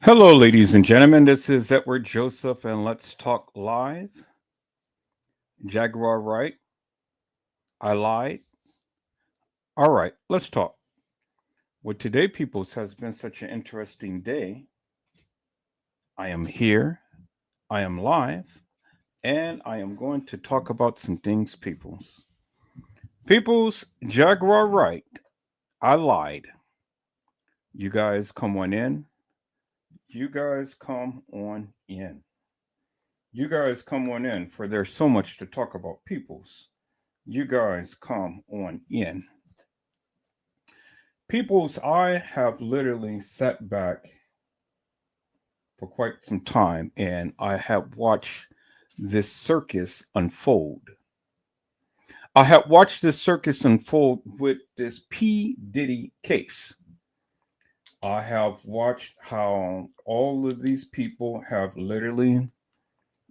Hello, ladies and gentlemen. This is Edward Joseph, and let's talk live. Jaguar Wright. I lied. All right, let's talk. Well, today, peoples, has been such an interesting day. I am here, I am live, and I am going to talk about some things, peoples. Peoples, Jaguar Wright. I lied. You guys come on in. You guys come on in. You guys come on in, for there's so much to talk about, peoples. You guys come on in. Peoples, I have literally sat back for quite some time and I have watched this circus unfold. I have watched this circus unfold with this P. Diddy case. I have watched how all of these people have literally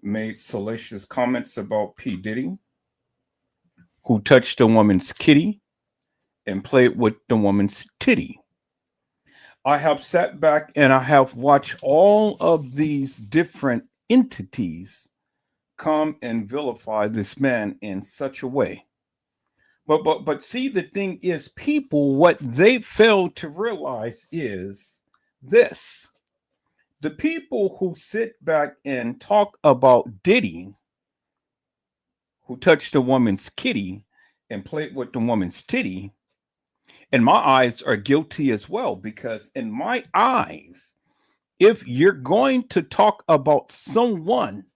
made salacious comments about P. Diddy, who touched a woman's kitty and played with the woman's titty. I have sat back and I have watched all of these different entities come and vilify this man in such a way. But see, the thing is, people, what they fail to realize is this: the people who sit back and talk about Diddy, who touched a woman's kitty and played with the woman's titty, in my eyes, are guilty as well. Because in my eyes, if you're going to talk about someone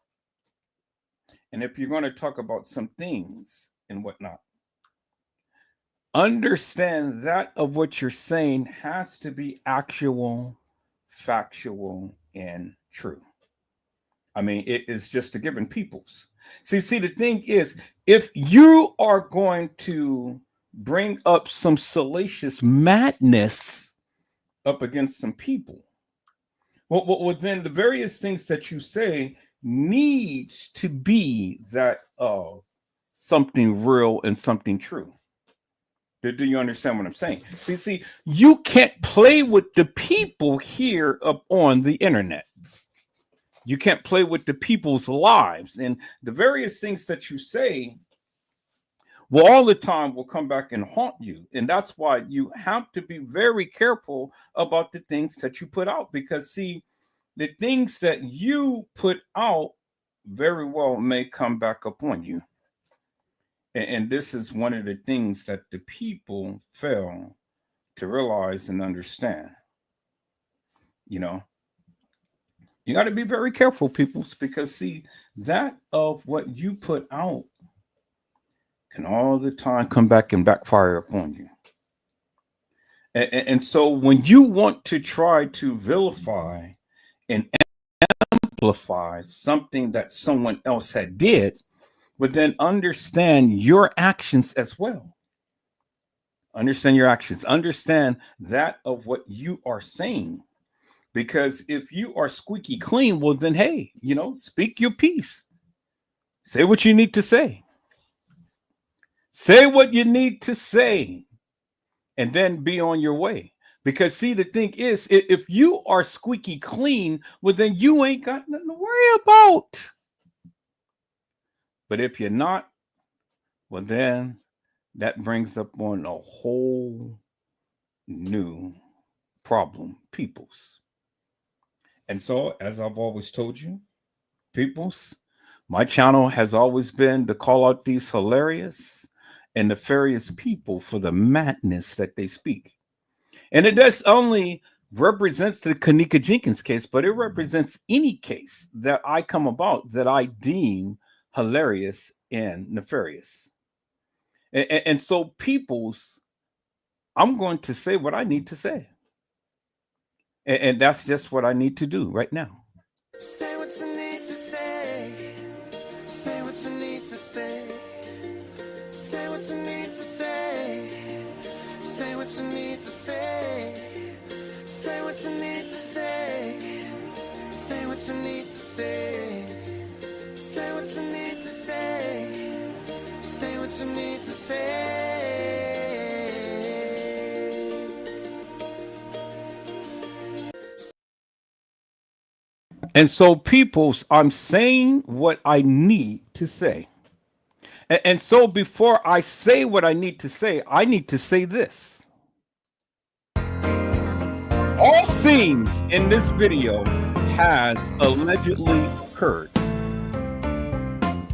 and if you're going to talk about some things and whatnot, understand that of what you're saying has to be actual, factual, and true. I mean, it is just a given, peoples. See, the thing is, if you are going to bring up some salacious madness up against some people, well, then the various things that you say needs to be that something real and something true. Do you understand what I'm saying? See, you can't play with the people here up on the internet. You can't play with the people's lives, and the various things that you say will all the time will come back and haunt you. And that's why you have to be very careful about the things that you put out, because see, the things that you put out very well may come back upon you. And this is one of the things that the people fail to realize and understand. You know, you got to be very careful, peoples, because see, that of what you put out can all the time come back and backfire upon you. And so when you want to try to vilify and amplify something that someone else had did, but then understand your actions as well. Understand your actions. Understand that of what you are saying. Because if you are squeaky clean, well, then, hey, speak your piece. Say what you need to say. Say what you need to say. And then be on your way. Because, see, the thing is, if you are squeaky clean, well, then you ain't got nothing to worry about. But if you're not, well, then that brings up on a whole new problem, peoples. And so, as I've always told you, peoples, my channel has always been to call out these hilarious and nefarious people for the madness that they speak. And it does only represents the Kanika Jenkins case, but it represents any case that I come about that I deem hilarious and nefarious. And so, peoples, I'm going to say what I need to say. And that's just what I need to do right now. Say what you need to say. Say what you need to say. Say what you need to say. Say what you need to say. Say what you need to say. Say what you need to say. Say what you need to say. Say what you need to say. And so, peoples, I'm saying what I need to say. And so, before I say what I need to say this. All scenes in this video has allegedly occurred.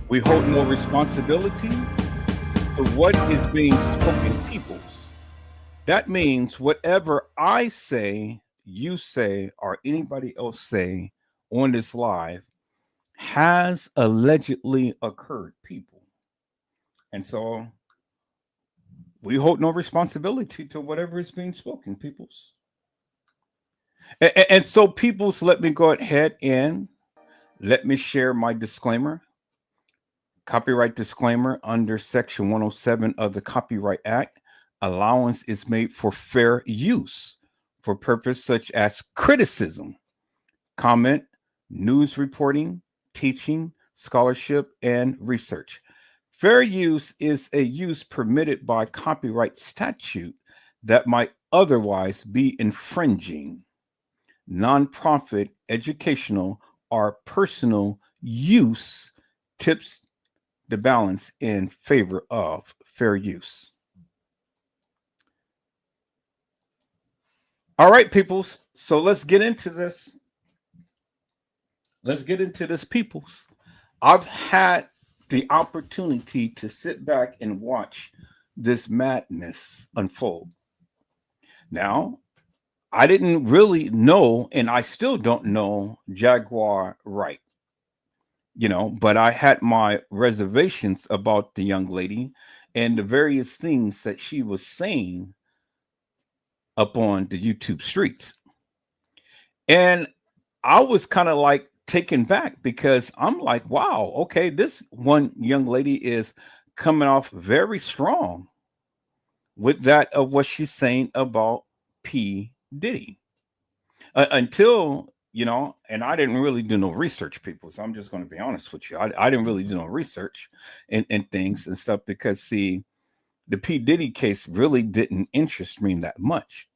We hold no responsibility to what is being spoken, peoples. That means whatever I say, you say, or anybody else say on this live has allegedly occurred, people. And so we hold no responsibility to whatever is being spoken, peoples. And so, peoples, let me go ahead and let me share my disclaimer. Copyright disclaimer under Section 107 of the Copyright Act. Allowance is made for fair use for purpose such as criticism, comment, news reporting, teaching, scholarship, and research. Fair use is a use permitted by copyright statute that might otherwise be infringing. Nonprofit, educational, or personal use tips the balance in favor of fair use. All right, peoples. So let's get into this. Let's get into this, peoples. I've had the opportunity to sit back and watch this madness unfold. Now, I didn't really know, and I still don't know Jaguar Wright, but I had my reservations about the young lady and the various things that she was saying up on the YouTube streets. And I was kind of like taken back because I'm like, wow, okay, this one young lady is coming off very strong with that of what she's saying about P. Diddy. Until, and I didn't really do no research, people. So I'm just going to be honest with you. I didn't really do no research and things and stuff because, see, the P. Diddy case really didn't interest me that much.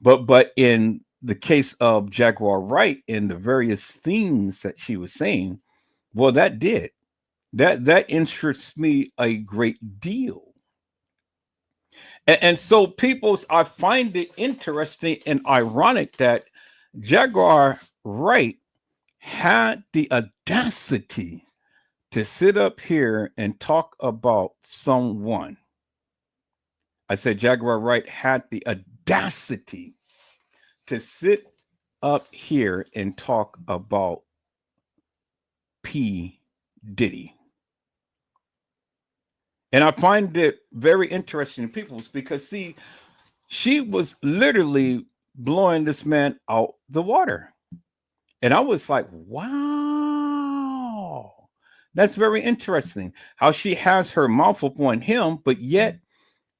But in the case of Jaguar Wright and the various things that she was saying, well, that did. That interests me a great deal. And so, peoples, I find it interesting and ironic that Jaguar Wright had the audacity to sit up here and talk about someone. I said Jaguar Wright had the audacity to sit up here and talk about P. Diddy. And I find it very interesting, peoples, because, see, she was literally blowing this man out the water. And I was like, wow, that's very interesting how she has her mouth up on him, but yet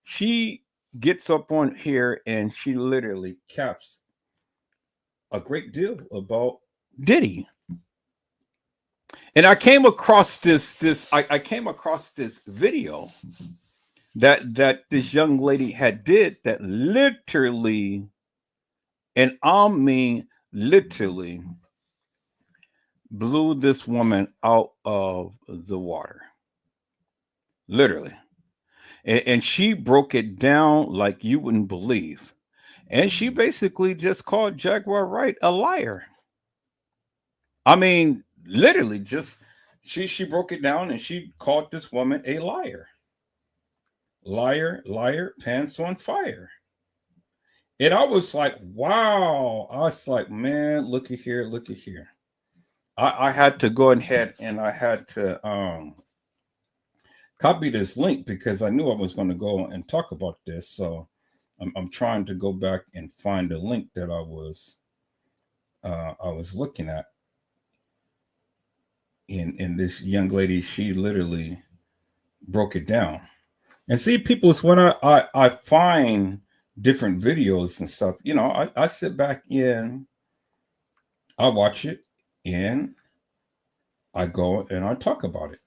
she gets up on here and she literally caps a great deal about Diddy. And I came across I came across this video that this young lady had did that literally, and I mean literally, blew this woman out of the water. Literally. And she broke it down like you wouldn't believe. And she basically just called Jaguar Wright a liar. I mean, literally, just she broke it down and she called this woman a liar. Liar, liar, pants on fire. And I was like, wow. I was like, man, look at here, look at here. I had to go ahead and I had to copy this link because I knew I was going to go and talk about this. So I'm trying to go back and find the link that I was looking at. And this young lady, she literally broke it down. And see, people, when I find different videos and stuff, I sit back and I watch it and I go and I talk about it.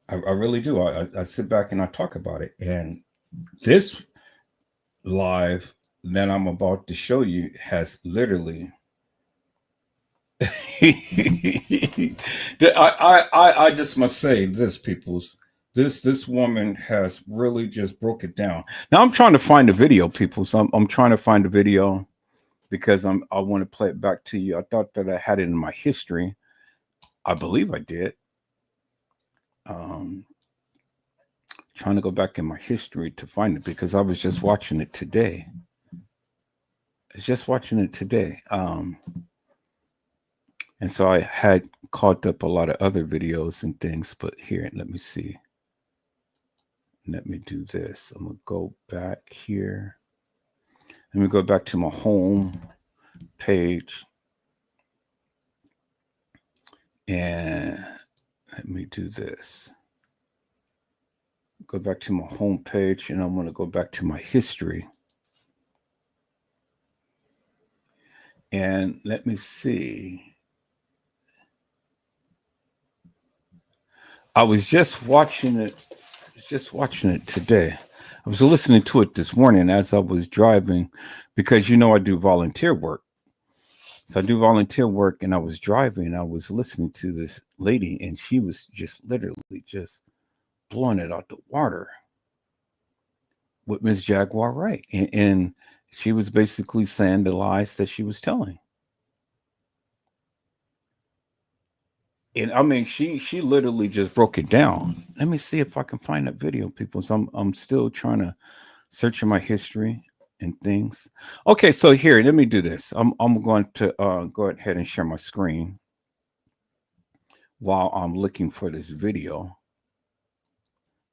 I really do. I sit back and I talk about it. And this live that I'm about to show you has literally I just must say this, peoples. This woman has really just broke it down. Now I'm trying to find the video, people. So I'm trying to find the video because I want to play it back to you. I thought that I had it in my history. I believe I did. Um, Trying to go back in my history to find it because I was just watching it today. I was just watching it today. And so I had caught up a lot of other videos and things, but here, let me see. Let me do this. I'm going to go back here. Let me go back to my home page. And let me do this. Go back to my home page and I'm going to go back to my history. And let me see. I was just watching it. I was just watching it today. I was listening to it this morning as I was driving because you know I do volunteer work. So I do volunteer work and I was driving and I was listening to this lady and she was just literally just blowing it out the water with Miss Jaguar Wright. And she was basically saying the lies that she was telling. And I mean, she literally just broke it down. Let me see if I can find that video, people. So I'm still trying to search in my history and things. Okay, so here, let me do this. I'm going to go ahead and share my screen while I'm looking for this video.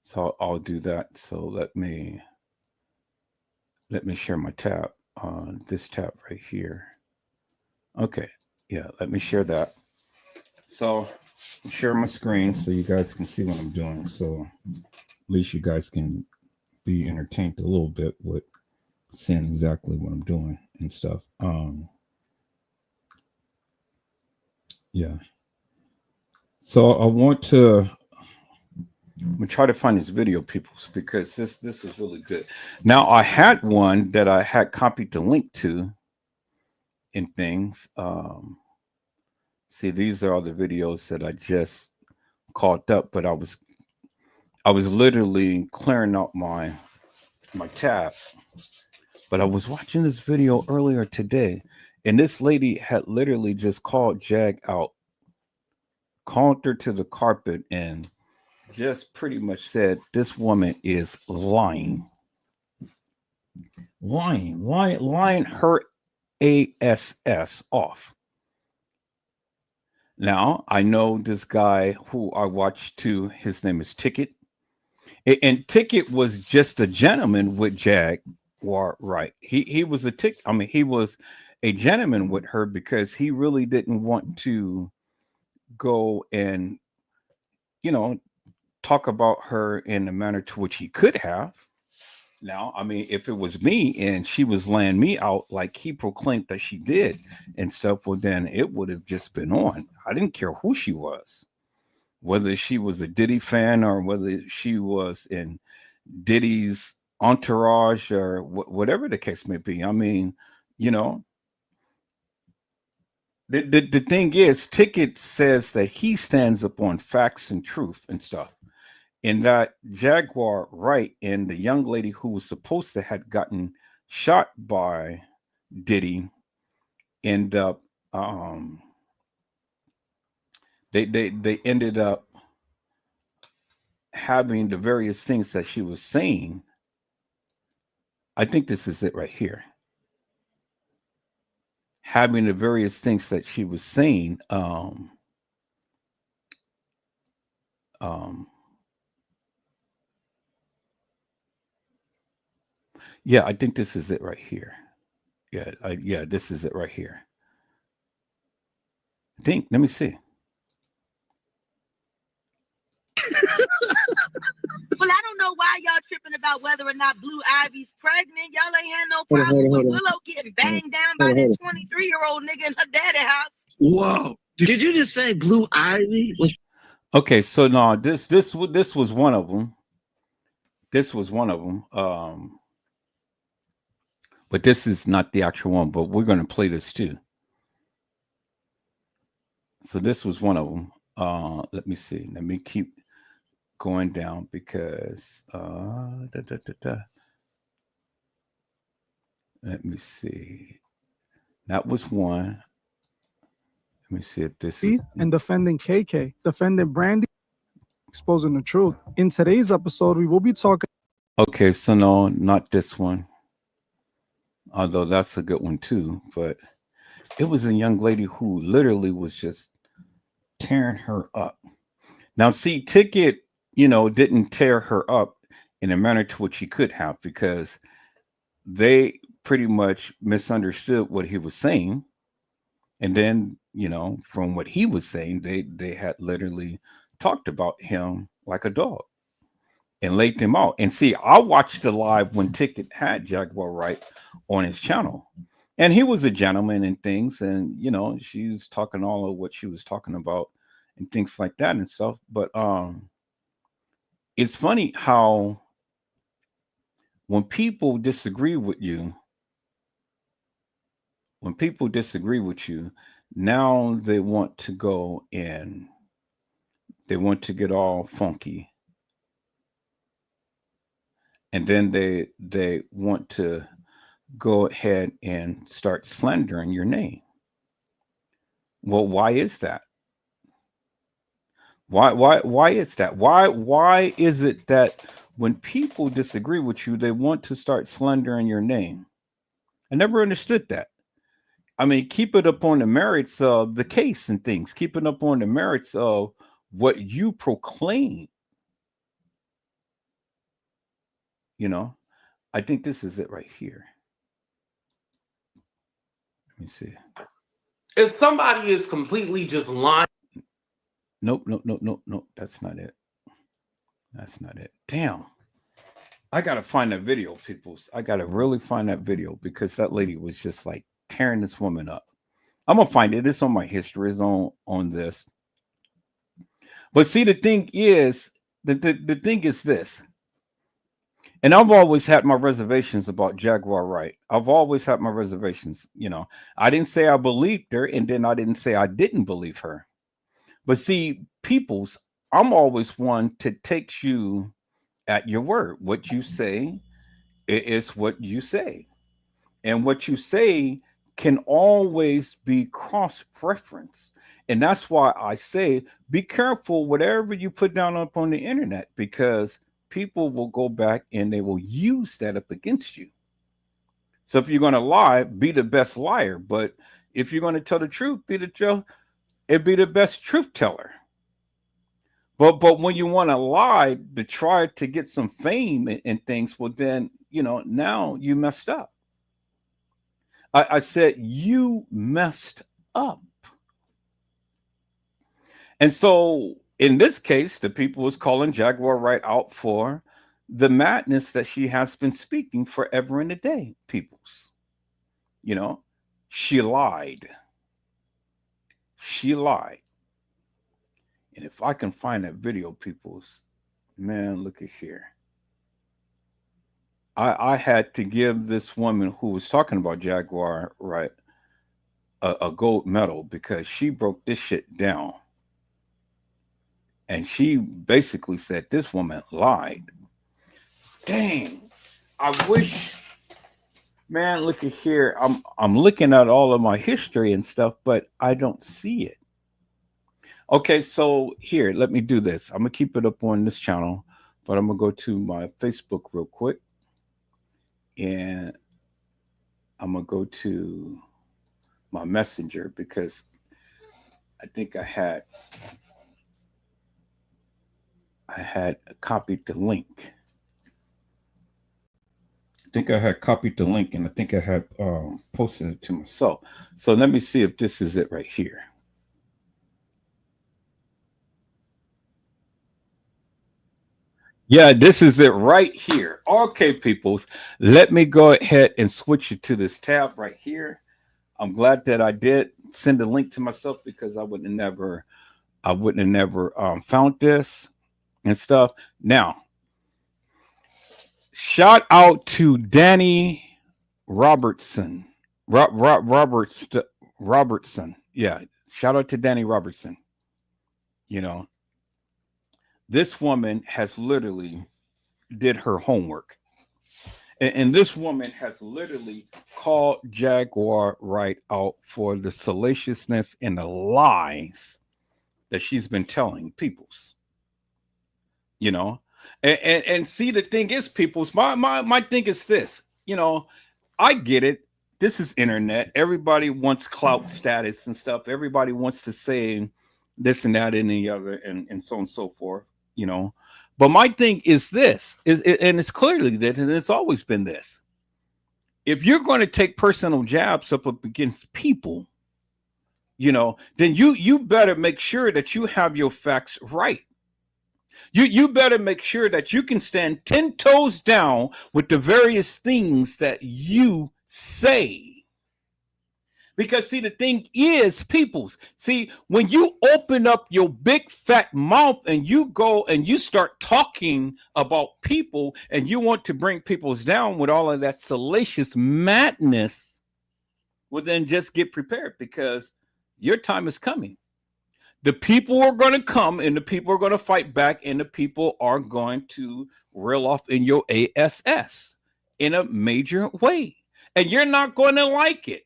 So I'll do that. So let me share my tab. This tab right here. Okay, yeah, let me share that. So I'm sharing my screen so you guys can see what I'm doing. So at least you guys can be entertained a little bit with seeing exactly what I'm doing and stuff. Yeah. So I'm gonna try to find this video, people, because this was really good. Now I had one that I had copied the link to and things. See, these are all the videos that I just caught up, but I was literally clearing out my tab. But I was watching this video earlier today, and this lady had literally just called Jag out, called her to the carpet, and just pretty much said, "This woman is lying, lying her ass off." Now I know this guy who I watched too. His name is Ticket, and Ticket was just a gentleman with Jaguar Wright. He was a tick. I mean, he was a gentleman with her because he really didn't want to go and you know talk about her in the manner to which he could have. Now, I mean, if it was me and she was laying me out like he proclaimed that she did and stuff, well, then it would have just been on. I didn't care who she was, whether she was a Diddy fan or whether she was in Diddy's entourage or whatever the case may be. I mean, you know, the thing is, Ticket says that he stands up on facts and truth and stuff. And that Jaguar Wright and the young lady who was supposed to had gotten shot by Diddy end up they ended up having the various things that she was saying. I think this is it right here. Having the various things that she was saying. Yeah, I think this is it right here. Yeah, this is it right here. I think. Let me see. Well, I don't know why y'all tripping about whether or not Blue Ivy's pregnant. Y'all ain't had no problem with Willow getting banged down by that 23-year-old nigga in her daddy house. Whoa! Did you just say Blue Ivy was? Okay, so no, this was one of them. This was one of them. But this is not the actual one. But we're going to play this too. So this was one of them. Let me see. Let me keep going down because let me see. That was one. Let me see if this is and defending KK, defending Brandy, exposing the truth. In today's episode, we will be talking. okay. So no, not this one. Although that's a good one too. But it was a young lady who literally was just tearing her up. Now, see, Ticket, didn't tear her up in a manner to which he could have because they pretty much misunderstood what he was saying. And then, from what he was saying, they had literally talked about him like a dog and laid him out. And see, I watched the live when Ticket had Jaguar Wright on his channel. And he was a gentleman and things. And, she was talking all of what she was talking about and things like that and stuff. But it's funny how when people disagree with you, now they want to go and they want to get all funky. And then they want to go ahead and start slandering your name. Well, why is that? Why is that? Why is it that when people disagree with you, they want to start slandering your name? I never understood that. I mean, keep it up on the merits of the case and things. Keep it up on the merits of what you proclaim. I think this is it right here. Let me see. If somebody is completely just lying. Nope. That's not it. That's not it. Damn. I gotta find that video, peoples. I gotta really find that video because that lady was just like tearing this woman up. I'm gonna find it. It's on my history. It's on this. But see, the thing is, the thing is this. And I've always had my reservations about Jaguar Wright. I've always had my reservations. I didn't say I believed her, and then I didn't say I didn't believe her. But see, peoples, I'm always one to take you at your word. What you say is what you say. And what you say can always be cross-referenced. And that's why I say be careful whatever you put down up on the internet, because people will go back and they will use that up against you. So if you're going to lie, be the best liar. But if you're going to tell the truth, be the best truth teller. But when you want to lie to try to get some fame and things, well, then, now you messed up. I said you messed up. And so in this case, the people was calling Jaguar Wright out for the madness that she has been speaking forever and a day, peoples. She lied. She lied. And if I can find that video, peoples, man, look at here. I had to give this woman who was talking about Jaguar Wright a gold medal because she broke this shit down. And she basically said this woman lied. Dang. I wish, man, look at here. I'm looking at all of my history and stuff, but I don't see it. Okay, so here, let me do this. I'm going to keep it up on this channel, but I'm going to go to my Facebook real quick. And I'm going to go to my messenger because I think I had copied the link. I think I had copied the link and I think I had posted it to myself. So let me see if this is it right here. Yeah, this is it right here. Okay, peoples, let me go ahead and switch it to this tab right here. I'm glad that I did send a link to myself because I wouldn't have never found this and stuff. Now, shout out to Danny Robertson. Robertson. Yeah, Shout out to Danny Robertson. You know, this woman has literally did her homework. And this woman has literally called Jaguar Wright out for the salaciousness and the lies that she's been telling peoples. You know, and see, the thing is, peoples, my thing is this, you know, I get it. This is internet. Everybody wants clout status and stuff. Everybody wants to say this and that and the other and so on and so forth, you know. But my thing is this, and it's clearly this, and it's always been this. If you're going to take personal jabs up against people, you know, then you better make sure that you have your facts right. You better make sure that you can stand 10 toes down with the various things that you say. Because see, the thing is, peoples, see, when you open up your big fat mouth and you go and you start talking about people and you want to bring peoples down with all of that salacious madness, well, then just get prepared, because your time is coming. The people are going to come and the people are going to fight back, and the people are going to reel off in your ass in a major way. And you're not going to like it.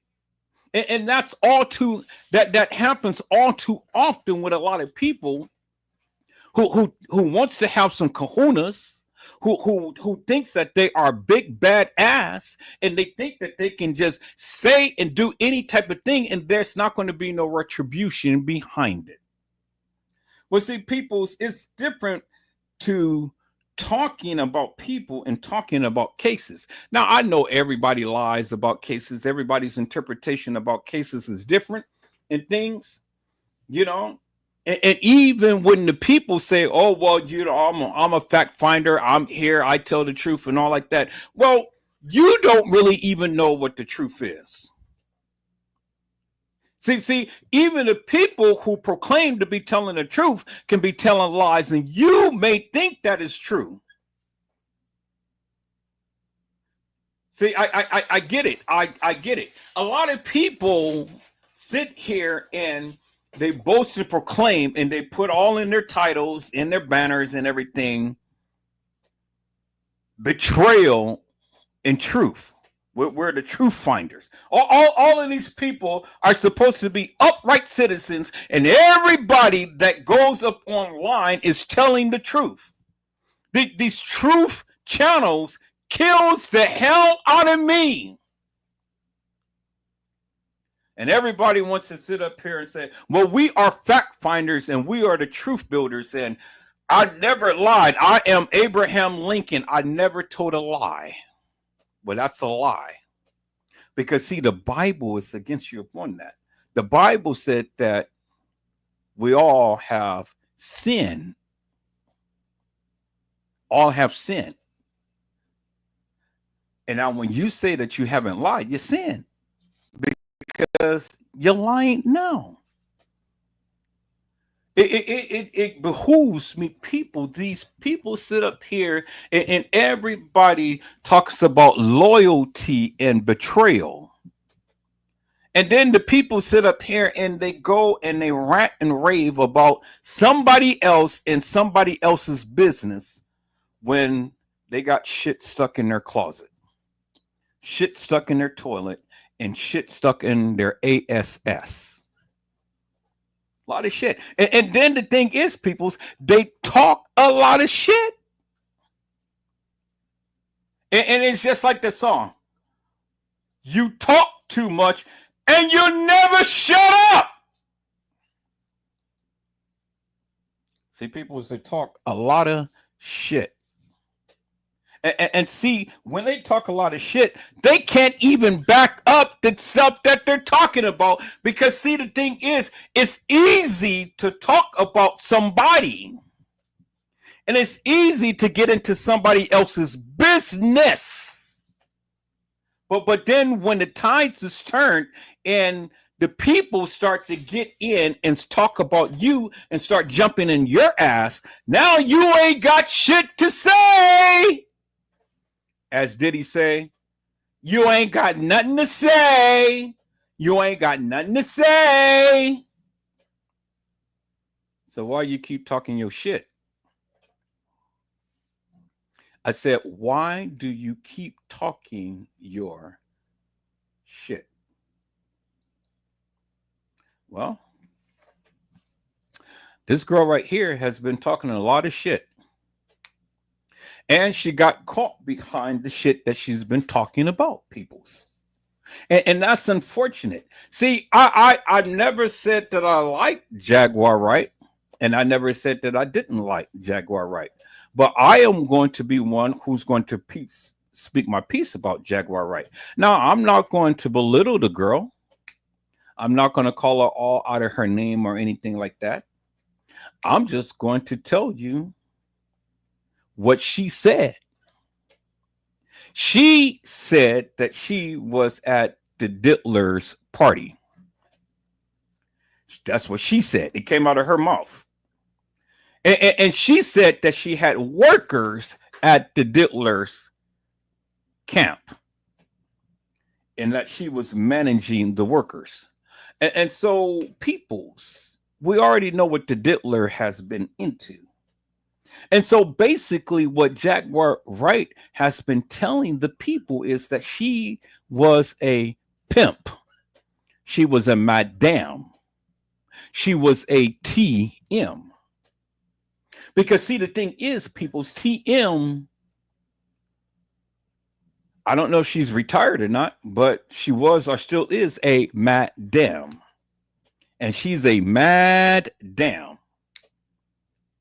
And that's all too, that happens all too often with a lot of people who wants to have some kahunas, who thinks that they are big bad ass, and they think that they can just say and do any type of thing, and there's not going to be no retribution behind it. Well, see, peoples, it's different to talking about people and talking about cases. Now, I know everybody lies about cases. Everybody's interpretation about cases is different and things, you know. And even when the people say, oh, well, you know, I'm a fact finder, I'm here, I tell the truth and all like that. Well, you don't really even know what the truth is. See, even the people who proclaim to be telling the truth can be telling lies, and you may think that is true. See, I get it. I get it. A lot of people sit here and they boast and proclaim, and they put all in their titles, in their banners and everything, betrayal and truth. We're the truth finders. All of these people are supposed to be upright citizens, and everybody that goes up online is telling the truth. These truth channels kills the hell out of me. And everybody wants to sit up here and say, well, we are fact finders and we are the truth builders, and I never lied. I am Abraham Lincoln. I never told a lie. Well, that's a lie. Because, see, the Bible is against you upon that. The Bible said that we all have sin. All have sin. And now when you say that you haven't lied, you sin. Because you're lying now. It behooves me, people. These people sit up here and everybody talks about loyalty and betrayal. And then the people sit up here and they go and they rant and rave about somebody else and somebody else's business when they got shit stuck in their closet, shit stuck in their toilet, and shit stuck in their ass. A lot of shit. And then the thing is, peoples, they talk a lot of shit. And it's just like the song. You talk too much and you never shut up. See, peoples, they talk a lot of shit. And see, when they talk a lot of shit, they can't even back up the stuff that they're talking about. Because, see, the thing is, it's easy to talk about somebody. And it's easy to get into somebody else's business. But then when the tides is turned and the people start to get in and talk about you and start jumping in your ass, now you ain't got shit to say. As Diddy say, you ain't got nothing to say. You ain't got nothing to say. So why you keep talking your shit? I said, why do you keep talking your shit? Well, this girl right here has been talking a lot of shit. And she got caught behind the shit that she's been talking about, peoples. And that's unfortunate. See, I never said that I liked Jaguar Wright, and I never said that I didn't like Jaguar Wright. But I am going to be one who's going to speak my piece about Jaguar Wright. Now, I'm not going to belittle the girl. I'm not going to call her all out of her name or anything like that. I'm just going to tell you what she said. She said that she was at the Diddler's party. That's what she said. It came out of her mouth. And she said that she had workers at the Diddler's camp and that she was managing the workers. And so, peoples, we already know what the Diddler has been into. And so basically what Jaguar Wright has been telling the people is that she was a pimp. She was a madame. She was a TM. Because see, the thing is, people's TM, I don't know if she's retired or not, but she was or still is a madame. And she's a madame.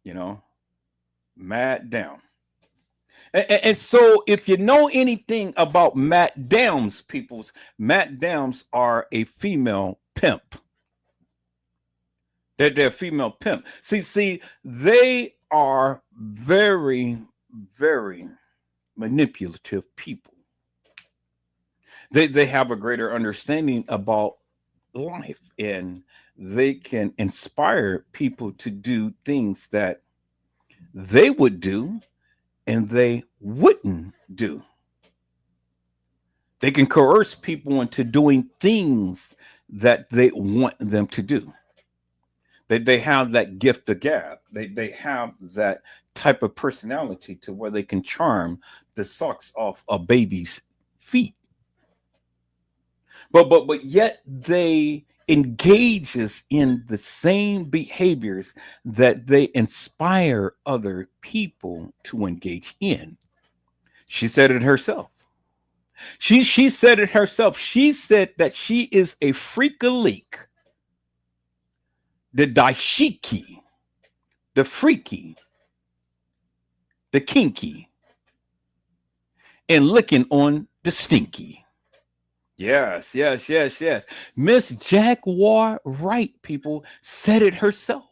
You know? Mad down. And so if you know anything about madams, peoples, madams are a female pimp. They're a female pimp. See, they are very, very manipulative people. They have a greater understanding about life, and they can inspire people to do things that they would do and they wouldn't do. They can coerce people into doing things that they want them to do. They have that gift of gab. They have that type of personality to where they can charm the socks off a baby's feet. But yet they engages in the same behaviors that they inspire other people to engage in. She said it herself. She said it herself. She said that she is a freak-a-leak, the dashiki, the freaky, the kinky, and licking on the stinky. Yes. Miss Jaguar Wright, people, said it herself.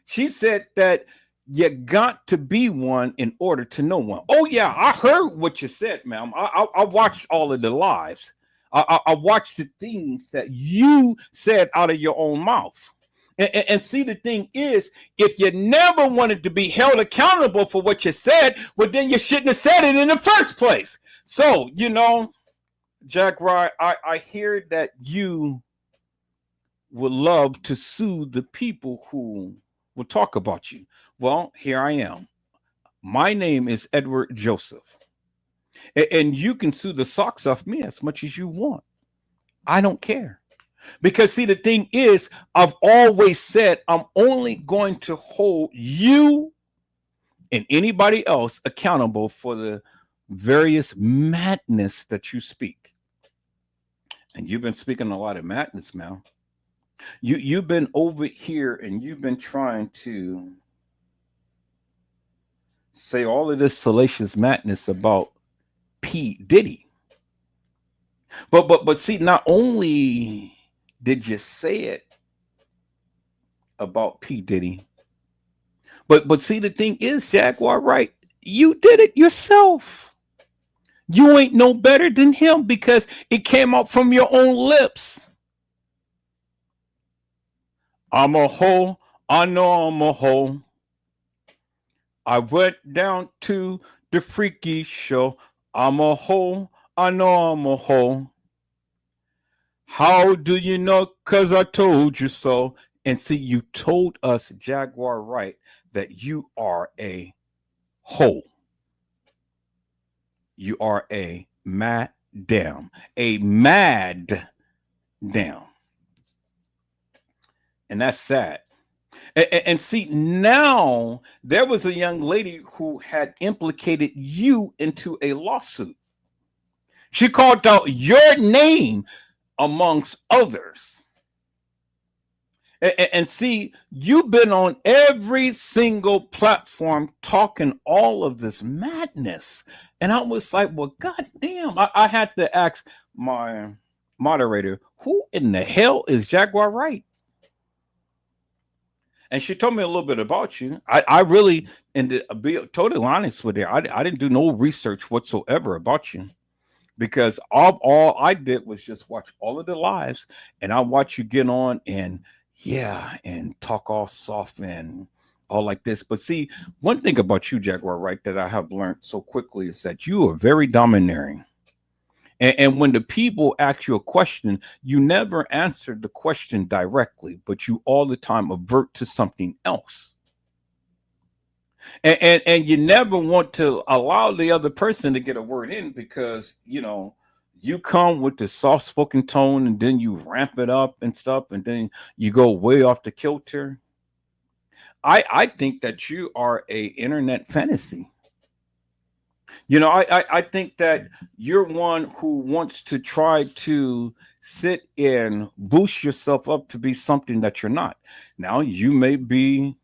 She said that you got to be one in order to know one. Oh, yeah, I heard what you said, ma'am. I watched all of the lives. I watched the things that you said out of your own mouth. And see, the thing is, if you never wanted to be held accountable for what you said, well, then you shouldn't have said it in the first place. So, you know, Jaguar, I hear that you would love to sue the people who will talk about you. Well, here I am. My name is Edward Joseph. And you can sue the socks off me as much as you want. I don't care. Because see, the thing is, I've always said I'm only going to hold you and anybody else accountable for the various madness that you speak. And you've been speaking a lot of madness, man. You've been over here and you've been trying to say all of this salacious madness about P. Diddy. But see, not only did you say it about P. Diddy, but see, the thing is, Jaguar Wright, you did it yourself. You ain't no better than him because it came out from your own lips. I'm a hoe. I know I'm a hoe. I went down to the freaky show. I'm a hoe. I know I'm a hoe. How do you know? 'Cause I told you so. And see, you told us, Jaguar Wright, that you are a hoe. You are a madam, a mad damn. And that's sad. And see, now there was a young lady who had implicated you into a lawsuit. She called out your name amongst others. And see, you've been on every single platform talking all of this madness. And I was like, well, goddamn. I had to ask my moderator, who in the hell is Jaguar Wright? And she told me a little bit about you. I really, and to be totally honest with you, I didn't do no research whatsoever about you, because all I did was just watch all of the lives, and I watch you get on and talk all soft and all like this. But see, one thing about you, Jaguar Wright, that I have learned so quickly is that you are very domineering. And when the people ask you a question, you never answer the question directly, but you all the time avert to something else. And you never want to allow the other person to get a word in, because, you come with the soft spoken tone and then you ramp it up and stuff, and then you go way off the kilter. I think that you are a internet fantasy. I think that you're one who wants to try to sit and boost yourself up to be something that you're not. Now, you may be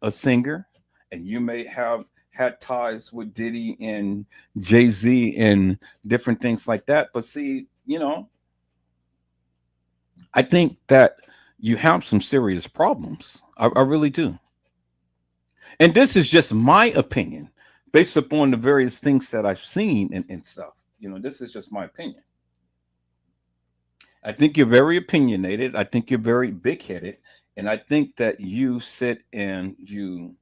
a singer, and you may have had ties with Diddy and Jay-Z and different things like that. But see, I think that you have some serious problems. I really do. And this is just my opinion, based upon the various things that I've seen and stuff. This is just my opinion. I think you're very opinionated. I think you're very big-headed. And I think that you sit and you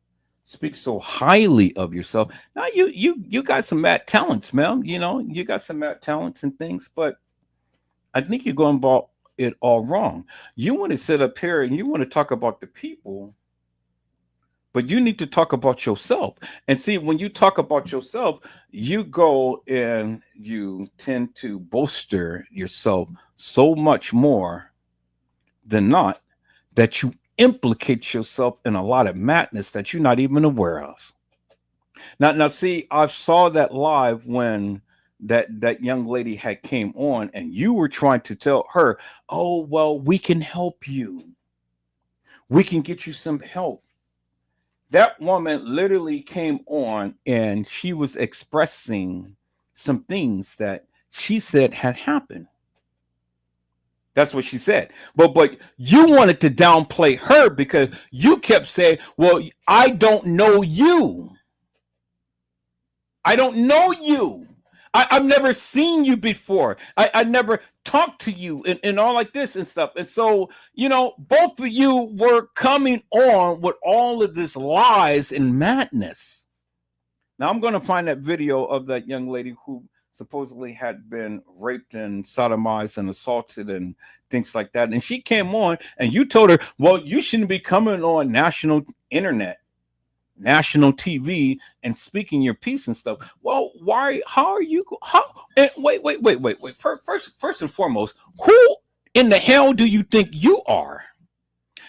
speak so highly of yourself. Now, you got some mad talents, man. You got some mad talents and things, but I think you're going about it all wrong. You want to sit up here and you want to talk about the people, but you need to talk about yourself. And see, when you talk about yourself, you go and you tend to bolster yourself so much more than not that you implicate yourself in a lot of madness that you're not even aware of. Now, see, I saw that live when that young lady had came on, and you were trying to tell her, oh, well, we can help you. We can get you some help. That woman literally came on and she was expressing some things that she said had happened. That's what she said. But you wanted to downplay her because you kept saying, well, I don't know you. I don't know you. I've never seen you before. I never talked to you and all like this and stuff. And so, both of you were coming on with all of this lies and madness. Now, I'm going to find that video of that young lady who supposedly had been raped and sodomized and assaulted and things like that. And she came on and you told her, well, you shouldn't be coming on national TV and speaking your piece and stuff. Well, why? How are you? Wait. First and foremost, who in the hell do you think you are?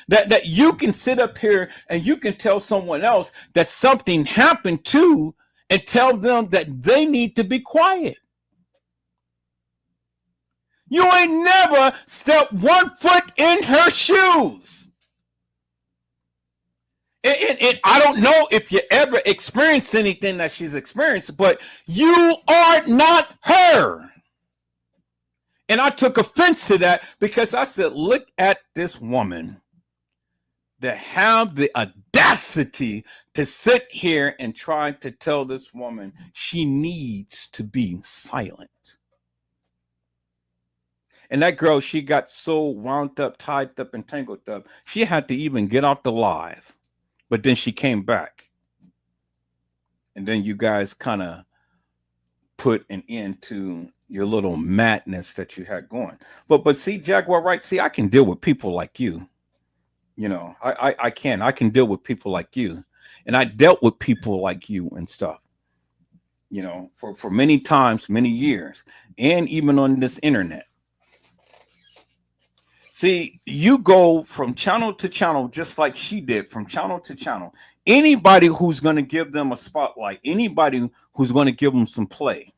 That you can sit up here and you can tell someone else that something happened to, and tell them that they need to be quiet. You ain't never stepped 1 foot in her shoes. And I don't know if you ever experienced anything that she's experienced, but you are not her. And I took offense to that because I said, look at this woman that have the audacity to sit here and try to tell this woman she needs to be silent. And that girl, she got so wound up, tied up, and tangled up, she had to even get off the live. But then she came back. And then you guys kind of put an end to your little madness that you had going. But see, Jaguar Wright, see, I can deal with people like you. You know, I can deal with people like you, and I dealt with people like you and stuff. You know, for many times, many years, and even on this internet. See, you go from channel to channel, just like she did, from channel to channel. Anybody who's going to give them a spotlight, anybody who's going to give them some play,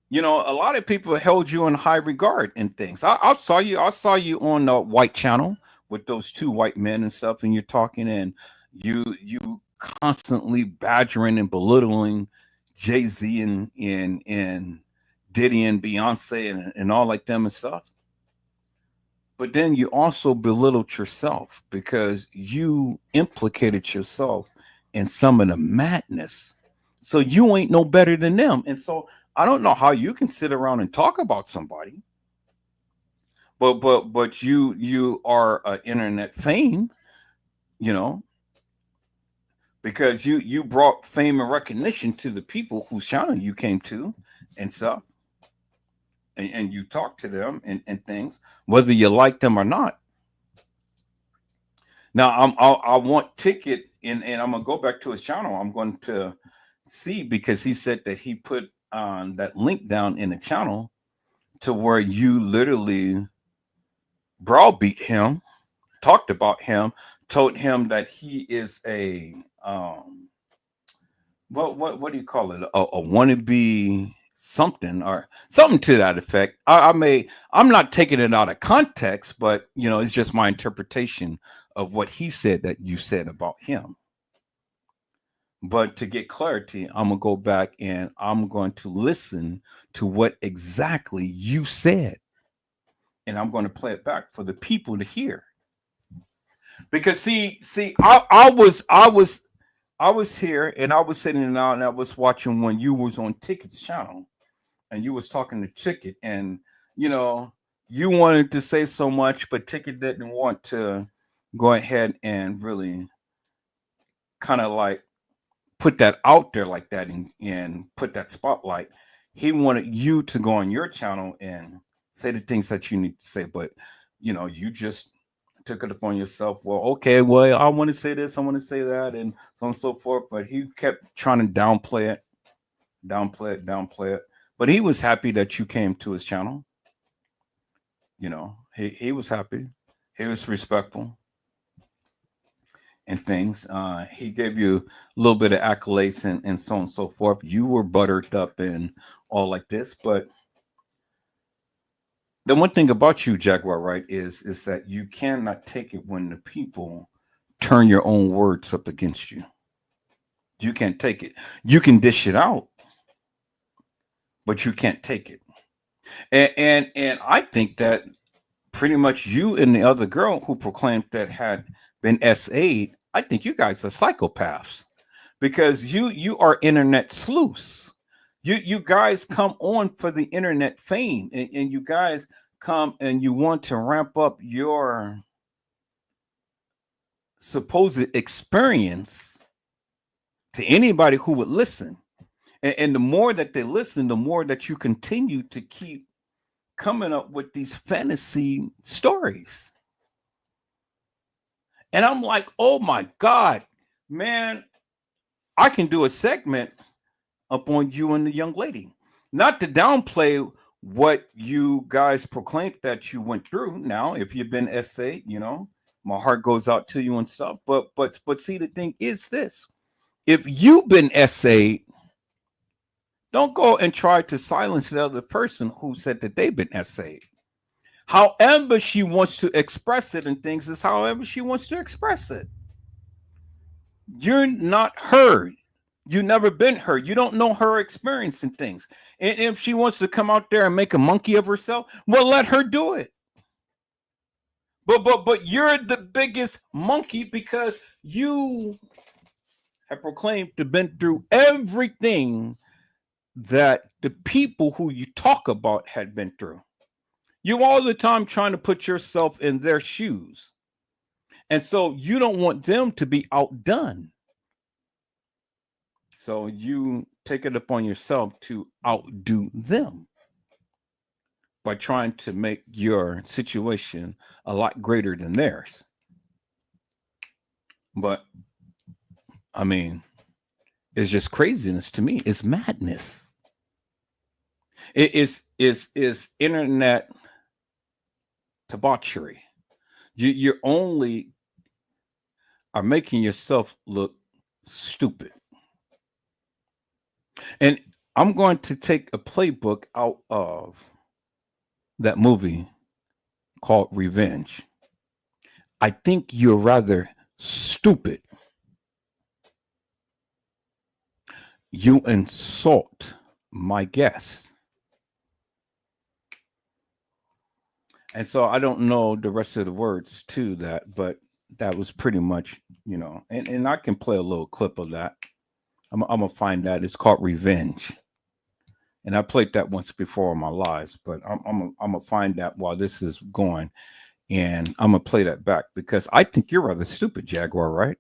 you know, a lot of people held you in high regard and things. I saw you on the white channel with those two white men and stuff, and you're talking, and you constantly badgering and belittling Jay-Z and Diddy and Beyonce and all like them and stuff. But then you also belittled yourself because you implicated yourself in some of the madness. So you ain't no better than them. And so I don't know how you can sit around and talk about somebody, but you are an internet fame, you know, because you brought fame and recognition to the people whose channel you came to and stuff, and you talked to them and things, whether you like them or not. Now I want Ticket, and I'm gonna go back to his channel. I'm going to see, because he said that he put that link down in the channel to where you literally browbeat him, talked about him, told him that he is a what do you call it, a wannabe something or something to that effect. I'm not taking it out of context, but you know, it's just my interpretation of what he said that you said about him. But to get clarity, I'm gonna go back and I'm going to listen to what exactly you said, and I'm going to play it back for the people to hear. Because I was here and I was sitting down and I was watching when you was on Ticket's channel and you was talking to Ticket, and you know, you wanted to say so much, but Ticket didn't want to go ahead and really kind of like put that out there like that, and put that spotlight. He wanted you to go on your channel and say the things that you need to say, but you know, you just took it upon yourself. Well, okay, well, I want to say this, I want to say that, and so on and so forth. But he kept trying to downplay it, downplay it, downplay it. But he was happy that you came to his channel. You know, he was happy. He was respectful and things. He gave you a little bit of accolades and so on and so forth. You were buttered up and all like this. But the one thing about you, Jaguar, right, is that you cannot take it when the people turn your own words up against you. You can't take it. You can dish it out, but you can't take it. And I think that pretty much you and the other girl who proclaimed that had been SA'd, I think you guys are psychopaths, because you are internet sleuths. You guys come on for the internet fame, and you guys come and you want to ramp up your supposed experience to anybody who would listen. And the more that they listen, the more that you continue to keep coming up with these fantasy stories. And I'm like, oh my God, man, I can do a segment upon you and the young lady. Not to downplay what you guys proclaimed that you went through. Now, if you've been essayed, you know, my heart goes out to you and stuff. But see, the thing is this: if you've been essayed, don't go and try to silence the other person who said that they've been essayed. However she wants to express it and things is however she wants to express it. You're not her. You never been her. You don't know her experience and things. And if she wants to come out there and make a monkey of herself, well, let her do it. But you're the biggest monkey because you have proclaimed to been through everything that the people who you talk about had been through. You all the time trying to put yourself in their shoes. And so you don't want them to be outdone. So you take it upon yourself to outdo them. by trying to make your situation a lot greater than theirs. But I mean, it's just craziness to me. It's madness. It is internet debauchery. You only are making yourself look stupid. And I'm going to take a playbook out of that movie called Revenge. I think you're rather stupid. You insult my guest. And so I don't know the rest of the words to that, but that was pretty much, and I can play a little clip of that. I'm going to find that. It's called Revenge. And I played that once before in my lives, but I'm going to find that while this is going. And I'm going to play that back because I think you're rather stupid, Jaguar, right?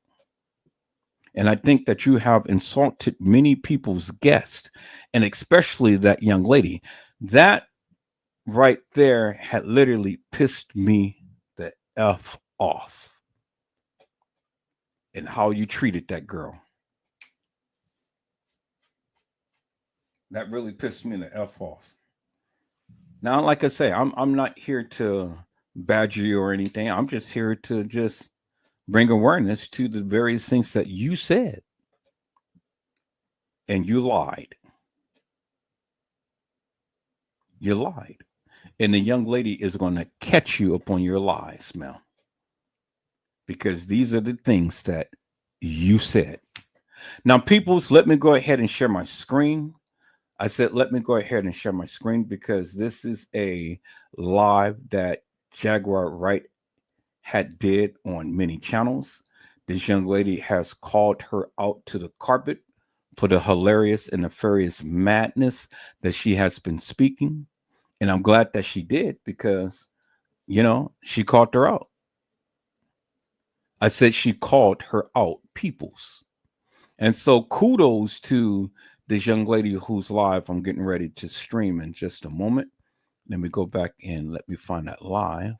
And I think that you have insulted many people's guests, and especially that young lady. That right there had literally pissed me the F off. And how you treated that girl. That really pissed me the F off. Now, like I say, I'm not here to badger you or anything. I'm just here to just bring awareness to the various things that you said. And you lied. You lied. And the young lady is going to catch you upon your lies, Mel. Because these are the things that you said. Now, peoples, let me go ahead and share my screen. I said, let me go ahead and share my screen because this is a live that Jaguar Wright had did on many channels. This young lady has called her out to the carpet for the hilarious and nefarious madness that she has been speaking. And I'm glad that she did because, she called her out. I said she called her out, peoples. And so kudos to this young lady who's live. I'm getting ready to stream in just a moment. Let me go back and let me find that live.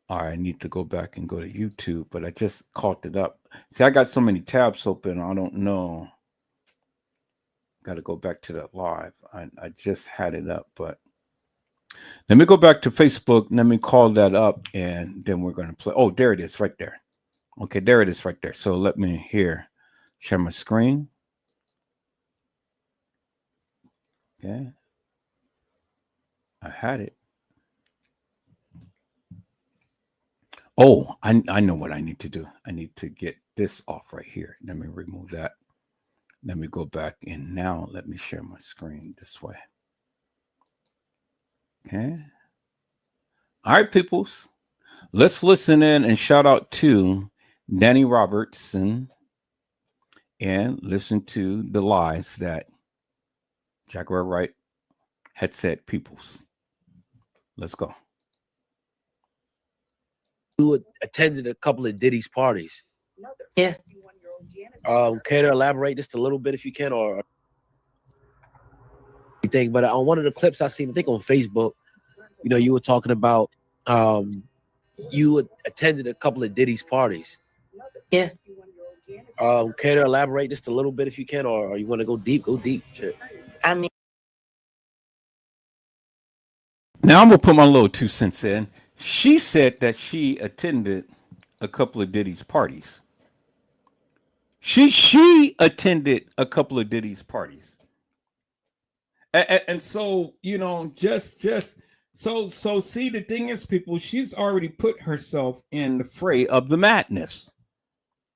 All right, I need to go back and go to YouTube, but I just caught it up. See, I got so many tabs open. I don't know. Got to go back to that live. I just had it up, but let me go back to Facebook. Let me call that up, and then we're going to play. Oh, there it is right there. Okay, there it is right there. So let me share my screen. Okay. I had it. Oh, I know what I need to do. I need to get this off right here. Let me remove that. Let me go back and now let me share my screen this way. Okay. All right, peoples. Let's listen in and shout out to Danny Robertson and listen to the lies that Jaguar Wright had said, peoples. Let's go. You attended a couple of Diddy's parties. Yeah. Care to elaborate just a little bit if you can, or you think? But on one of the clips I seen, I think on Facebook, you were talking about you attended a couple of Diddy's parties. Yeah. Care to elaborate just a little bit if you can, or you want to go deep? Go deep. Shit. I mean, Now I'm gonna put my little 2 cents in. She said that she attended a couple of Diddy's parties. She attended a couple of Diddy's parties, and so just so see, the thing is, people, she's already put herself in the fray of the madness.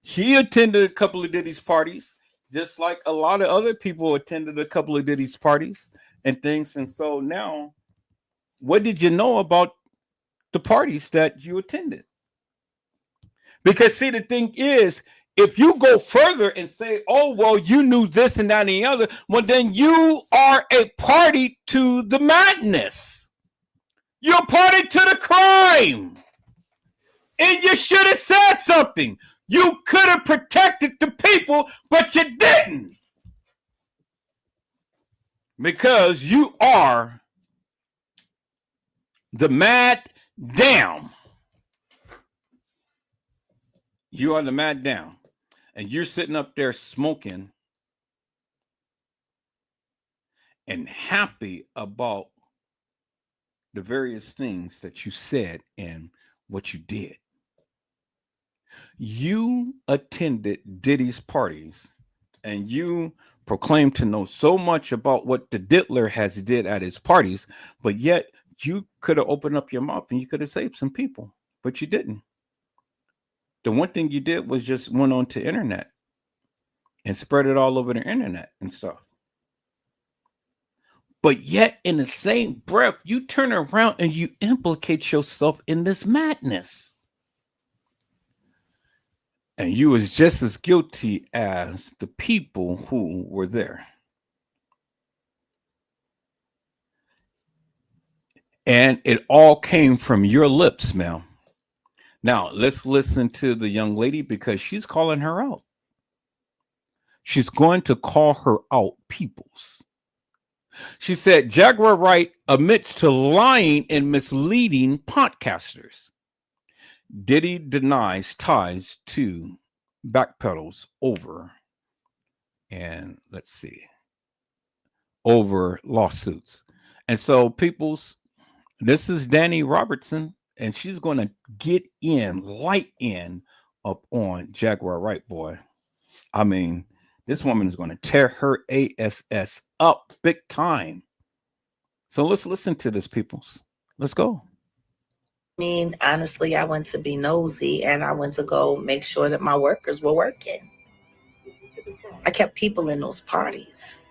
She attended a couple of Diddy's parties, just like a lot of other people attended a couple of Diddy's parties and things. And so now, what did you know about the parties that you attended? Because see, the thing is, if you go further and say, oh, well, you knew this and that and the other, well, then you are a party to the madness. You're a party to the crime. And you should have said something. You could have protected the people, but you didn't. because you are the mad damn. You are the mad damn. And you're sitting up there smoking and happy about the various things that you said and what you did. You attended Diddy's parties and you proclaimed to know so much about what the diddler has did at his parties, but yet you could have opened up your mouth and you could have saved some people, but you didn't. The one thing you did was just went on to internet and spread it all over the internet and stuff. But yet, in the same breath, you turn around and you implicate yourself in this madness. And you was just as guilty as the people who were there. And it all came from your lips, ma'am. Now, let's listen to the young lady because she's calling her out. She's going to call her out, peoples. She said, Jaguar Wright admits to lying and misleading podcasters. Diddy denies ties to backpedals over, and let's see, over lawsuits. And so, peoples, this is Danny Robertson, and she's going to get in, light in up on Jaguar Wright, boy. I mean, this woman is going to tear her ass up big time. So let's listen to this, peoples. Let's go. I mean, honestly, I went to be nosy and I went to go make sure that my workers were working. I kept people in those parties.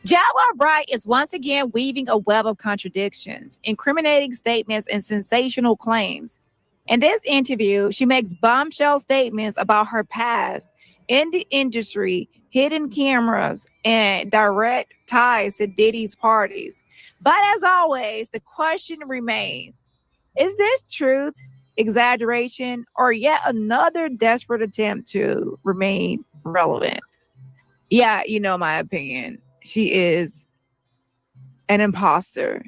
Jaguar Wright is once again weaving a web of contradictions, incriminating statements, and sensational claims. In this interview, she makes bombshell statements about her past in the industry, hidden cameras, and direct ties to Diddy's parties. But as always, the question remains, is this truth, exaggeration, or yet another desperate attempt to remain relevant? Yeah, you know my opinion. She is an imposter.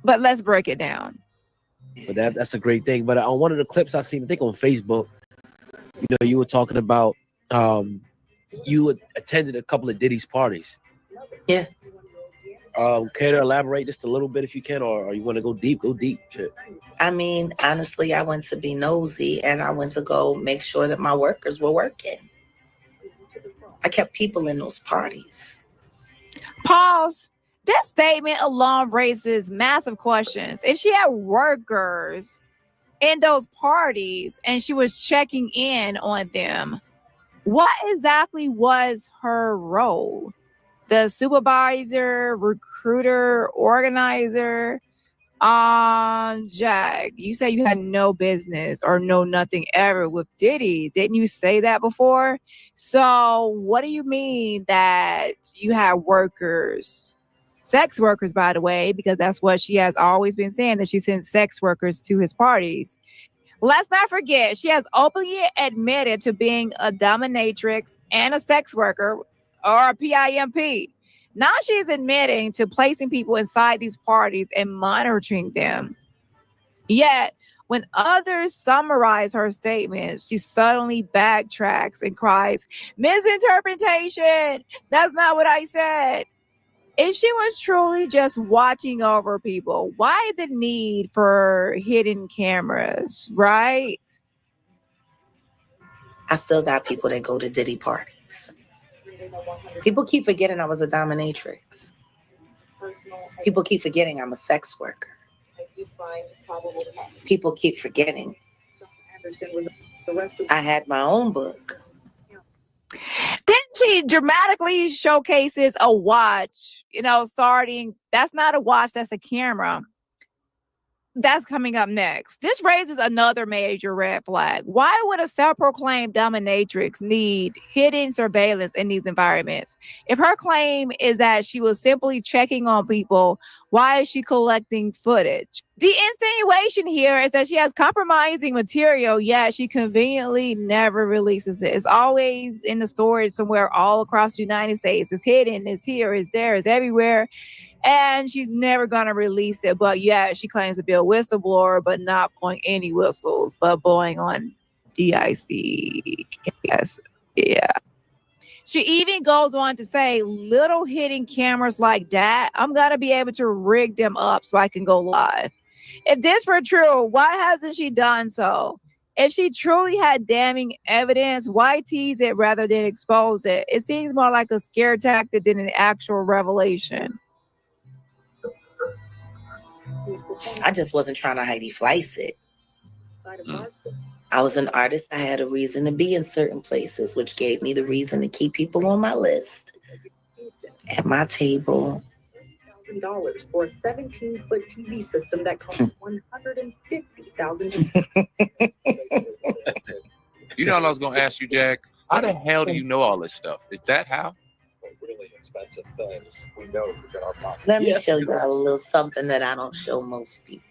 But let's break it down. But that's a great thing. But on one of the clips I seen, I think on Facebook, you were talking about you attended a couple of Diddy's parties. Yeah. Care to elaborate just a little bit if you can, or you want to go deep? Go deep. Shit. I mean, honestly, I went to be nosy and I went to go make sure that my workers were working. I kept people in those parties. Pause. That statement alone raises massive questions. If she had workers in those parties and she was checking in on them, what exactly was her role? The supervisor, recruiter, organizer? Jag, you said you had no business or no nothing ever with Diddy. Didn't you say that before? So what do you mean that you have workers? Sex workers, by the way, because that's what she has always been saying, that she sends sex workers to his parties. Let's not forget, she has openly admitted to being a dominatrix and a sex worker, or a PIMP. Now she's admitting to placing people inside these parties and monitoring them. Yet, when others summarize her statements, she suddenly backtracks and cries, "Misinterpretation! That's not what I said." If she was truly just watching over people, why the need for hidden cameras, right? I still got people that go to Diddy parties. People keep forgetting I was a dominatrix. People keep forgetting I'm a sex worker. People keep forgetting I had my own book. Then she dramatically showcases a watch, starting, that's not a watch, that's a camera. that's coming up next. This raises another major red flag. Why would a self-proclaimed dominatrix need hidden surveillance in these environments? If her claim is that she was simply checking on people, why is she collecting footage? The insinuation here is that she has compromising material, yet she conveniently never releases it. It's always in the storage somewhere all across the United States. It's hidden, it's here, it's there, it's everywhere. And she's never going to release it. But yeah, she claims to be a whistleblower, but not blowing any whistles, but blowing on DIC. Yes. Yeah. She even goes on to say, little hidden cameras like that, I'm going to be able to rig them up so I can go live. If this were true, why hasn't she done so? If she truly had damning evidence, why tease it rather than expose it? It seems more like a scare tactic than an actual revelation. I just wasn't trying to Heidi Fleiss it. I was an artist. I had a reason to be in certain places, which gave me the reason to keep people on my list at my table. $1,000 for a 17-foot TV system that cost $150,000. You know what I was going to ask you, Jack? How the hell do you know all this stuff? Is that how? Really expensive things. We know we got our pocket. Let me show you a little something that I don't show most people.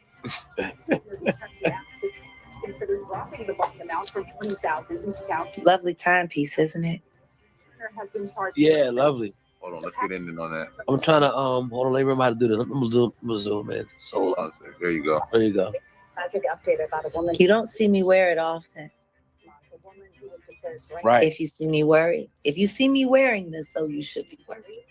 Consider dropping the bond amount from $20,000 each count. Lovely timepiece, isn't it? Has been charged. Yeah, lovely. Hold on, let's get in on that. I'm trying to hold on, let me remember how to do this. I'm gonna zoom in. So there you go. There you go. Tragic update about a woman. You don't see me wear it often. Right. If you see me wearing this, though, you should be worried.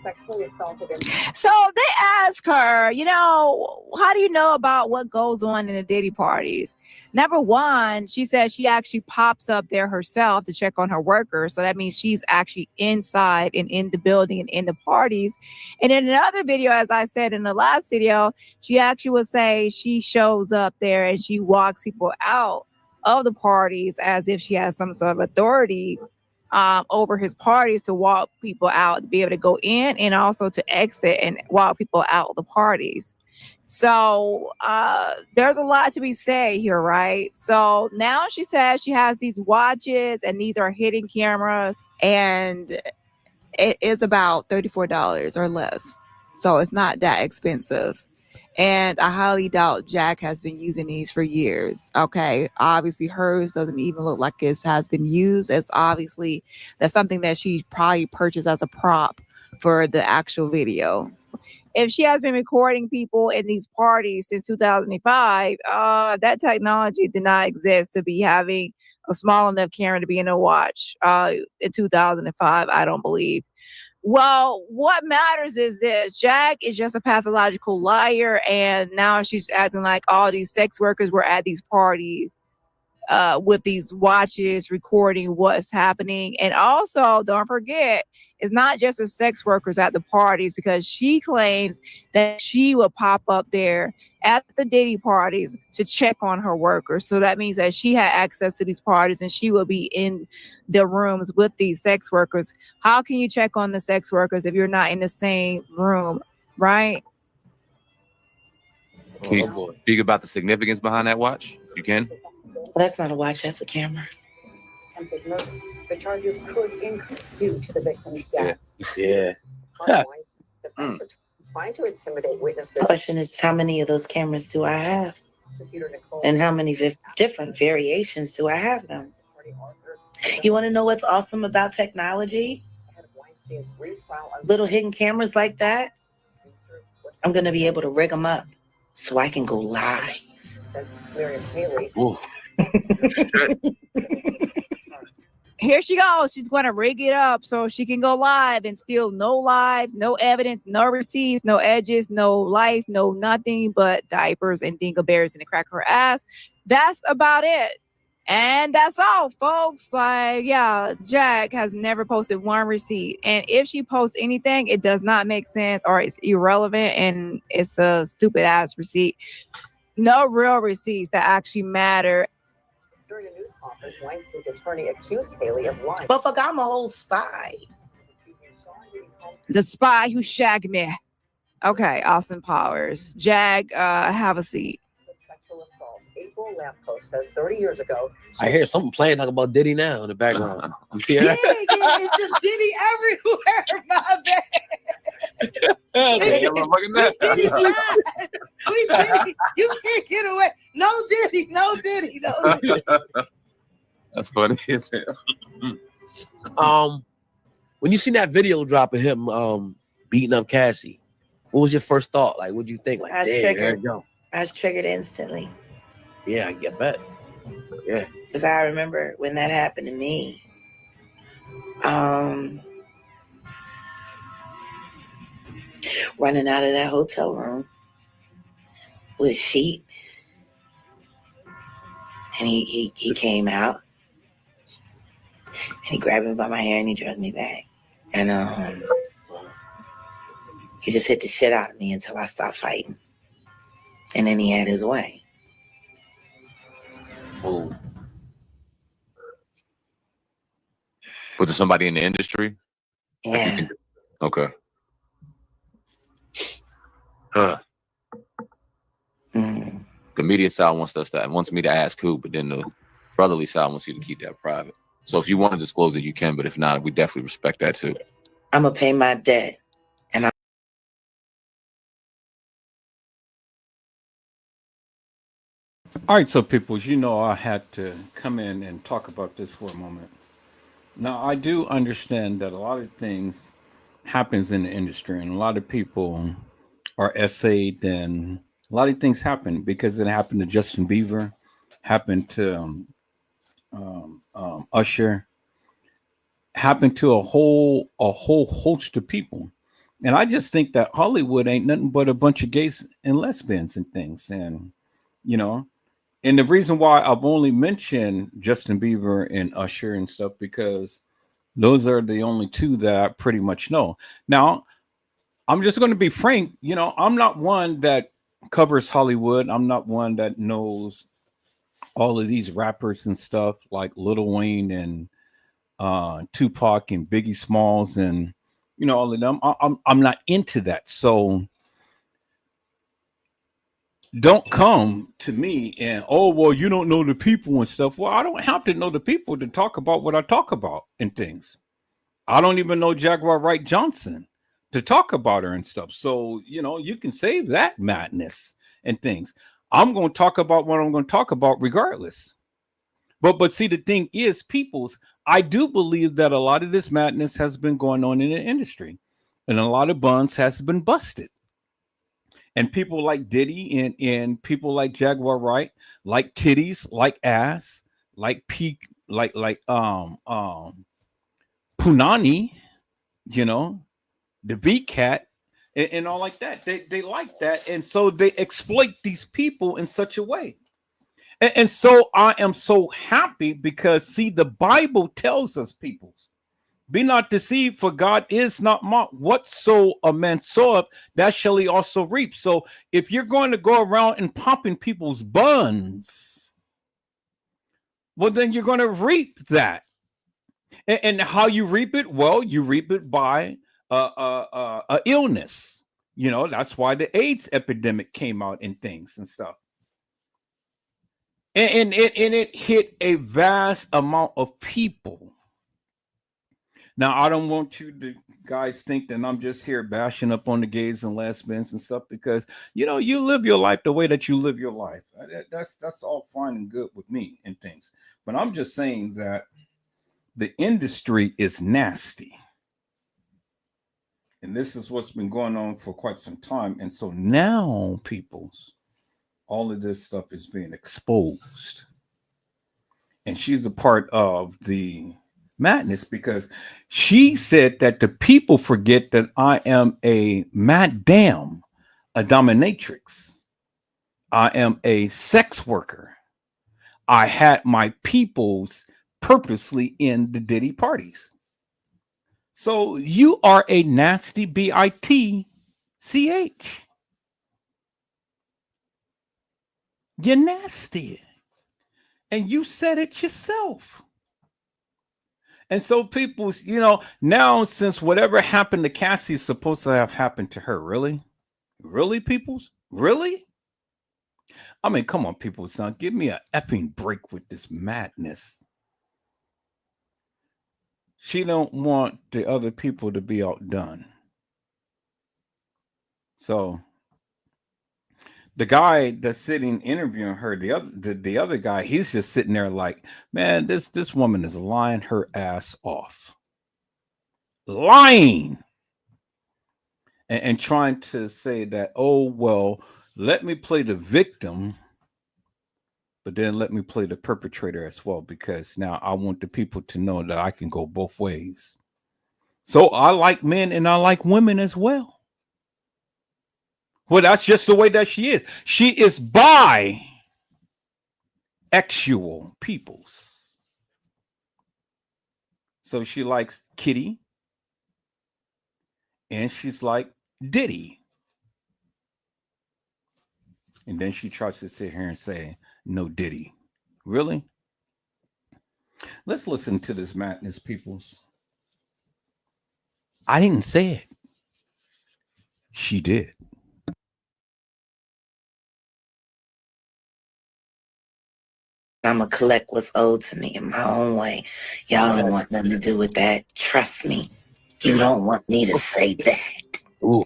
Sexually assaulted him. So they ask her, how do you know about what goes on in the Diddy parties? Number one, she says she actually pops up there herself to check on her workers. So that means she's actually inside and in the building and in the parties. And in another video, as I said in the last video, she actually would say she shows up there and she walks people out of the parties as if she has some sort of authority over his parties to walk people out, to be able to go in and also to exit and walk people out of the parties. So there's a lot to be said here, right? So now she says she has these watches and these are hidden cameras and it is about $34 or less. So it's not that expensive. And I highly doubt Jack has been using these for years. Okay. Obviously hers doesn't even look like it has been used. It's obviously that's something that she probably purchased as a prop for the actual video. If she has been recording people in these parties since 2005, that technology did not exist to be having a small enough camera to be in a watch in 2005, I don't believe. Well, what matters is this. Jack is just a pathological liar, and now she's acting like all these sex workers were at these parties with these watches recording what's happening. And also, don't forget, it's not just the sex workers at the parties, because she claims that she will pop up there at the Diddy parties to check on her workers. So that means that she had access to these parties and she will be in the rooms with these sex workers. How can you check on the sex workers if you're not in the same room, right? Can you speak about the significance behind that watch? You can. Well, that's not a watch, that's a camera. Attempted murder. The charges could increase due to the victim's death. Yeah. Otherwise, defense attorney trying to intimidate witnesses. The question is, how many of those cameras do I have? Prosecutor Nicole And how many different variations do I have them? You want to know what's awesome about technology? Little hidden cameras like that? I'm going to be able to rig them up so I can go live. Miriam Haley. Here she goes. She's going to rig it up so she can go live and steal no lives, no evidence, no receipts, no edges, no life, no nothing but diapers and dingleberries in the crack of her ass. That's about it. And that's all, folks. Like, yeah, Jack has never posted one receipt. And if she posts anything, it does not make sense or it's irrelevant and it's a stupid ass receipt. No real receipts that actually matter. During a news conference, Langford's attorney accused Haley of lying. But fuck, I'm a whole spy. The spy who shagged me. Okay, Austin Powers. Jag, have a seat. Sexual assault. April Lamppost says 30 years ago. I hear something playing talking about Diddy now in the background. You see Yeah, that? it's just Diddy everywhere, my bad. We Diddy fine. We Diddy. You can't get away. No Diddy, no Diddy, no Diddy. That's funny as hell. When you seen that video drop of him beating up Cassie, what was your first thought? Like, what'd you think? Like, I was damn, triggered. there you go. I was triggered instantly. Yeah, I bet. Yeah. Because I remember when that happened to me. Running out of that hotel room with a sheet. And he came out. And he grabbed me by my hair and he dragged me back. And he just hit the shit out of me until I stopped fighting. And then he had his way. Oh. Was it somebody in the industry? Yeah. Okay. The media side wants me to ask who, but then the brotherly side wants you to keep that private. So if you want to disclose it, you can, but if not, we definitely respect that too. I'm gonna pay my debt. All right, so peoples, you know I had to come in and talk about this for a moment. Now, I do understand that a lot of things happens in the industry, and a lot of people are essayed, and a lot of things happen because it happened to Justin Bieber, happened to Usher, happened to a whole host of people. And I just think that Hollywood ain't nothing but a bunch of gays and lesbians and things, and you know. And the reason why I've only mentioned Justin Bieber and Usher and stuff because those are the only two that I pretty much know. Now, I'm just going to be frank. You know, I'm not one that covers Hollywood. I'm not one that knows all of these rappers and stuff like Lil Wayne and Tupac and Biggie Smalls and all of them. I'm not into that. So don't come to me and well, you don't know the people and stuff. Well, I don't have to know the people to talk about what I talk about and things. I don't even know Jaguar Wright Johnson to talk about her and stuff. So you can save that madness and things. I'm going to talk about what I'm going to talk about regardless. But see, the thing is, peoples, I do believe that a lot of this madness has been going on in the industry, and a lot of buns has been busted. And people like Diddy and people like Jaguar Wright, like titties, like ass, like peak, like Punani, the V Cat, and all like that. They like that, and so they exploit these people in such a way. And so I am so happy because see, the Bible tells us, people, be not deceived, for God is not mocked. Whatso a man soweth, that shall he also reap. So if you're going to go around and popping people's buns, well, then you're going to reap that. And how you reap it? Well, you reap it by a illness. That's why the AIDS epidemic came out and things and stuff. And it hit a vast amount of people. Now, I don't want you to guys think that I'm just here bashing up on the gays and lesbians and stuff because, you live your life the way that you live your life. That's all fine and good with me and things. But I'm just saying that the industry is nasty. And this is what's been going on for quite some time. And so now, peoples, all of this stuff is being exposed. And she's a part of the madness because she said that the people forget that I am a madam, a dominatrix. I am a sex worker. I had my peoples purposely in the Diddy parties. So you are a nasty bitch. You're nasty. And you said it yourself. And so people, now since whatever happened to Cassie is supposed to have happened to her, really? Really, peoples? Really? I mean, come on, people, son. Give me a effing break with this madness. She don't want the other people to be outdone. So the guy that's sitting interviewing her, the other guy, he's just sitting there like, man, this woman is lying her ass off. Lying. And trying to say that, oh, well, let me play the victim, but then let me play the perpetrator as well, because now I want the people to know that I can go both ways. So I like men and I like women as well. Well, that's just the way that she is. She is bi-actual peoples. So she likes Kitty and she's like Diddy. And then she tries to sit here and say, no Diddy. Really? Let's listen to this madness, peoples. I didn't say it. She did. I'm going to collect what's owed to me in my own way. Y'all don't want nothing to do with that. Trust me. You don't want me to say that. Ooh.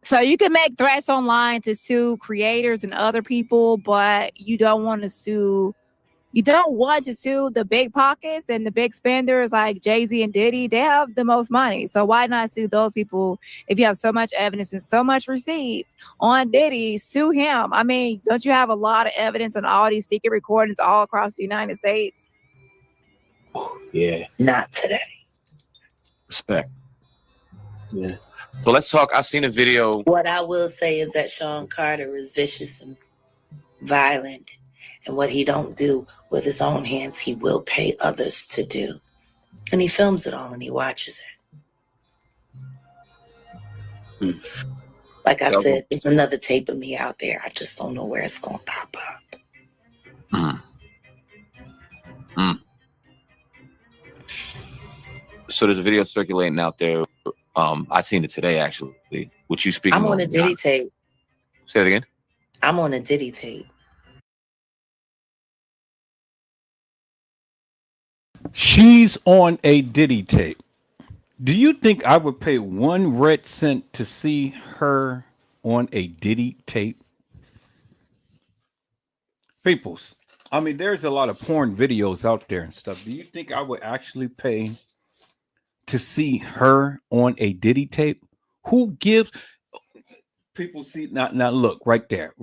So you can make threats online to sue creators and other people, but you don't want to sue. You don't want to sue the big pockets and the big spenders like Jay-Z and Diddy. They have the most money. So why not sue those people if you have so much evidence and so much receipts on Diddy? Sue him. I mean, don't you have a lot of evidence on all these secret recordings all across the United States? Yeah. Not today. Respect. Yeah. So let's talk. I seen a video. What I will say is that Sean Carter is vicious and violent. And what he don't do with his own hands, he will pay others to do. And he films it all and he watches it. Like I said, there's another tape of me out there. I just don't know where it's going to pop up. So there's a video circulating out there. I seen it today, actually. What you speaking I'm on of, a Diddy tape. Say it again. I'm on a Diddy tape. She's on a Diddy tape. Do you think I would pay 1 red cent to see her on a Diddy tape? Peoples, I mean, there's a lot of porn videos out there and stuff. Do you think I would actually pay to see her on a Diddy tape? Who gives? People see, now look, right there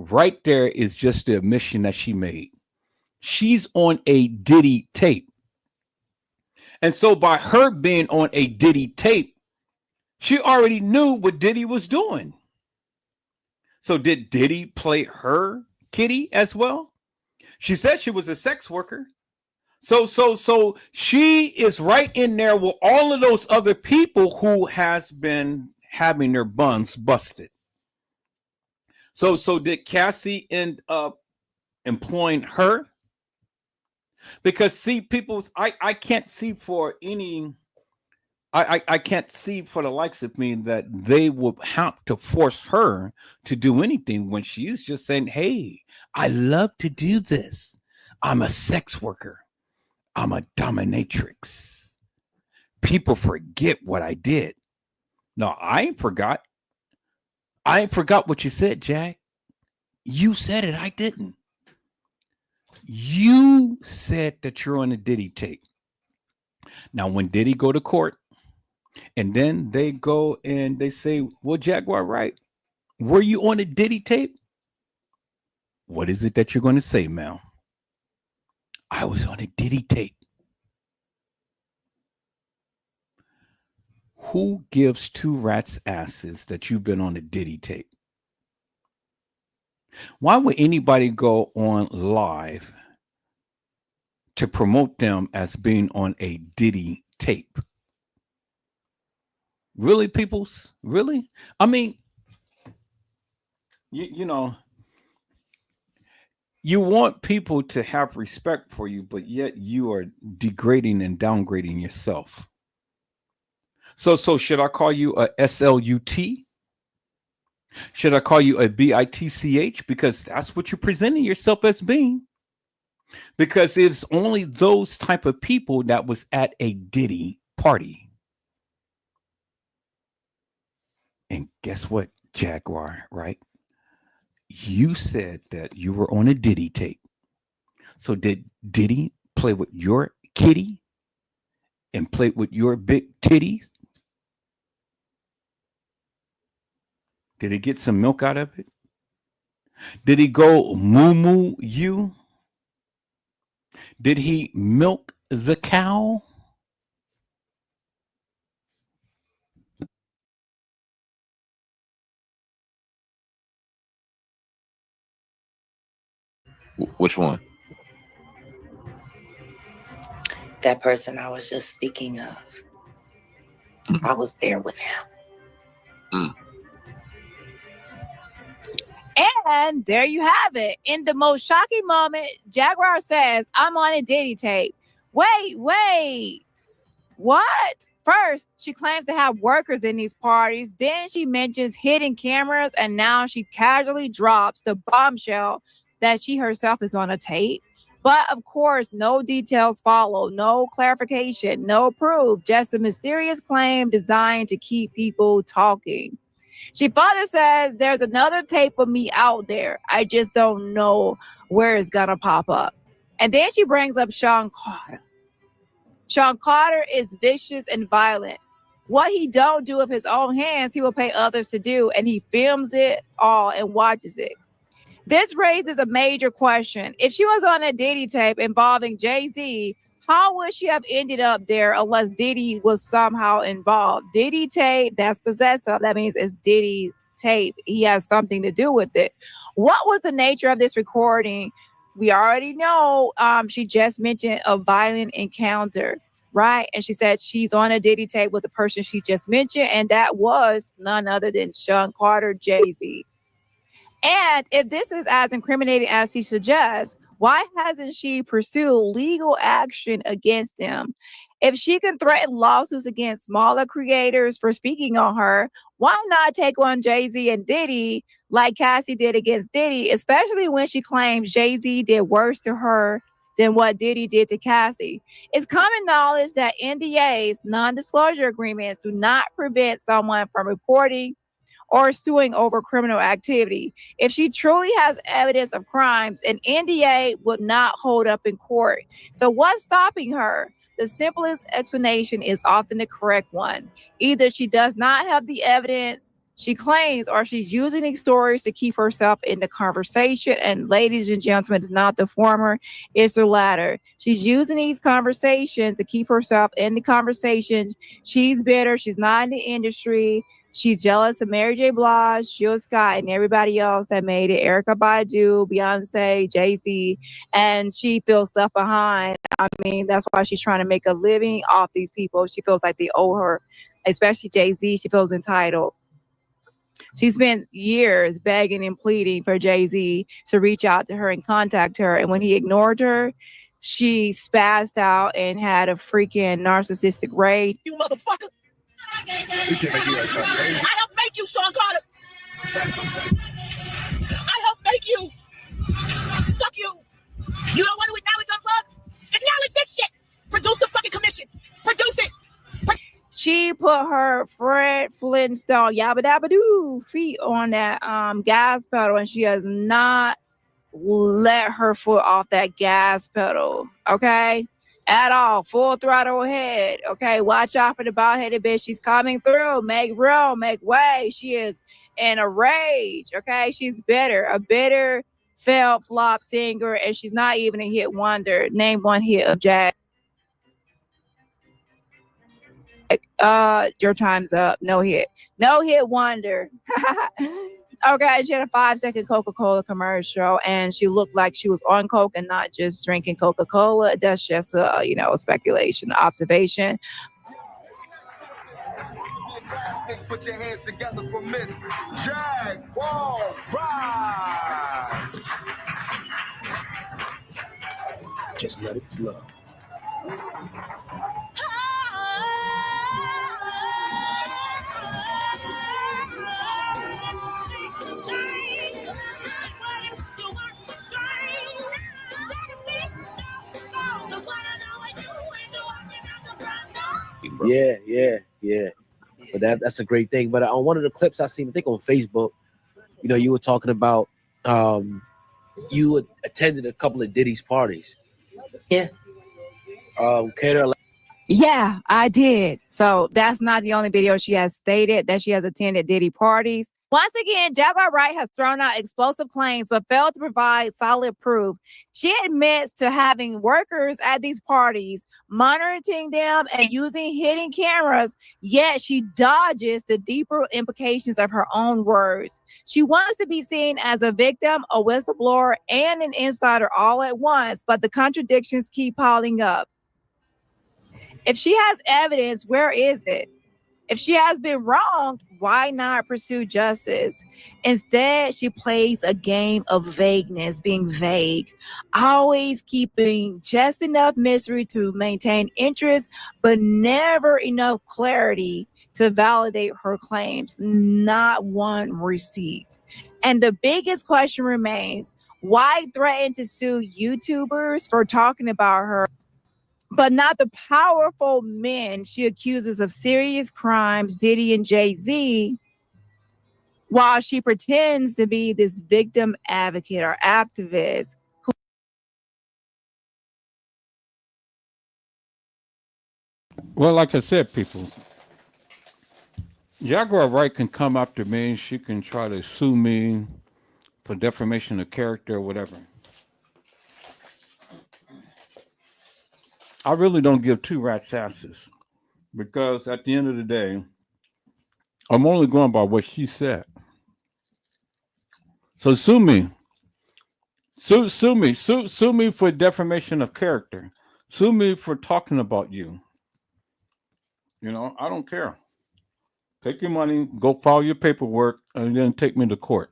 is just the admission that she made. She's on a Diddy tape. And so by her being on a Diddy tape, she already knew what Diddy was doing. So did Diddy play her kitty as well? She said she was a sex worker. So she is right in there with all of those other people who has been having their buns busted. So did Cassie end up employing her? Because see, people, I can't see for any, I can't see for the likes of me that they would have to force her to do anything when she's just saying, hey, I love to do this. I'm a sex worker. I'm a dominatrix. People forget what I did. No, I ain't forgot. I ain't forgot what you said, Jack. You said it. I didn't. You said that you're on a Diddy tape. Now, when Diddy go to court, and then they go and they say, well, Jaguar Wright, were you on a Diddy tape? What is it that you're going to say, Mel? I was on a Diddy tape. Who gives 2 rats' asses that you've been on a Diddy tape? Why would anybody go on live to promote them as being on a Diddy tape? Really, peoples? Really? I mean, you know, you want people to have respect for you, but yet you are degrading and downgrading yourself. So should I call you a SLUT? Should I call you a bitch? Because that's what you're presenting yourself as being. Because it's only those type of people that was at a Diddy party. And guess what, Jaguar, right? You said that you were on a Diddy tape. So did Diddy play with your kitty and play with your big titties? Did he get some milk out of it? Did he go moo moo you? Did he milk the cow? Which one? That person I was just speaking of. I was there with him. Mm. And there you have it. In the most shocking moment, Jaguar says, I'm on a Diddy tape. Wait. What? First, she claims to have workers in these parties. Then she mentions hidden cameras. And now she casually drops the bombshell that she herself is on a tape. But of course, no details follow, no clarification, no proof, just a mysterious claim designed to keep people talking. She further says there's another tape of me out there. I just don't know where it's going to pop up. And then she brings up Sean Carter. Sean Carter is vicious and violent. What he don't do with his own hands, he will pay others to do. And he films it all and watches it. This raises a major question. If she was on a Diddy tape involving Jay-Z, how would she have ended up there unless Diddy was somehow involved? Diddy tape, that's possessive. That means it's Diddy tape. He has something to do with it. What was the nature of this recording? We already know she just mentioned a violent encounter, right? And she said she's on a Diddy tape with the person she just mentioned, and that was none other than Sean Carter, Jay-Z. And if this is as incriminating as she suggests, why hasn't she pursued legal action against him? If she can threaten lawsuits against smaller creators for speaking on her, why not take on Jay-Z and Diddy like Cassie did against Diddy, especially when she claims Jay-Z did worse to her than what Diddy did to Cassie? It's common knowledge that NDAs, non-disclosure agreements, do not prevent someone from reporting or suing over criminal activity. If she truly has evidence of crimes, an NDA would not hold up in court. So what's stopping her? The simplest explanation is often the correct one. Either she does not have the evidence she claims, or she's using these stories to keep herself in the conversation. And ladies and gentlemen, it's not the former, it's the latter. She's using these conversations to keep herself in the conversation. She's bitter. She's not in the industry. She's jealous of Mary J. Blige, Jill Scott, and everybody else that made it. Erykah Badu, Beyonce, Jay-Z, and she feels left behind. I mean, that's why she's trying to make a living off these people. She feels like they owe her, especially Jay-Z. She feels entitled. She spent years begging and pleading for Jay-Z to reach out to her and contact her. And when he ignored her, she spazzed out and had a freaking narcissistic rage. You motherfucker. I helped make you, Sean Carter. I helped make you. Fuck you. You don't want to acknowledge unplug? Acknowledge this shit. Produce the fucking commission. Produce it. She put her Fred Flintstone yabba dabba doo feet on that gas pedal, and she has not let her foot off that gas pedal. Okay. At all, full throttle ahead. Okay, watch out for the bald-headed bitch. She's coming through. Make room, make way. She is in a rage. Okay, she's bitter, a bitter, failed flop singer, and she's not even a hit wonder. Name one hit of Jack. Your time's up. No hit wonder. Okay, she had a 5-second Coca-Cola commercial, and she looked like she was on Coke and not just drinking Coca-Cola. That's just a speculation, observation. Put your hands together for Miss Jaguar Wright. Just let it flow. speaking, bro. Yeah. But that's a great thing. But on one of the clips I seen, I think on Facebook, you were talking about you attended a couple of Diddy's parties. Yeah. Yeah, I did. So that's not the only video she has stated that she has attended Diddy parties. Once again, Jaguar Wright has thrown out explosive claims but failed to provide solid proof. She admits to having workers at these parties, monitoring them and using hidden cameras, yet she dodges the deeper implications of her own words. She wants to be seen as a victim, a whistleblower, and an insider all at once, but the contradictions keep piling up. If she has evidence, where is it? If she has been wronged, why not pursue justice? Instead, she plays a game of vagueness, being vague, always keeping just enough mystery to maintain interest, but never enough clarity to validate her claims. Not one receipt. And the biggest question remains, why threaten to sue YouTubers for talking about her, but not the powerful men she accuses of serious crimes, Diddy and Jay-Z, while she pretends to be this victim advocate or activist? Well, like I said, people, Jaguar Wright can come after me. She can try to sue me for defamation of character or whatever. I really don't give two rat's asses because at the end of the day, I'm only going by what she said. So sue me. Sue me for defamation of character. Sue me for talking about you. I don't care. Take your money, go file your paperwork, and then take me to court.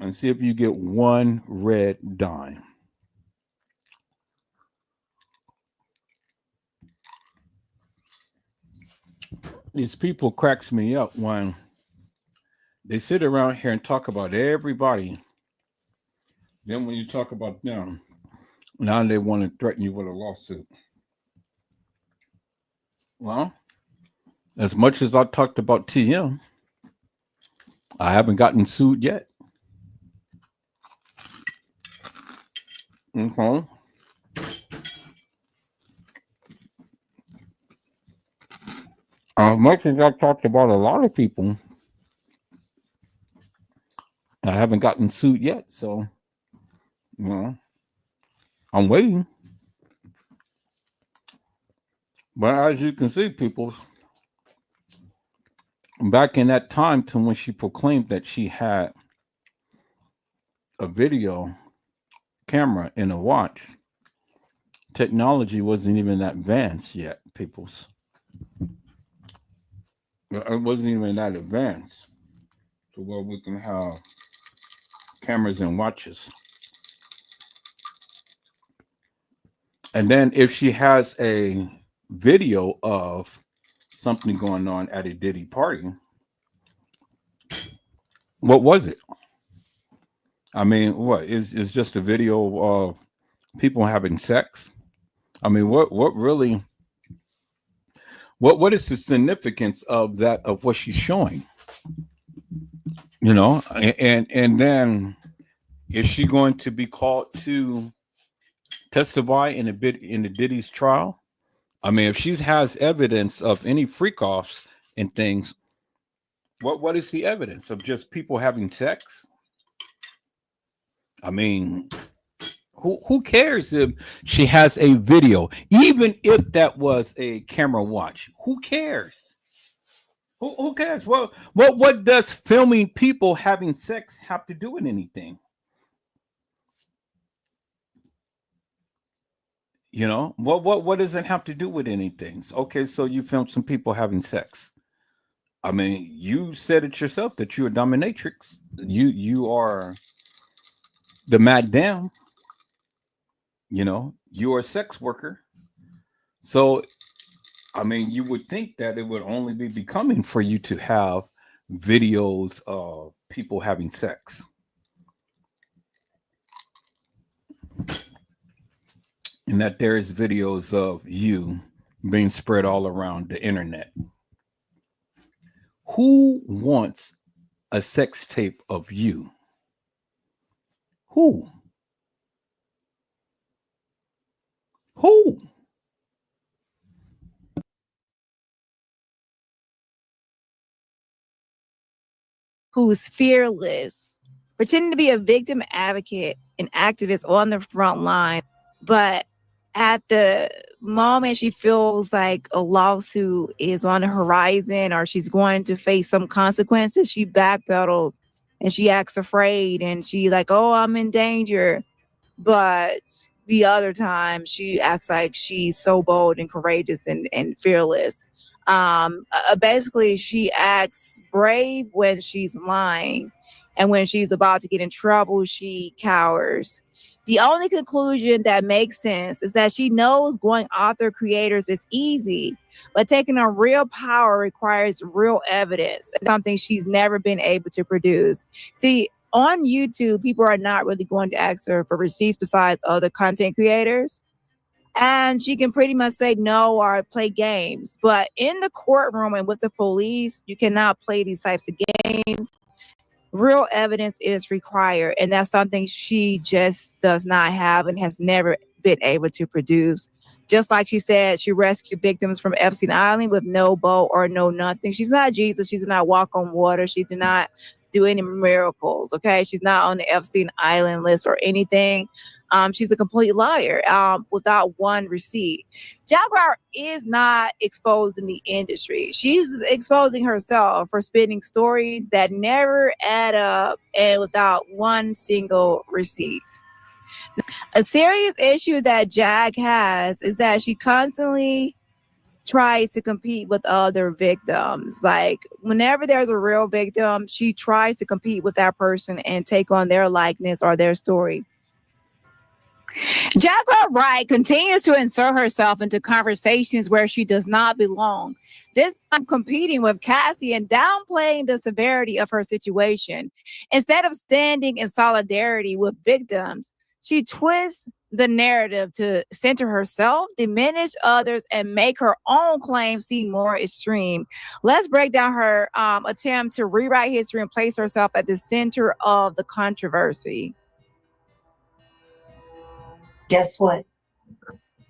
And see if you get one red dime. These people cracks me up when they sit around here and talk about everybody. Then when you talk about them, now they want to threaten you with a lawsuit. Well, as much as I talked about TM, I haven't gotten sued yet. Mm-hmm. As much as I talked about a lot of people, I haven't gotten sued yet. So, I'm waiting. But as you can see, people, back in that time to when she proclaimed that she had a video camera in a watch, technology wasn't even that advanced yet, peoples. It wasn't even that advanced to where we can have cameras and watches. And then if she has a video of something going on at a Diddy party, what was it? I mean, what is just a video of people having sex? I mean, what really what is the significance of that, of what she's showing? And then is she going to be called to testify in the Diddy's trial? I mean, if she has evidence of any freak offs and things, what is the evidence of just people having sex? I mean, who cares if she has a video, even if that was a camera watch? Who cares? Who cares? What does filming people having sex have to do with anything? What does it have to do with anything? Okay, so you filmed some people having sex. I mean, you said it yourself that you're a dominatrix. You are the madam. You're a sex worker. So, I mean, you would think that it would only be becoming for you to have videos of people having sex. And that there is videos of you being spread all around the internet. Who wants a sex tape of you? Who? Who? Who's fearless, pretending to be a victim advocate and activist on the front line, but at the moment she feels like a lawsuit is on the horizon or she's going to face some consequences, she backpedals and she acts afraid and she like, oh, I'm in danger. But the other time she acts like she's so bold and courageous and fearless. Basically she acts brave when she's lying, and when she's about to get in trouble she cowers. The only conclusion that makes sense is that she knows going author creators is easy, but taking on real power requires real evidence, something she's never been able to produce. See, on YouTube, people are not really going to ask her for receipts besides other content creators. And she can pretty much say no or play games. But in the courtroom and with the police, you cannot play these types of games. Real evidence is required. And that's something she just does not have and has never been able to produce. Just like she said, she rescued victims from Epstein Island with no boat or no nothing. She's not Jesus. She did not walk on water. She did not do any miracles. Okay. She's not on the Epstein Island list or anything. She's a complete liar without one receipt. Jaguar is not exposed in the industry. She's exposing herself for spinning stories that never add up and without one single receipt. A serious issue that Jag has is that she constantly tries to compete with other victims. Like whenever there's a real victim, she tries to compete with that person and take on their likeness or their story. Jaguar Wright continues to insert herself into conversations where she does not belong. This time competing with Cassie and downplaying the severity of her situation. Instead of standing in solidarity with victims, she twists the narrative to center herself, diminish others, and make her own claims seem more extreme. Let's break down her attempt to rewrite history and place herself at the center of the controversy. Guess what?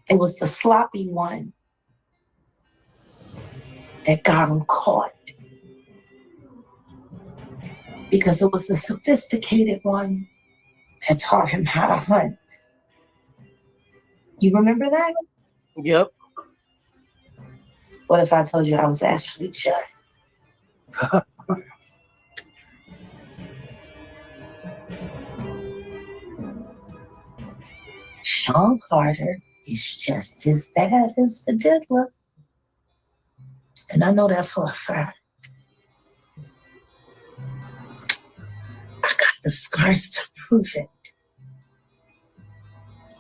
It was the sloppy one that got him caught. Because it was the sophisticated one that taught him how to hunt. You remember that? Yep. What if I told you I was actually Judd? Sean Carter is just as bad as the diddler. And I know that for a fact. I got the scars to prove it.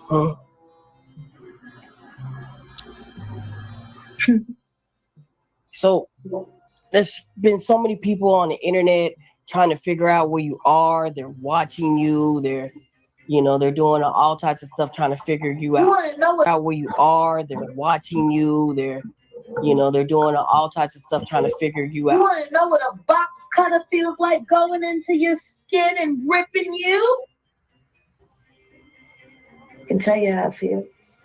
Huh? So there's been so many people on the internet trying to figure out where you are. They're watching you. They're doing all types of stuff trying to figure you out. You want to know what Where you are. They're watching you. They're doing all types of stuff trying to figure you out. You want to know what a box cutter feels like going into your skin and ripping you? I can tell you how it feels.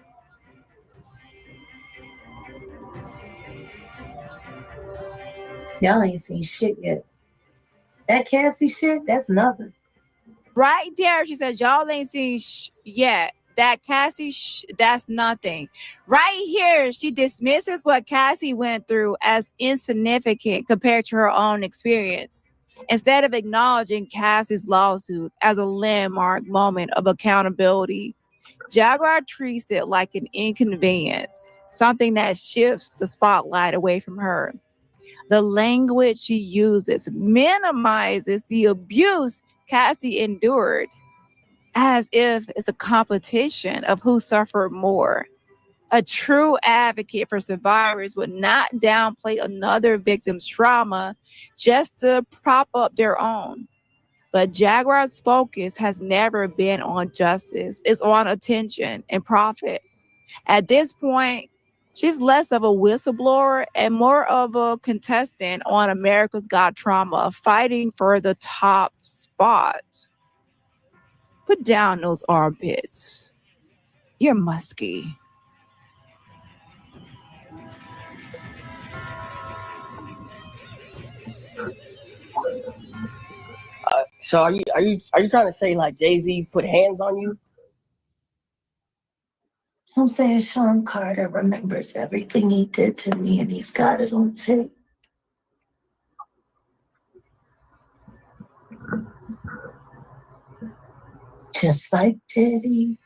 Y'all ain't seen shit yet. That Cassie shit, that's nothing. Right there, she says, y'all ain't seen yet. That Cassie, that's nothing. Right here, she dismisses what Cassie went through as insignificant compared to her own experience, instead of acknowledging Cassie's lawsuit as a landmark moment of accountability. Jaguar treats it like an inconvenience, something that shifts the spotlight away from her. The language she uses minimizes the abuse Cassie endured, as if it's a competition of who suffered more. A true advocate for survivors would not downplay another victim's trauma just to prop up their own. But Jaguar's focus has never been on justice. It's on attention and profit. At this point, She's less of a whistleblower and more of a contestant on America's Got Trauma, fighting for the top spot. Put down those armpits. You're musky. So are you trying to say like Jay-Z put hands on you? I'm saying Sean Carter remembers everything he did to me and he's got it on tape. Just like Diddy.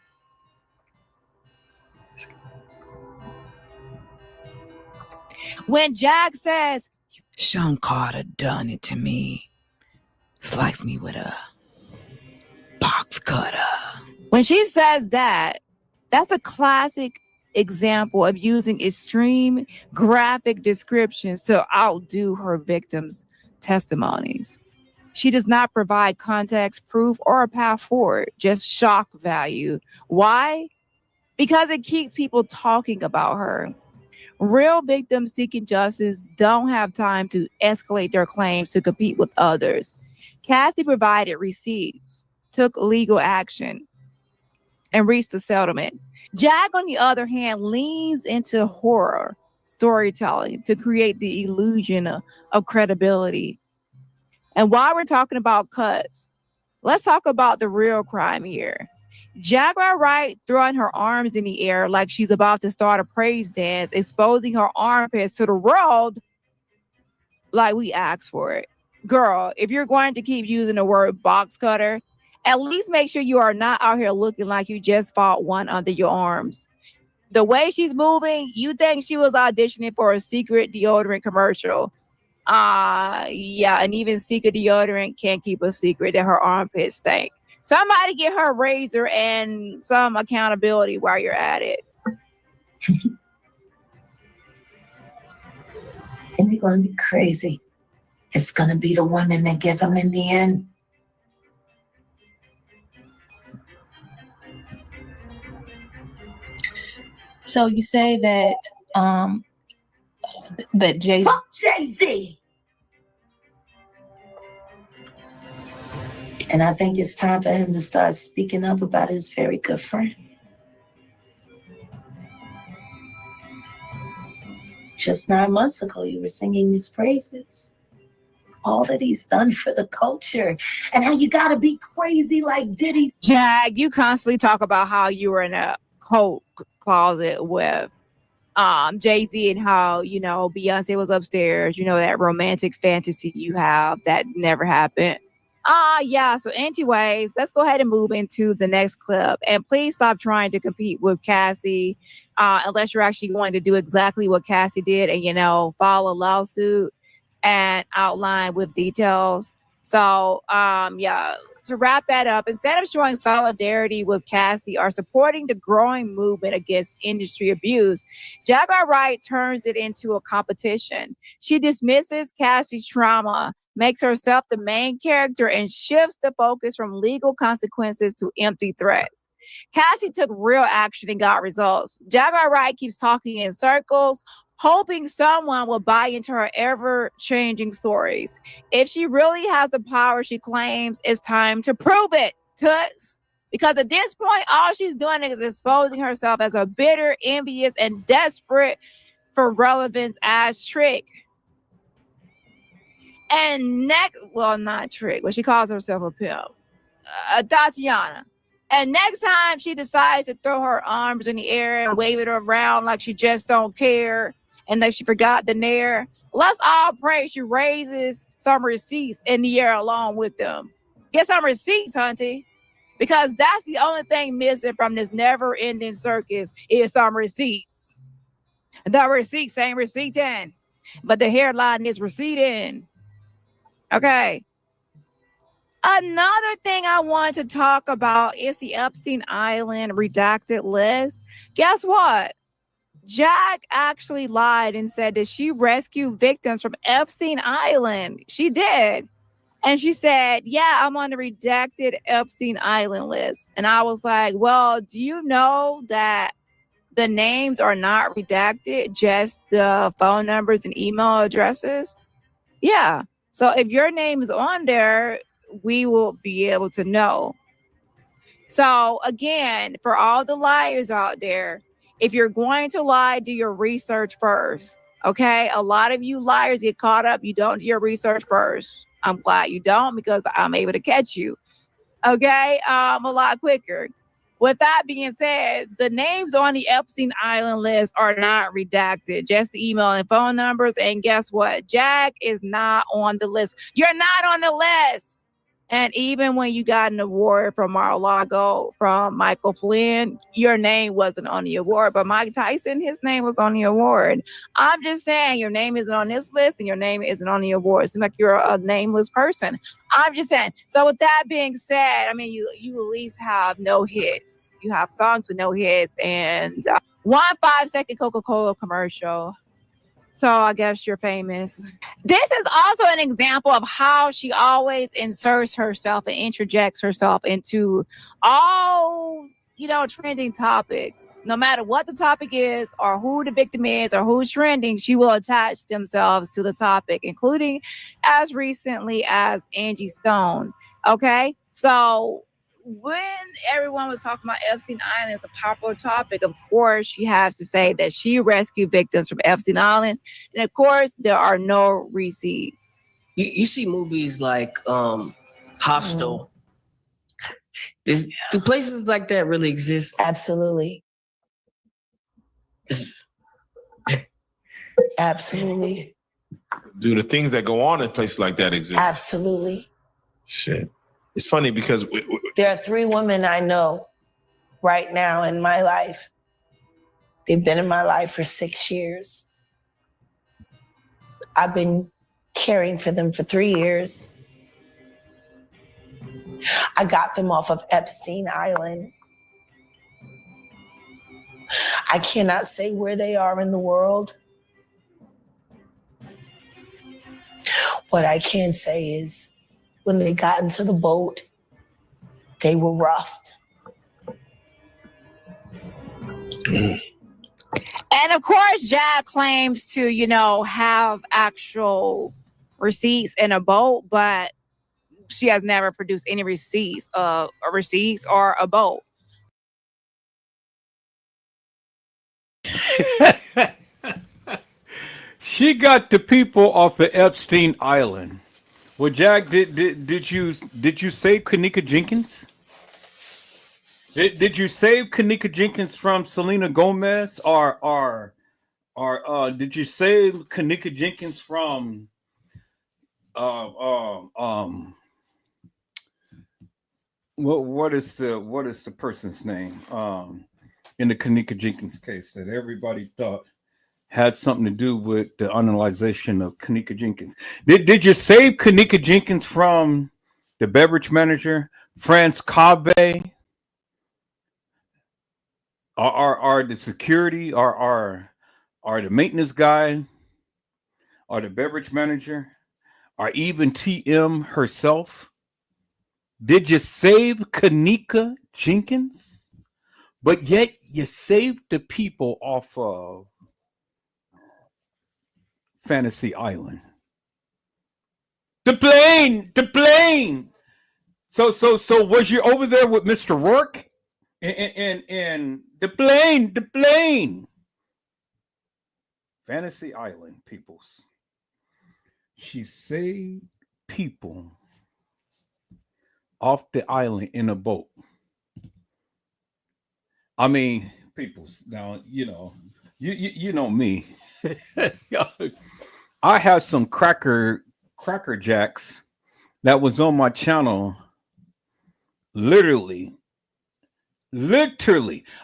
When Jag says, Sean Carter done it to me, slice me with a box cutter. When she says that, that's a classic example of using extreme graphic descriptions to outdo her victims' testimonies. She does not provide context, proof, or a path forward, just shock value. Why? Because it keeps people talking about her. Real victims seeking justice don't have time to escalate their claims to compete with others. Cassie provided receipts, took legal action, and reached a settlement. Jag, on the other hand, leans into horror storytelling to create the illusion of credibility. And while we're talking about cuts, let's talk about the real crime here. Jaguar Wright throwing her arms in the air like she's about to start a praise dance, exposing her armpits to the world like we asked for it. Girl, if you're going to keep using the word box cutter, at least make sure you are not out here looking like you just fought one under your arms. The way she's moving, you think she was auditioning for a secret deodorant commercial. Yeah, and even secret deodorant can't keep a secret that her armpits stink. Somebody get her a razor and some accountability while you're at it. And they're going to be crazy. It's going to be the women that give them in the end. So you say that that Jay. Fuck Jay-Z. And I think it's time for him to start speaking up about his very good friend. Just 9 months ago, you were singing his praises. All that he's done for the culture. And how you gotta be crazy like Diddy. Jag, you constantly talk about how you were in a coke closet with Jay-Z and how, you know, Beyonce was upstairs, you know, that romantic fantasy you have that never happened. Yeah. So anyways, let's go ahead and move into the next clip. And please stop trying to compete with Cassie unless you're actually going to do exactly what Cassie did and, you know, file a lawsuit and outline with details. So, yeah, to wrap that up, instead of showing solidarity with Cassie or supporting the growing movement against industry abuse, Jaguar Wright turns it into a competition. She dismisses Cassie's trauma, makes herself the main character, and shifts the focus from legal consequences to empty threats. Cassie took real action and got results. Jaguar Wright keeps talking in circles, hoping someone will buy into her ever-changing stories. If she really has the power she claims, it's time to prove it, Toots. Because at this point, all she's doing is exposing herself as a bitter, envious, and desperate for relevance ass trick. And not trick, but she calls herself a pimp. Tatiana. And next time she decides to throw her arms in the air and wave it around like she just don't care and that she forgot the nair, let's all pray she raises some receipts in the air along with them. Get some receipts, hunty. Because that's the only thing missing from this never-ending circus is some receipts. The receipts ain't receipting, but the hairline is receding. Okay. Another thing I wanted to talk about is the Epstein Island redacted list. Guess what? Jack actually lied and said that she rescued victims from Epstein Island. She did. And she said, yeah, I'm on the redacted Epstein Island list. And I was like, well, do you know that the names are not redacted, just the phone numbers and email addresses. Yeah. So if your name is on there, we will be able to know. So again, for all the liars out there, if you're going to lie, do your research first. Okay. A lot of you liars get caught up. You don't do your research first. I'm glad you don't, because I'm able to catch you. Okay. A lot quicker. With that being said, the names on the Epstein Island list are not redacted, just the email and phone numbers. And guess what? Jack is not on the list. You're not on the list. And even when you got an award from Mar-a-Lago from Michael Flynn, your name wasn't on the award. But Mike Tyson, his name was on the award. I'm just saying, your name isn't on this list and your name isn't on the award. It seems like you're a nameless person. I'm just saying. So with that being said, I mean, you at least have no hits. You have songs with no hits and 1 5-second Coca-Cola commercial. So I guess you're famous. This is also an example of how she always inserts herself and interjects herself into all, trending topics. No matter what the topic is or who the victim is or who's trending, she will attach themselves to the topic, including as recently as Angie Stone. Okay? So when everyone was talking about Epstein Island as a popular topic, of course, she has to say that she rescued victims from Epstein Island. And of course, there are no receipts. You see movies like Hostel. Do places like that really exist? Absolutely. Absolutely. Do the things that go on in places like that exist? Absolutely. Shit. It's funny because there are 3 women I know right now in my life. They've been in my life for 6 years. I've been caring for them for 3 years. I got them off of Epstein Island. I cannot say where they are in the world. What I can say is, when they got into the boat, they were roughed. And of course, Jack claims to, have actual receipts in a boat, but she has never produced any receipts or a boat. She got the people off of Epstein Island. Well, Jack, did you save Kanika Jenkins? Did you save Kanika Jenkins from Selena Gomez, or did you save Kanika Jenkins from what is the person's name in the Kanika Jenkins case that everybody thought had something to do with the analyzation of Kanika Jenkins? Did you save Kanika Jenkins from the beverage manager, Franz Cave, or the security, or the maintenance guy, or the beverage manager, or even TM herself? Did you save Kanika Jenkins? But yet you saved the people off of Fantasy Island. The plane. So was you over there with Mr. Rourke? And the plane. Fantasy Island, peoples. She saved people off the island in a boat. I mean, peoples. Now you know me. I had some cracker jacks that was on my channel. Literally.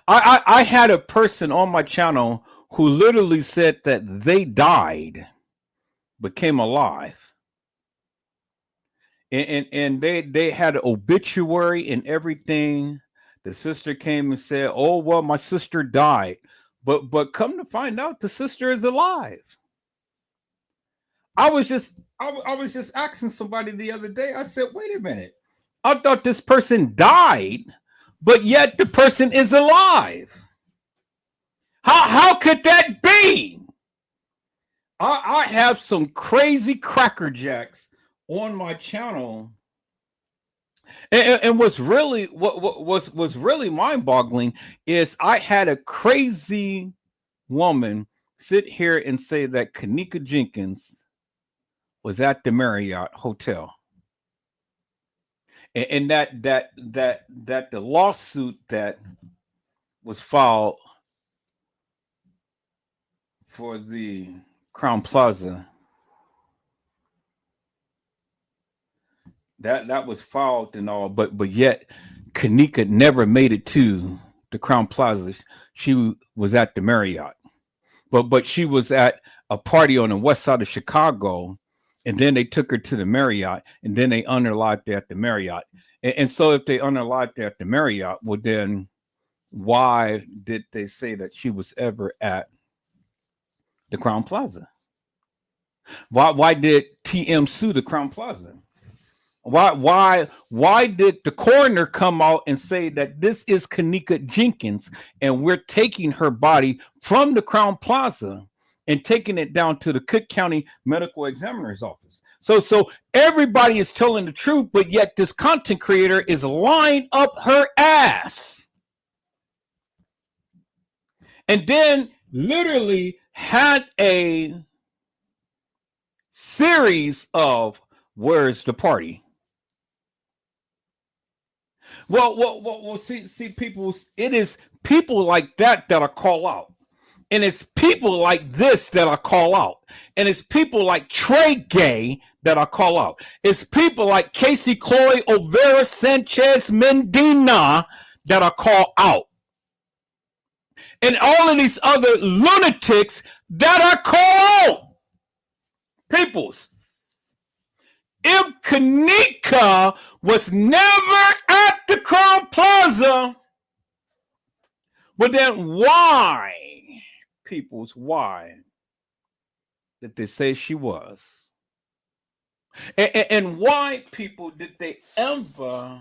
I had a person on my channel who literally said that they died but came alive. And they had an obituary and everything. The sister came and said, "Oh, well, my sister died." But come to find out, the sister is alive. I was just asking somebody the other day. I said, "Wait a minute. I thought this person died, but yet the person is alive." How could that be? I have some crazy Cracker Jacks on my channel. And what's really was really mind-boggling is I had a crazy woman sit here and say that Kanika Jenkins was at the Marriott Hotel, and that the lawsuit that was filed for the Crown Plaza, that was filed and all, but yet Kanika never made it to the Crown Plaza. She was at the Marriott, but she was at a party on the west side of Chicago, and then they took her to the Marriott, and then they unalived her at the Marriott. And so if they unalived her at the Marriott, well then why did they say that she was ever at the Crown Plaza? Why did TM sue the Crown Plaza? Why did the coroner come out and say that this is Kanika Jenkins and we're taking her body from the Crown Plaza and taking it down to the Cook County Medical Examiner's office? So everybody is telling the truth, but yet this content creator is lying up her ass. And then literally had a series of where's the party? Well, see, people, it is people like that I call out. And it's people like this that I call out. And it's people like Trey Gay that I call out. It's people like Casey Chloe Overa Sanchez Mendina that I call out. And all of these other lunatics that I call out. Peoples, if Kanika was never at the Crown Plaza, well then why, peoples, why did they say she was? And why, people, did they ever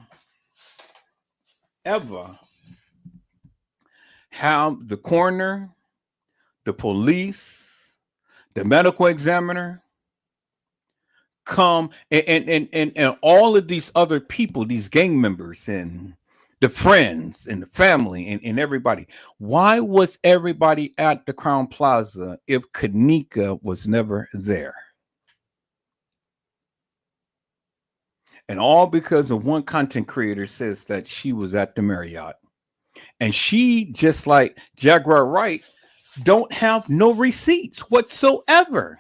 have the coroner, the police, the medical examiner come and all of these other people, these gang members and the friends and the family and everybody? Why was everybody at the Crown Plaza if Kanika was never there? And all because of one content creator says that she was at the Marriott. And she, just like Jaguar Wright, don't have no receipts whatsoever.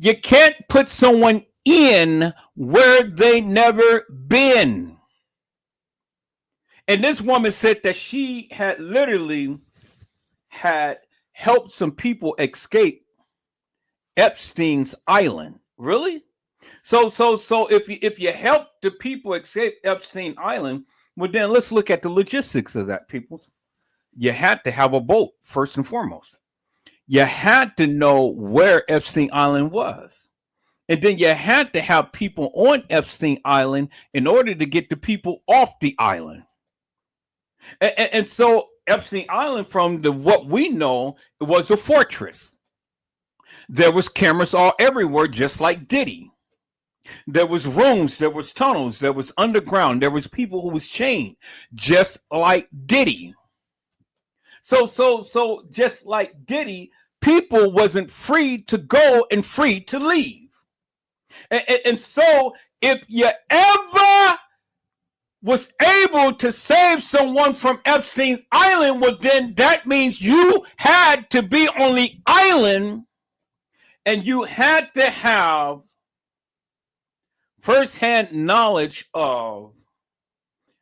You can't put someone in where they never been. And this woman said that she had literally had helped some people escape Epstein's Island. Really? So if you help the people escape Epstein Island, well then let's look at the logistics of that, people. You had to have a boat first and foremost. You had to know where Epstein Island was. And then you had to have people on Epstein Island in order to get the people off the island. And so Epstein Island, from what we know, it was a fortress. There was cameras all everywhere, just like Diddy. There was rooms, there was tunnels, there was underground, there was people who was chained, just like Diddy. So just like Diddy, people wasn't free to go and free to leave. And so if you ever was able to save someone from Epstein's Island, well then that means you had to be on the island and you had to have firsthand knowledge of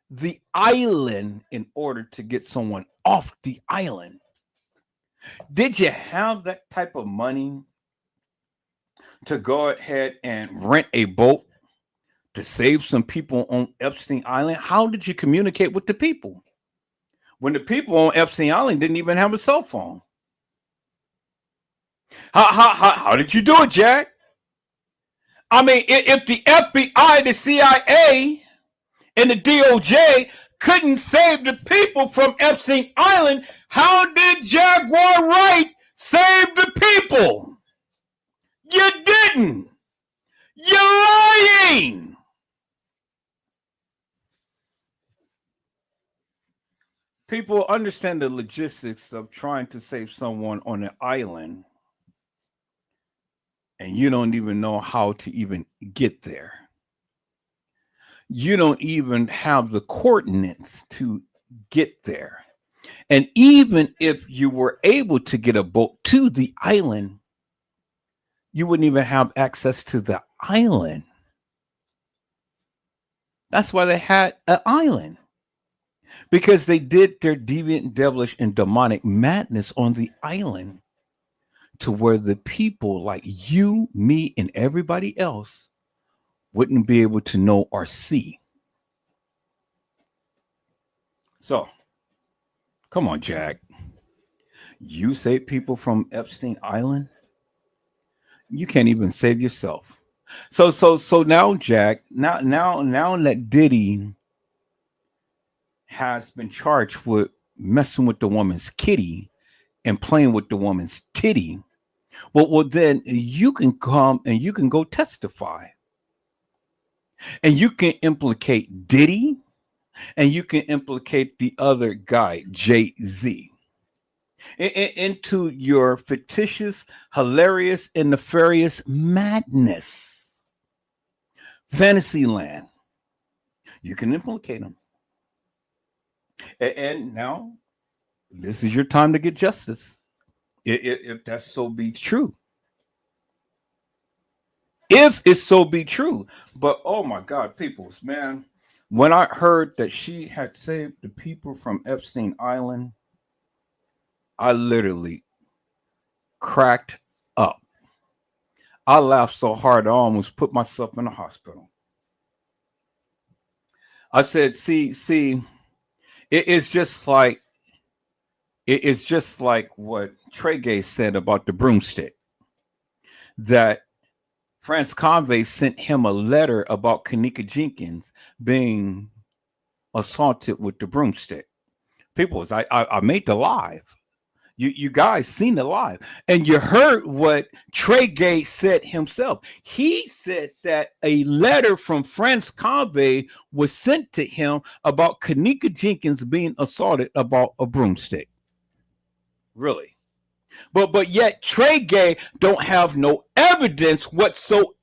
the island in order to get someone off the island. Did you have that type of money to go ahead and rent a boat to save some people on Epstein Island? How did you communicate with the people when the people on Epstein Island didn't even have a cell phone? How did you do it, Jack? I mean, if the FBI, the CIA, and the DOJ couldn't save the people from Epstein Island, how did Jaguar Wright save the people? You didn't. You're lying. People understand the logistics of trying to save someone on an island, and you don't even know how to even get there. You don't even have the coordinates to get there. And even if you were able to get a boat to the island, you wouldn't even have access to the island. That's why they had an island. Because they did their deviant, devilish, and demonic madness on the island to where the people like you, me, and everybody else wouldn't be able to know or see. So, come on, Jack. You save people from Epstein Island? You can't even save yourself. So now, Jack, now that Diddy has been charged with messing with the woman's kitty and playing with the woman's titty, well, then you can come and you can go testify. And you can implicate Diddy and you can implicate the other guy, Jay-Z, into your fictitious, hilarious, and nefarious madness. Fantasyland. You can implicate them. And now, this is your time to get justice. If that so be true. If it so be true. But oh my God, peoples, man, when I heard that she had saved the people from Epstein Island, I literally cracked up. I laughed so hard I almost put myself in the hospital. I said, see, it's just like what Trey Gay said about the broomstick. That France Convey sent him a letter about Kanika Jenkins being assaulted with the broomstick. People, I made the live. You guys seen the live, and you heard what Trey Gay said himself. He said that a letter from France Convey was sent to him about Kanika Jenkins being assaulted about a broomstick. Really? But yet Trey Gay don't have no evidence whatsoever.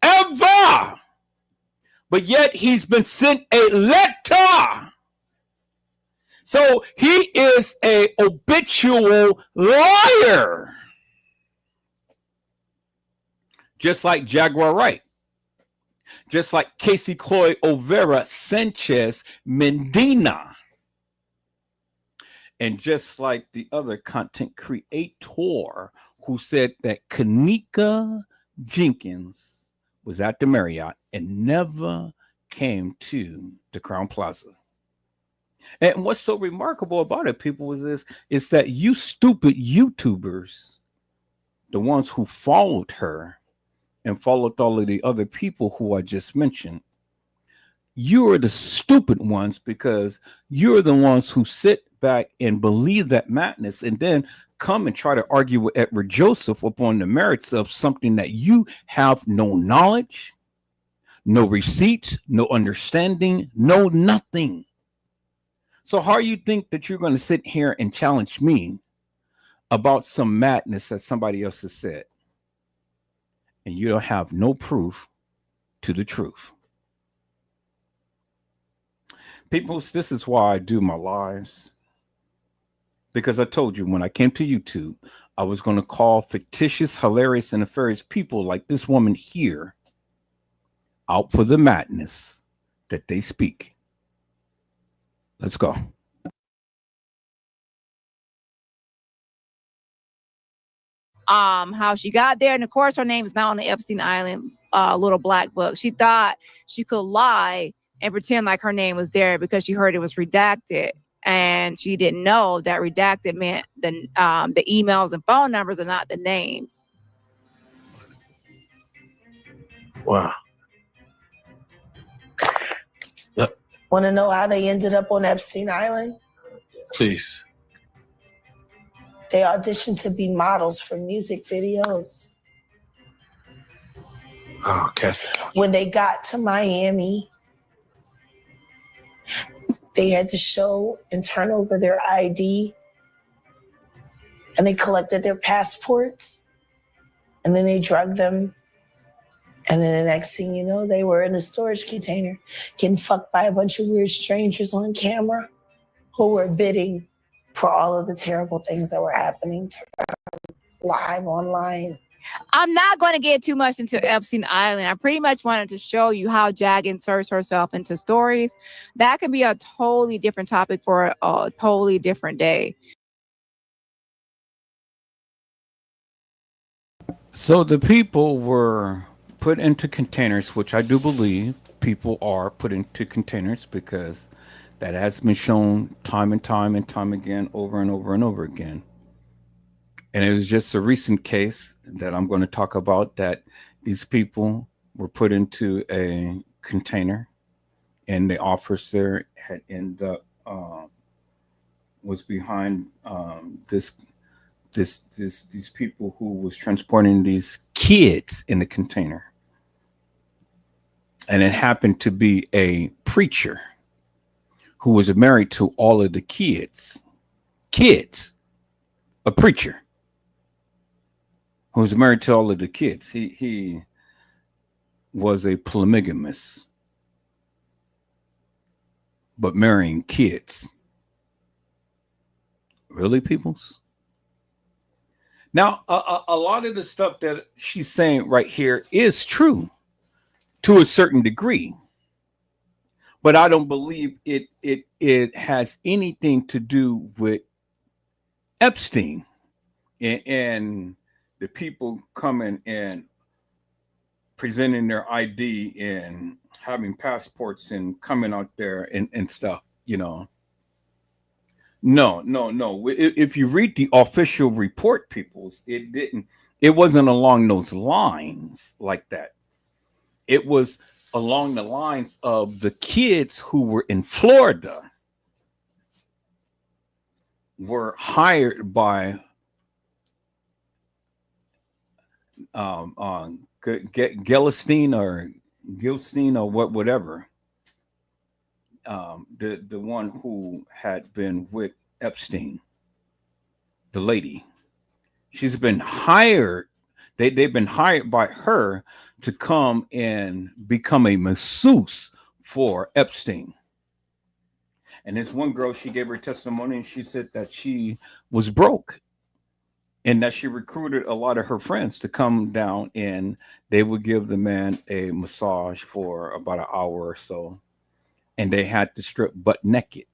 But yet he's been sent a letter. So he is a habitual liar. Just like Jaguar Wright. Just like Casey Cloy Overa Sanchez Medina. And just like the other content creator who said that Kanika Jenkins was at the Marriott and never came to the Crown Plaza. And what's so remarkable about it, people, is that you stupid YouTubers, the ones who followed her and followed all of the other people who I just mentioned, you are the stupid ones because you're the ones who sit back and believe that madness and then come and try to argue with Edward Joseph upon the merits of something that you have no knowledge, no receipts, no understanding, no nothing. So how you think that you're going to sit here and challenge me about some madness that somebody else has said? And you don't have no proof to the truth. People, this is why I do my lives. Because I told you when I came to YouTube, I was going to call fictitious, hilarious, and nefarious people like this woman here out for the madness that they speak. Let's go. How she got there, and of course her name is not on the Epstein Island little black book. She thought she could lie and pretend like her name was there because she heard it was redacted, and she didn't know that redacted meant the emails and phone numbers are not the names. Wow. Want to know how they ended up on Epstein Island? Please. They auditioned to be models for music videos. Oh, casting couch. When they got to Miami, they had to show and turn over their ID, and they collected their passports, and then they drugged them. And then the next thing you know, they were in a storage container getting fucked by a bunch of weird strangers on camera who were bidding for all of the terrible things that were happening to them live online. I'm not going to get too much into Epstein Island. I pretty much wanted to show you how Jag inserts herself into stories. That could be a totally different topic for a totally different day. So the people were put into containers, which I do believe people are put into containers, because that has been shown time and time and time again, over and over and over again. And it was just a recent case that I'm going to talk about, that these people were put into a container, and the officer had ended up was behind these people who was transporting these kids in the container. And it happened to be a preacher who was married to all of the kids, a preacher who was married to all of the kids. He was a polygamist, but marrying kids. Really, peoples? Now, a lot of the stuff that she's saying right here is true to a certain degree, but I don't believe it has anything to do with Epstein and the people coming and presenting their ID and having passports and coming out there and stuff, you know. No. If you read the official report, peoples, it wasn't along those lines like that. It was along the lines of the kids who were in Florida were hired by Gilstein or whatever, the one who had been with Epstein, the lady. She's been hired. They've been hired by her to come and become a masseuse for Epstein. And this one girl, she gave her testimony, and she said that she was broke, and that she recruited a lot of her friends to come down, and they would give the man a massage for about an hour or so, and they had to strip butt naked.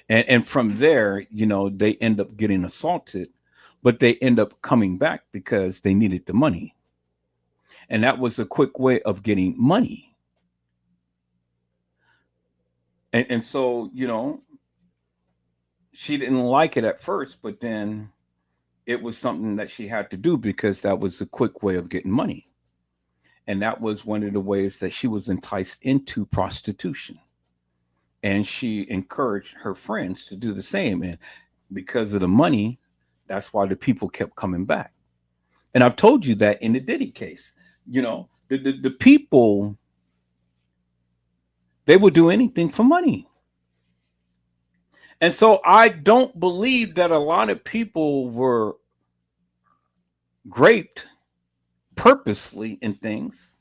And from there, you know, they end up getting assaulted, but they end up coming back because they needed the money. And that was a quick way of getting money. And so, you know, she didn't like it at first, but then it was something that she had to do because that was a quick way of getting money. And that was one of the ways that she was enticed into prostitution. And she encouraged her friends to do the same. And because of the money, that's why the people kept coming back. And I've told you that in the Diddy case, you know, the people, they would do anything for money. And so I don't believe that a lot of people were raped purposely in things,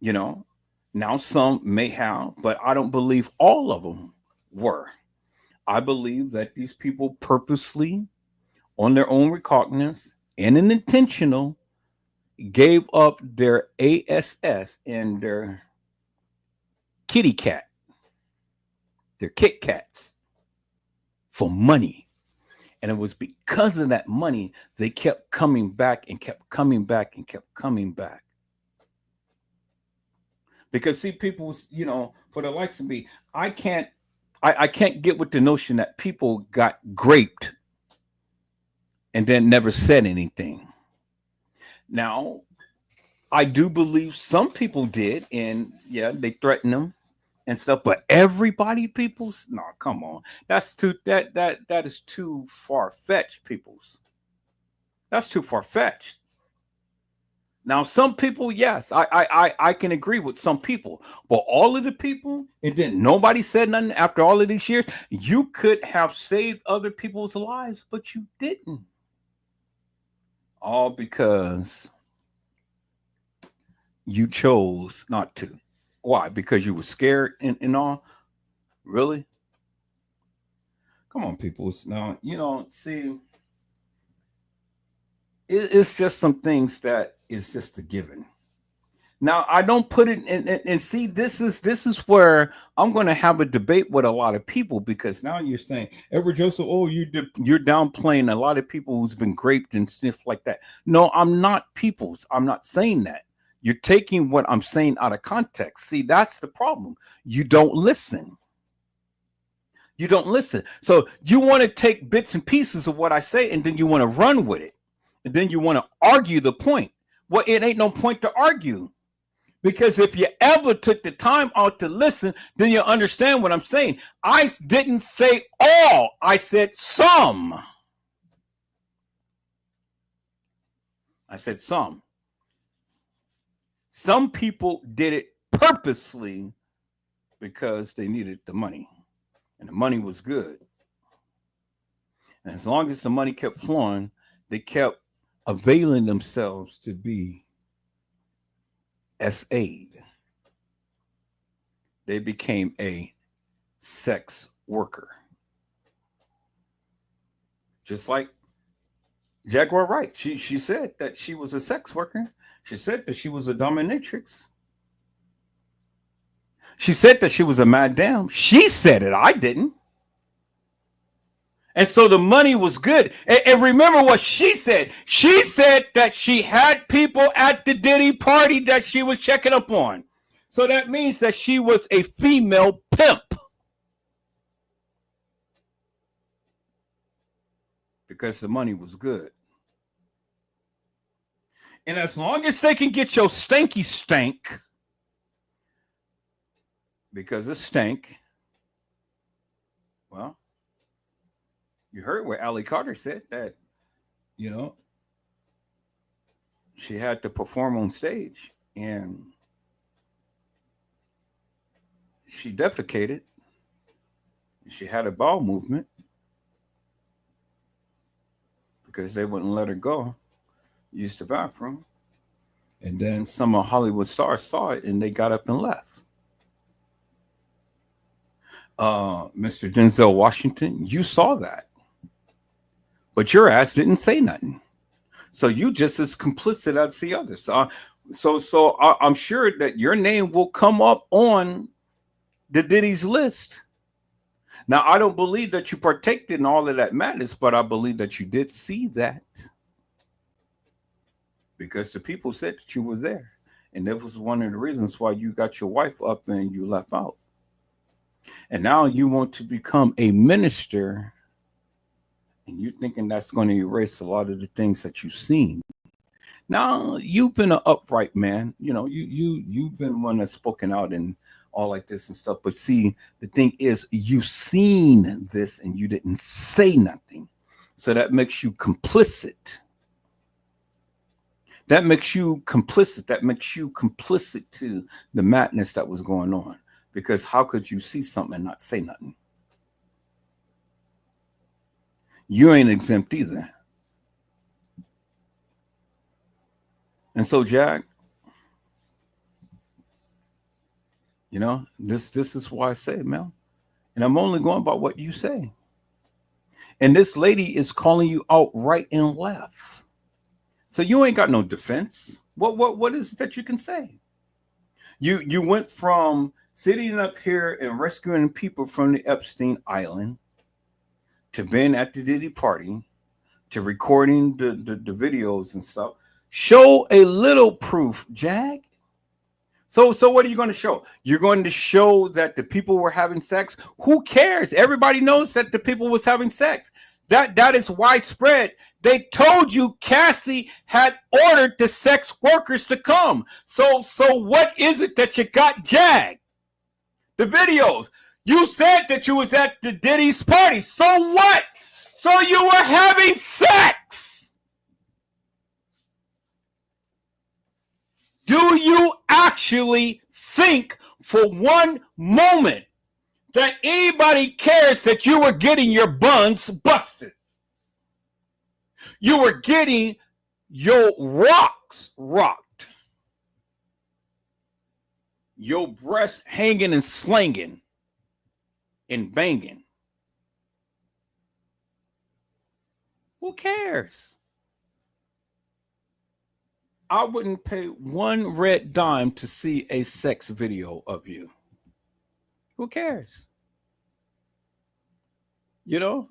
you know. Now some may have, but I don't believe all of them were. I believe that these people purposely, on their own recognizance and an intentional, gave up their ASS and their kitty cat, their Kit Kats, for money. And it was because of that money they kept coming back and kept coming back and kept coming back. Because see, people, you know, for the likes of me, I can't get with the notion that people got graped and then never said anything. Now, I do believe some people did, and yeah, they threatened them. and stuff, but everybody, peoples, no, come on, that's too that is too far fetched, peoples. That's too far fetched. Now, some people, yes, I can agree with some people, but all of the people, and then nobody said nothing after all of these years. You could have saved other people's lives, but you didn't. All because you chose not to. Why? Because you were scared and all? Really? Come on, people. Now, see, it's just some things that is just a given. Now, I don't put it in, and see, this is where I'm going to have a debate with a lot of people, because now you're saying, Edward Joseph, oh, you're downplaying a lot of people who's been raped and stuff like that. No, I'm not, peoples. I'm not saying that. You're taking what I'm saying out of context. See, that's the problem. You don't listen. You don't listen. So you want to take bits and pieces of what I say, and then you want to run with it. And then you want to argue the point. Well, it ain't no point to argue. Because if you ever took the time out to listen, then you understand what I'm saying. I didn't say all. I said some. I said some. Some people did it purposely because they needed the money. And the money was good. And as long as the money kept flowing, they kept availing themselves to be SA'd. They became a sex worker. Just like Jaguar Wright. She said that she was a sex worker. She said that she was a dominatrix. She said that she was a madame. She said it. I didn't. And so the money was good. And remember what she said. She said that she had people at the Diddy party that she was checking up on. So that means that she was a female pimp. Because the money was good. And as long as they can get your stanky stank, because it stank, well, you heard what Allie Carter said, that, she had to perform on stage and she defecated. She had a bowel movement because they wouldn't let her go use the bathroom. And then some of Hollywood stars saw it and they got up and left. Mr. Denzel Washington, you saw that. But your ass didn't say nothing. So you just as complicit as the others. So I'm sure that your name will come up on the Diddy's list. Now, I don't believe that you partaked in all of that madness, but I believe that you did see that. Because the people said that you were there. And that was one of the reasons why you got your wife up and you left out. And now you want to become a minister. And you're thinking that's going to erase a lot of the things that you've seen. Now, you've been an upright man. You've been one that's spoken out and all like this and stuff. But see, the thing is, you've seen this and you didn't say nothing. So that makes you complicit. That makes you complicit. That makes you complicit to the madness that was going on. Because how could you see something and not say nothing? You ain't exempt either. And so, Jack, this is why I say, man. And I'm only going by what you say. And this lady is calling you out right and left. So you ain't got no defense. What is it that you can say? You went from sitting up here and rescuing people from the Epstein Island to being at the Diddy party, to recording the videos and stuff. Show a little proof, Jag. So what are you going to show? You're going to show that the people were having sex? Who cares? Everybody knows that the people was having sex. That is widespread. They told you Cassie had ordered the sex workers to come. So what is it that you got, Jag? The videos. You said that you was at the Diddy's party. So what? So you were having sex. Do you actually think for one moment that anybody cares that you were getting your buns busted? You were getting your rocks rocked. Your breast hanging and slanging and banging. Who cares? I wouldn't pay one red dime to see a sex video of you. Who cares? You know?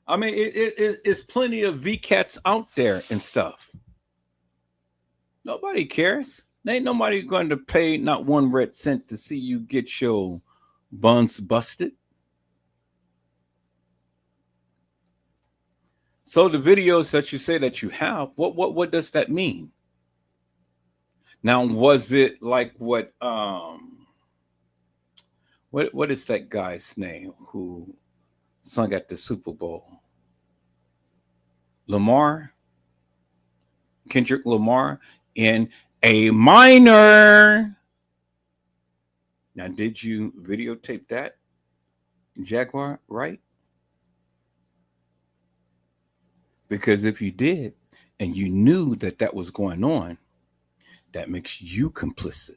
I mean, it's plenty of VCATs out there and stuff. Nobody cares. Ain't nobody going to pay not one red cent to see you get your buns busted. So the videos that you say that you have, what does that mean? Now, was it like what is that guy's name who sung at the Super Bowl? Kendrick Lamar in A Minor. Now, did you videotape that, Jaguar Wright? Because if you did, and you knew that that was going on, that makes you complicit.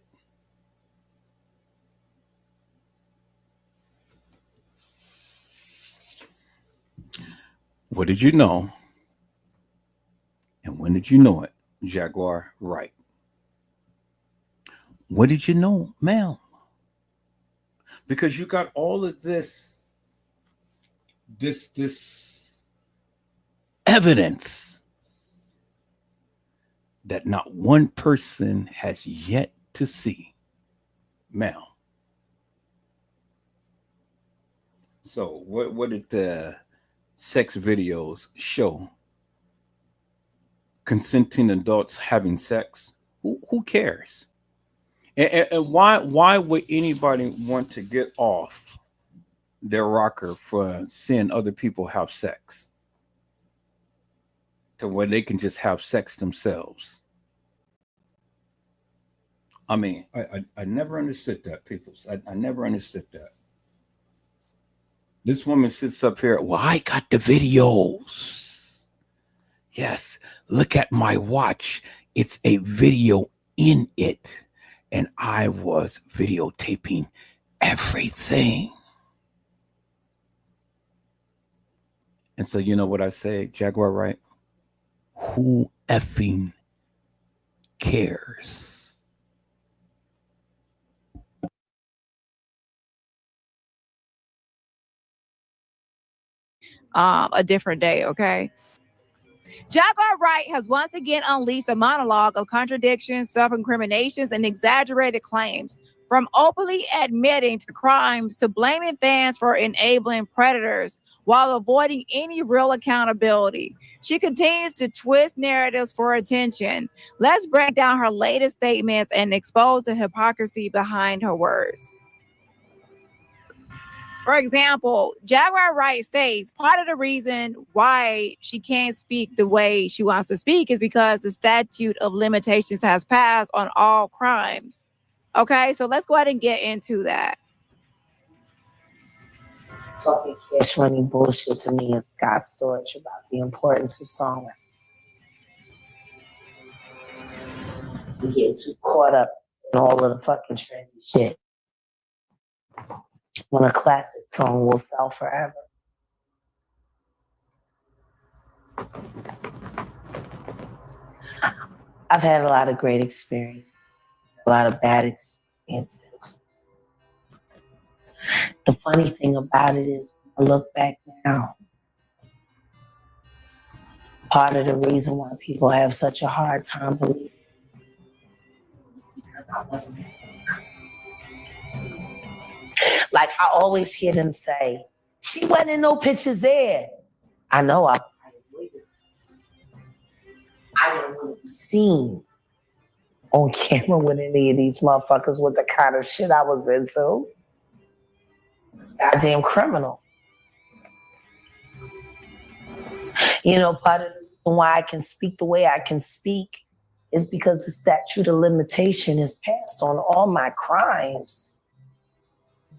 What did you know? And when did you know it, Jaguar Wright? What did you know, ma'am? Because you got all of this evidence that not one person has yet to see, ma'am. So what did the sex videos show? Consenting adults having sex? Who cares? And why would anybody want to get off their rocker for seeing other people have sex to where they can just have sex themselves? I mean, I never understood that, people. I never understood that. This woman sits up here. Well, I got the videos. Yes, look at my watch. It's a video in it. And I was videotaping everything. And so, you know what I say, Jaguar Wright? Who effing cares? A different day, okay? Jaguar Wright has once again unleashed a monologue of contradictions, self-incriminations, and exaggerated claims, from openly admitting to crimes to blaming fans for enabling predators while avoiding any real accountability. She continues to twist narratives for attention. Let's break down her latest statements and expose the hypocrisy behind her words. For example, Jaguar Wright states part of the reason why she can't speak the way she wants to speak is because the statute of limitations has passed on all crimes. Okay, so let's go ahead and get into that. Talking cash money bullshit to me is Scott's storage about the importance of songwriting. We get too caught up in all of the fucking trendy shit when a classic song will sell forever. I've had a lot of great experience, a lot of bad experiences. The funny thing about it is, I look back now, part of the reason why people have such a hard time believing is because I wasn't. Like, I always hear them say, she wasn't in no pictures there. I know I didn't want to be seen on camera with any of these motherfuckers with the kind of shit I was into. It's goddamn criminal. You know, part of the reason why I can speak the way I can speak is because the statute of limitation is passed on all my crimes.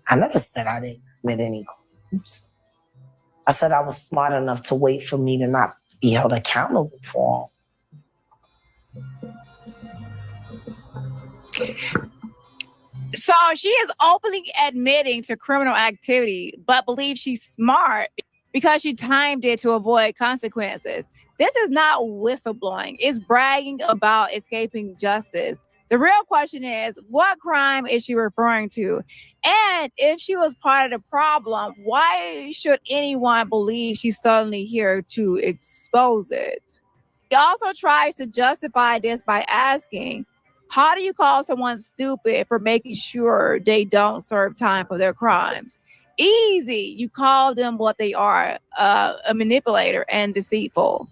I never said I didn't commit any crimes. I said I was smart enough to wait for me to not be held accountable for them. So she is openly admitting to criminal activity, but believes she's smart because she timed it to avoid consequences. This is not whistleblowing. It's bragging about escaping justice. The real question is, what crime is she referring to? And if she was part of the problem, why should anyone believe she's suddenly here to expose it? He also tries to justify this by asking, how do you call someone stupid for making sure they don't serve time for their crimes? Easy. You call them what they are, a manipulator and deceitful.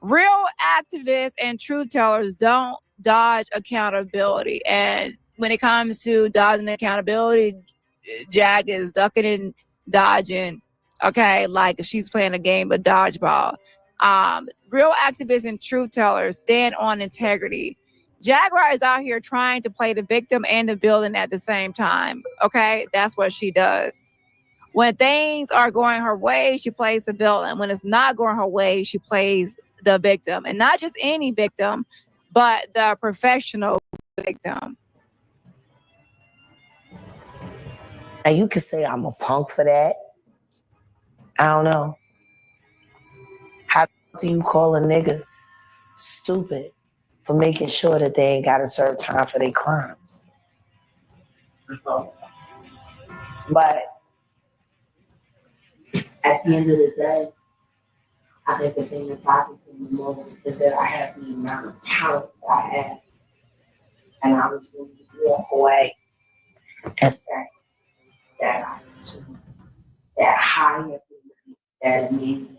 Real activists and truth tellers don't dodge accountability. And when it comes to dodging accountability, Jag is ducking and dodging. Okay, like if she's playing a game of dodgeball. Real activists and truth tellers stand on integrity. Jaguar is out here trying to play the victim and the villain at the same time. Okay, that's what she does. When things are going her way, she plays the villain. When it's not going her way, she plays the victim. And not just any victim, but the professional victim. And you could say I'm a punk for that. I don't know. How do you call a nigga stupid for making sure that they ain't got to serve time for their crimes? But at the end of the day, I think the thing that bothers me the most is that I have the amount of talent that I have. And I was willing to walk away and say that opportunity, that high ability, that amazing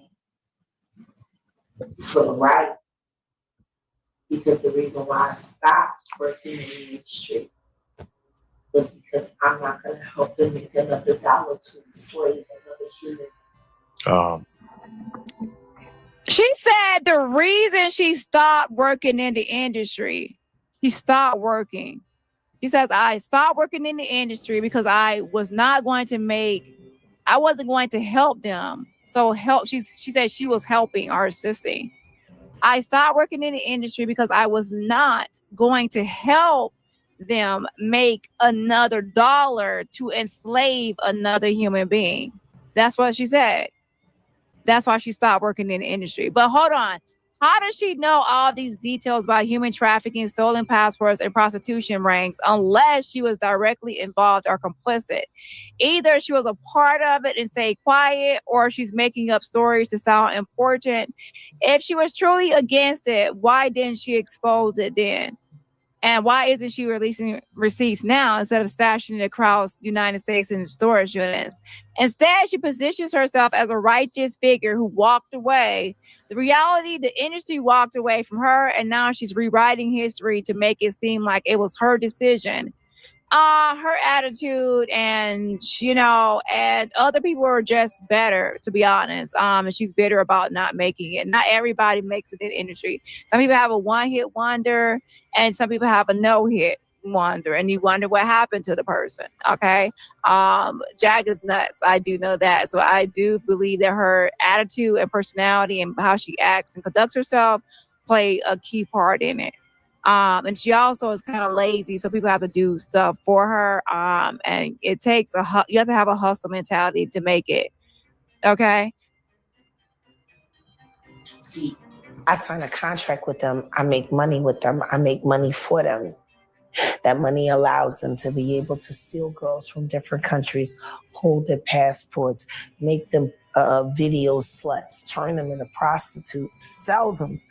for the right. Because the reason why I stopped working in the industry was because I'm not going to help them make another dollar to enslave another human. She said the reason she stopped working in the industry, she stopped working. She says, I stopped working in the industry because I wasn't going to help them. So she said she was helping or assisting. I stopped working in the industry because I was not going to help them make another dollar to enslave another human being. That's what she said. That's why she stopped working in the industry. But hold on. How does she know all these details about human trafficking, stolen passports, and prostitution rings unless she was directly involved or complicit? Either she was a part of it and stayed quiet, or she's making up stories to sound important. If she was truly against it, why didn't she expose it then? And why isn't she releasing receipts now instead of stashing it across the United States in storage units? Instead, she positions herself as a righteous figure who walked away. The reality, the industry walked away from her, and now she's rewriting history to make it seem like it was her decision. Her attitude and other people are just better, to be honest. And she's bitter about not making it. Not everybody makes it in the industry. Some people have a one-hit wonder, and some people have a no-hit wonder, and you wonder what happened to the person. Okay. Jag is nuts. I do know that. So I do believe that her attitude and personality and how she acts and conducts herself play a key part in it. And she also is kind of lazy, so people have to do stuff for her. And it takes you have to have a hustle mentality to make it. Okay. See, I sign a contract with them. I make money with them. I make money for them. That money allows them to be able to steal girls from different countries, hold their passports, make them video sluts, turn them into prostitutes, sell them.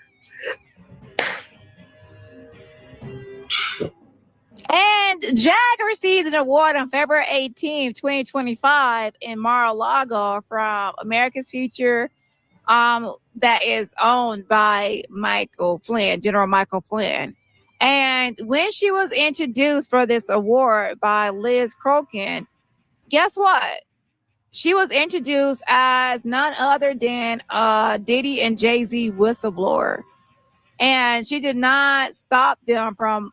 And Jag received an award on February 18th, 2025 in Mar-a-Lago from America's Future, that is owned by General Michael Flynn. And when she was introduced for this award by Liz Crokin, guess what? She was introduced as none other than Diddy and Jay-Z whistleblower. And she did not stop them from,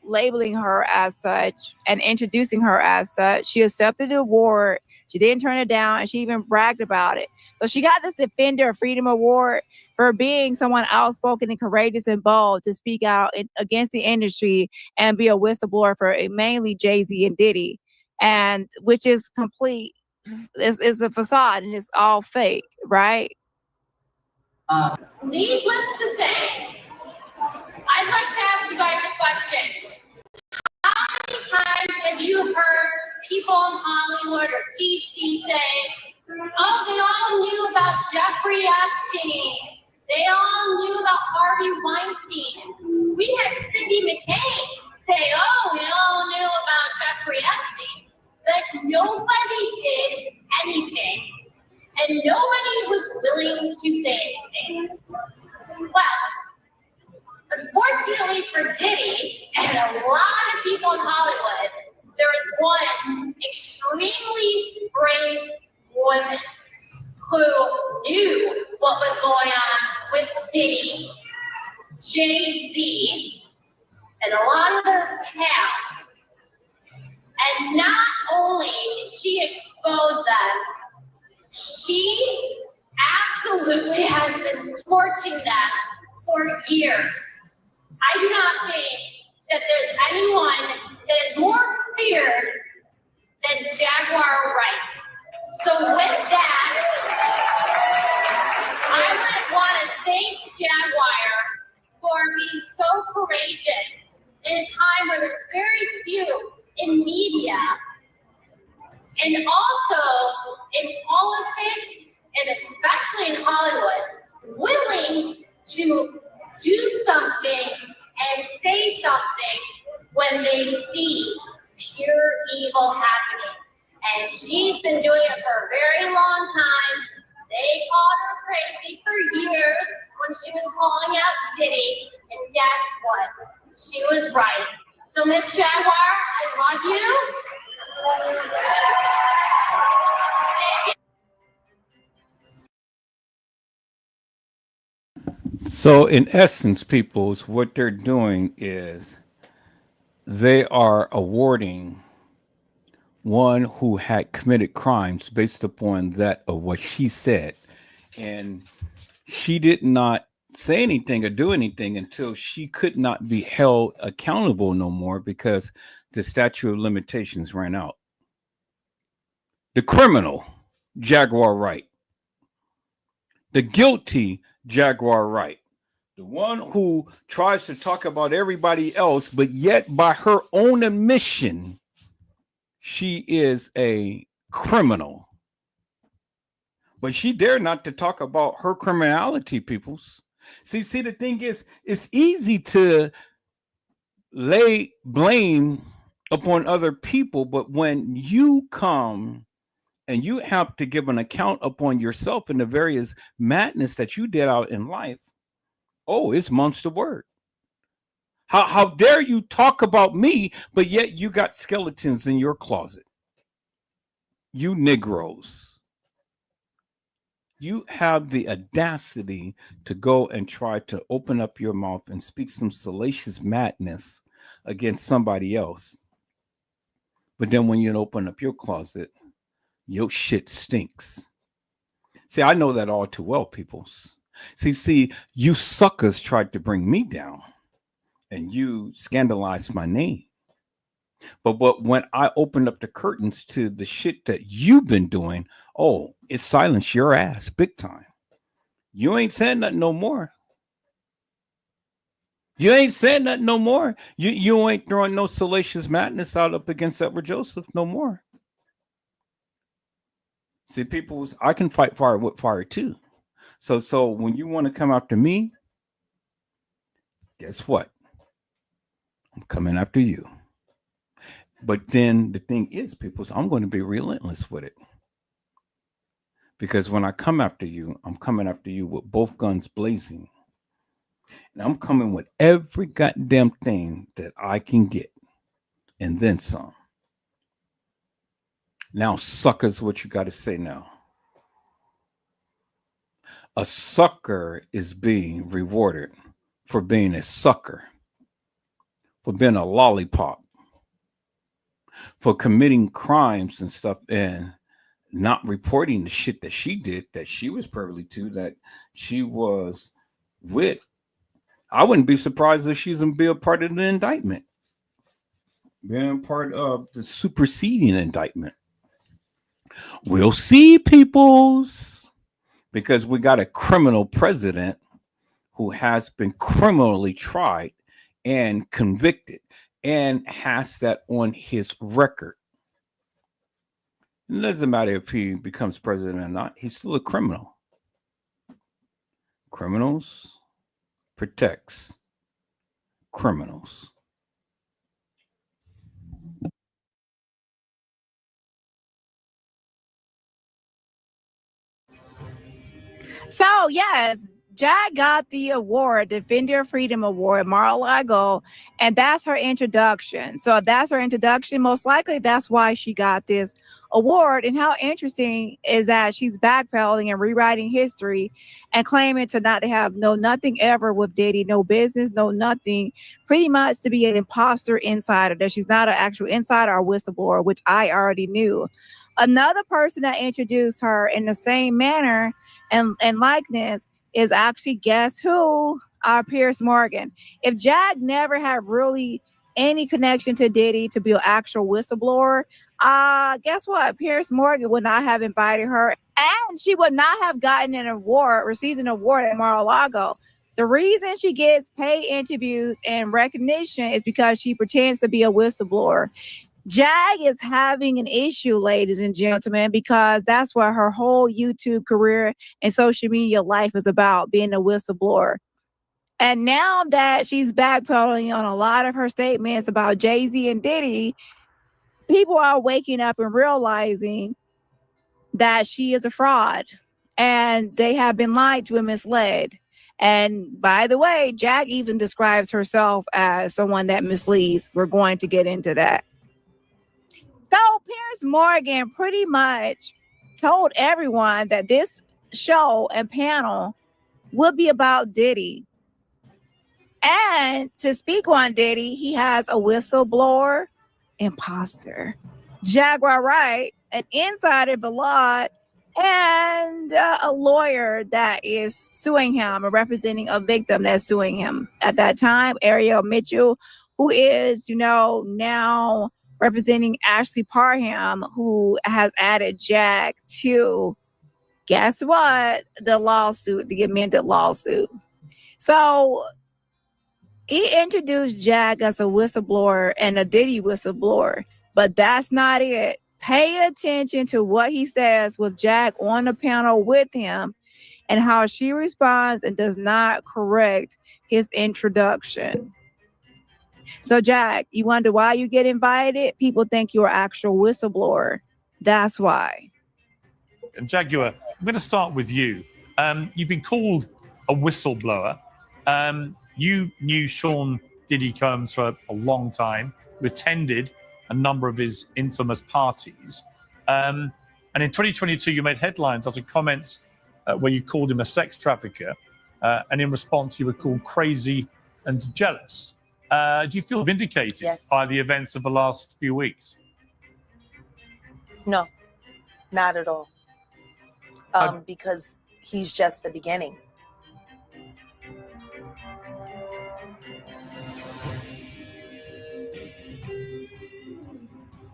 labeling her as such and introducing her as such. She accepted the award. She didn't turn it down, and she even bragged about it. So she got this Defender Freedom Award for being someone outspoken and courageous and bold to speak out against the industry and be a whistleblower for mainly Jay-Z and Diddy, and which is complete. It's a facade and it's all fake, right? Needless to say, I'd like to ask you guys a question. How many times have you heard people in Hollywood or DC say, oh, they all knew about Jeffrey Epstein. They all knew about Harvey Weinstein. We had Cindy McCain say, oh, we all knew about Jeffrey Epstein. But nobody did anything. And nobody was willing to say anything. Well, unfortunately for Diddy and a lot of people in Hollywood, there is one extremely brave woman who knew what was going on with Diddy, Jay-Z, and a lot of their past. And not only did she expose them, she absolutely has been scorching them for years. I do not think that there's anyone that is more feared than Jaguar Wright. So with that, I would want to thank Jaguar for being so courageous in a time where there's very few in media and also in politics and especially in Hollywood, willing to do something and say something when they see pure evil happening. And she's been doing it for a very long time. They called her crazy for years when she was calling out Diddy, and guess what? She was right. So Miss Jaguar, I love you. So, in essence, peoples, what they're doing is they are awarding one who had committed crimes based upon that of what she said. And she did not say anything or do anything until she could not be held accountable no more because the statute of limitations ran out. The criminal, Jaguar Wright. The guilty, Jaguar Wright. The one who tries to talk about everybody else, but yet by her own admission, she is a criminal. But she dare not to talk about her criminality, peoples. See, the thing is, it's easy to lay blame upon other people, but when you come and you have to give an account upon yourself and the various madness that you did out in life, oh, it's monster word. How dare you talk about me, but yet you got skeletons in your closet? You Negroes. You have the audacity to go and try to open up your mouth and speak some salacious madness against somebody else. But then when you open up your closet, your shit stinks. See, I know that all too well, peoples. See, you suckers tried to bring me down and you scandalized my name. But when I opened up the curtains to the shit that you've been doing, oh, it silenced your ass big time. You ain't saying nothing no more. You ain't saying nothing no more. You ain't throwing no salacious madness out up against Edward Joseph no more. See, people, I can fight fire with fire too. So when you want to come after me, guess what? I'm coming after you. But then the thing is, people, I'm going to be relentless with it. Because when I come after you, I'm coming after you with both guns blazing. And I'm coming with every goddamn thing that I can get. And then some. Now, suckers, what you got to say now? A sucker is being rewarded for being a sucker, for being a lollipop, for committing crimes and stuff and not reporting the shit that she did, that she was privy to, that she was with. I wouldn't be surprised if she's going to be a part of the indictment, being part of the superseding indictment. We'll see, peoples, because we got a criminal president who has been criminally tried and convicted and has that on his record. It doesn't matter if he becomes president or not, he's still a criminal. Criminals protects criminals. So yes, Jag got the award, Defender Freedom Award, Mar-a-Lago, and that's her introduction. So that's her introduction. Most likely that's why she got this award. And how interesting is that she's backpedaling and rewriting history and claiming to not have no nothing ever with Diddy, no business, no nothing, pretty much to be an imposter insider, that she's not an actual insider or whistleblower, which I already knew. Another person that introduced her in the same manner and likeness is actually, guess who? Pierce Morgan. If Jag never had really any connection to Diddy to be an actual whistleblower, guess what? Pierce Morgan would not have invited her, and she would not have gotten an award, received an award at Mar-a-Lago. The reason she gets paid interviews and recognition is because she pretends to be a whistleblower. Jag is having an issue, ladies and gentlemen, because that's what her whole YouTube career and social media life is about, being a whistleblower. And now that she's backpedaling on a lot of her statements about Jay-Z and Diddy, people are waking up and realizing that she is a fraud and they have been lied to and misled. And by the way, Jag even describes herself as someone that misleads. We're going to get into that. So Pierce Morgan pretty much told everyone that this show and panel would be about Diddy. And to speak on Diddy, he has a whistleblower imposter, Jaguar Wright, an insider of the law, and a lawyer that is suing him or representing a victim that's suing him. At that time, Ariel Mitchell, who is, now representing Ashley Parham, who has added Jag to, guess what? The lawsuit, the amended lawsuit. So he introduced Jag as a whistleblower and a Diddy whistleblower, but that's not it. Pay attention to what he says with Jag on the panel with him and how she responds and does not correct his introduction. So, Jag, you wonder why you get invited? People think you're an actual whistleblower. That's why. And Jaguar, I'm going to start with you. You've been called a whistleblower. You knew Sean Diddy Combs for a long time. You attended a number of his infamous parties. And in 2022, you made headlines after comments where you called him a sex trafficker. And in response, you were called crazy and jealous. Do you feel vindicated by the events of the last few weeks? No, not at all. Because he's just the beginning.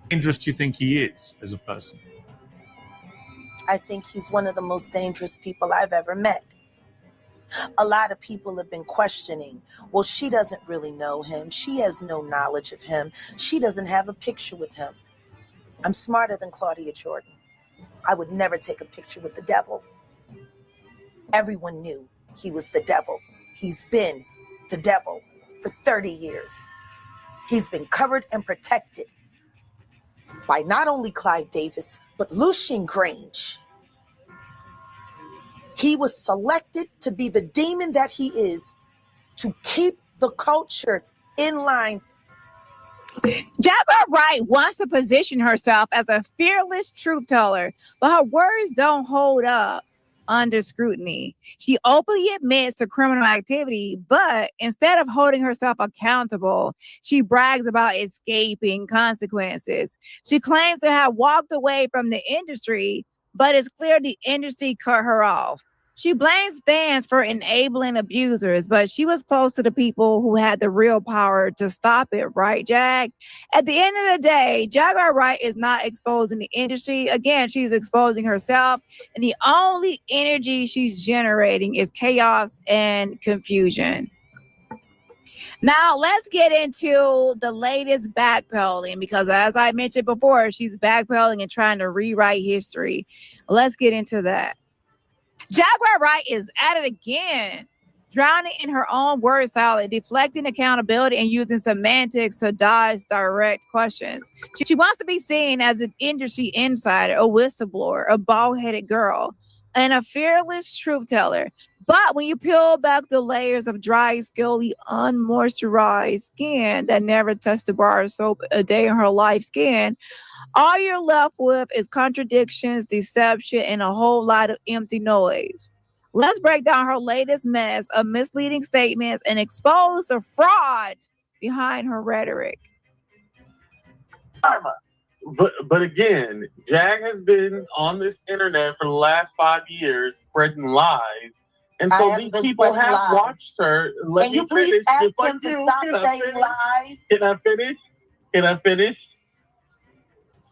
Dangerous do you think he is as a person? I think he's one of the most dangerous people I've ever met. A lot of people have been questioning, well, she doesn't really know him. She has no knowledge of him. She doesn't have a picture with him. I'm smarter than Claudia Jordan. I would never take a picture with the devil. Everyone knew he was the devil. He's been the devil for 30 years. He's been covered and protected by not only Clive Davis, but Lucian Grange. He was selected to be the demon that he is, to keep the culture in line. Jaguar Wright wants to position herself as a fearless truth teller, but her words don't hold up under scrutiny. She openly admits to criminal activity, but instead of holding herself accountable, she brags about escaping consequences. She claims to have walked away from the industry, but it's clear the industry cut her off. She blames fans for enabling abusers, but she was close to the people who had the real power to stop it, right, Jag? At the end of the day, Jaguar Wright is not exposing the industry. Again, she's exposing herself, and the only energy she's generating is chaos and confusion. Now, let's get into the latest backpedaling because, as I mentioned before, she's backpedaling and trying to rewrite history. Let's get into that. Jaguar Wright is at it again, drowning in her own word salad, deflecting accountability and using semantics to dodge direct questions. She wants to be seen as an industry insider, a whistleblower, a bald-headed girl, and a fearless truth teller. But when you peel back the layers of dry, scaly, unmoisturized skin that never touched a bar of soap a day in her life skin, all you're left with is contradictions, deception, and a whole lot of empty noise. Let's break down her latest mess of misleading statements and expose the fraud behind her rhetoric. But again, Jag has been on this internet for the last 5 years spreading lies. And so these people have watched her. Let me finish. Just like you. Can I finish? Can I finish? Can I finish?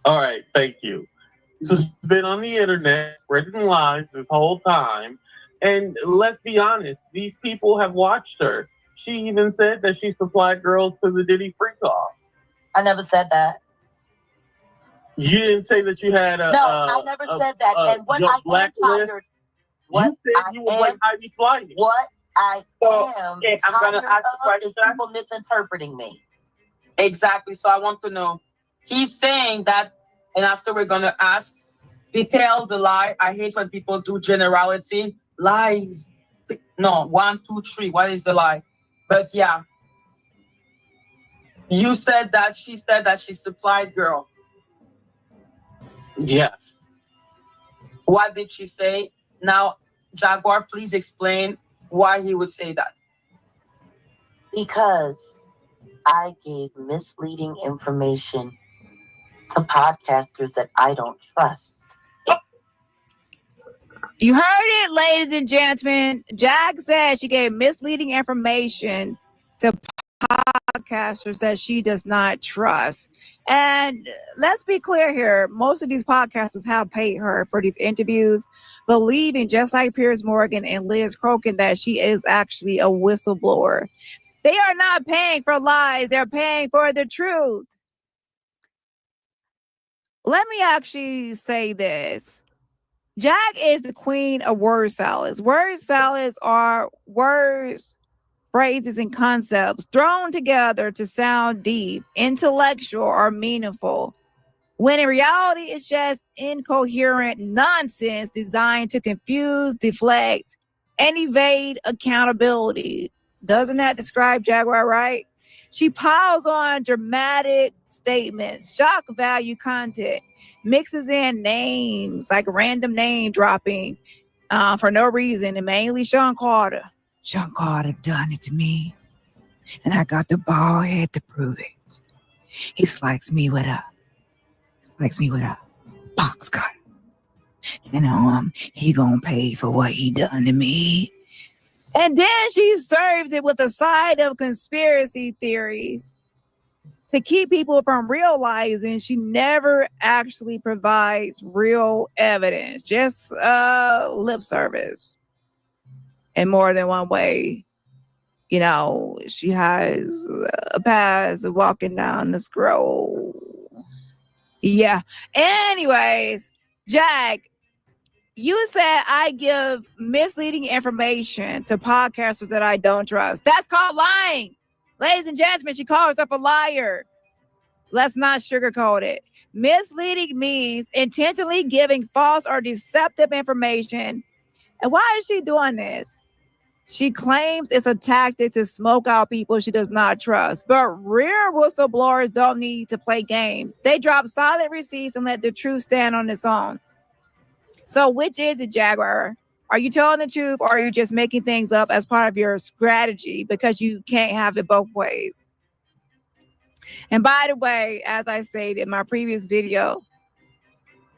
All right, thank you. So she's been on the internet spreading lies this whole time. And let's be honest, these people have watched her. She even said that she supplied girls to the Diddy freak-offs. I never said that. You didn't say that you had a... No, I never said that. And what I am tired... You said you was like Heidi Flighty. What I am I'm going to ask a question. is people misinterpreting me. Exactly. So I want to know. He's saying that, and after we're going to ask, detail the lie. I hate when people do generality. Lies. No, 1, 2, 3. What is the lie? But yeah. You said that she supplied girl. Yes. What did she say? Now, Jaguar, please explain why he would say that. Because I gave misleading information to podcasters that I don't trust. You heard it, ladies and gentlemen. Jag said she gave misleading information to podcasters that she does not trust. And let's be clear here. Most of these podcasters have paid her for these interviews, believing, just like Piers Morgan and Liz Crokin, that she is actually a whistleblower. They are not paying for lies. They're paying for the truth. Let me actually say this. Jag is the queen of word salads. Word salads are words, phrases, and concepts thrown together to sound deep, intellectual, or meaningful, when in reality it's just incoherent nonsense designed to confuse, deflect, and evade accountability. Doesn't that describe Jaguar Wright? She piles on dramatic statements, shock value content, mixes in names, like random name dropping for no reason, and mainly Sean Carter. Sean Carter done it to me, and I got the bald head to prove it. He slicks me with a box cut. He gonna pay for what he done to me. And then she serves it with a side of conspiracy theories to keep people from realizing she never actually provides real evidence, just lip service in more than one way. You know, she has a past of walking down the scroll. Yeah. Anyways, Jag, you said I give misleading information to podcasters that I don't trust. That's called lying. Ladies and gentlemen, she calls herself a liar. Let's not sugarcoat it. Misleading means intentionally giving false or deceptive information. And why is she doing this? She claims it's a tactic to smoke out people she does not trust. But real whistleblowers don't need to play games. They drop solid receipts and let the truth stand on its own. So which is it, Jaguar? Are you telling the truth, or are you just making things up as part of your strategy because you can't have it both ways? And by the way, as I stated in my previous video,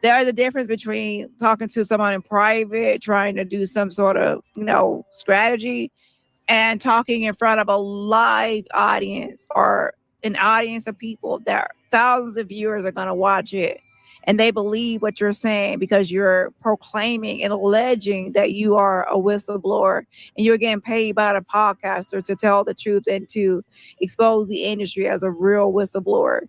there's a difference between talking to someone in private, trying to do some sort of, strategy, and talking in front of a live audience or an audience of people that thousands of viewers are going to watch it. And they believe what you're saying because you're proclaiming and alleging that you are a whistleblower and you're getting paid by the podcaster to tell the truth and to expose the industry as a real whistleblower.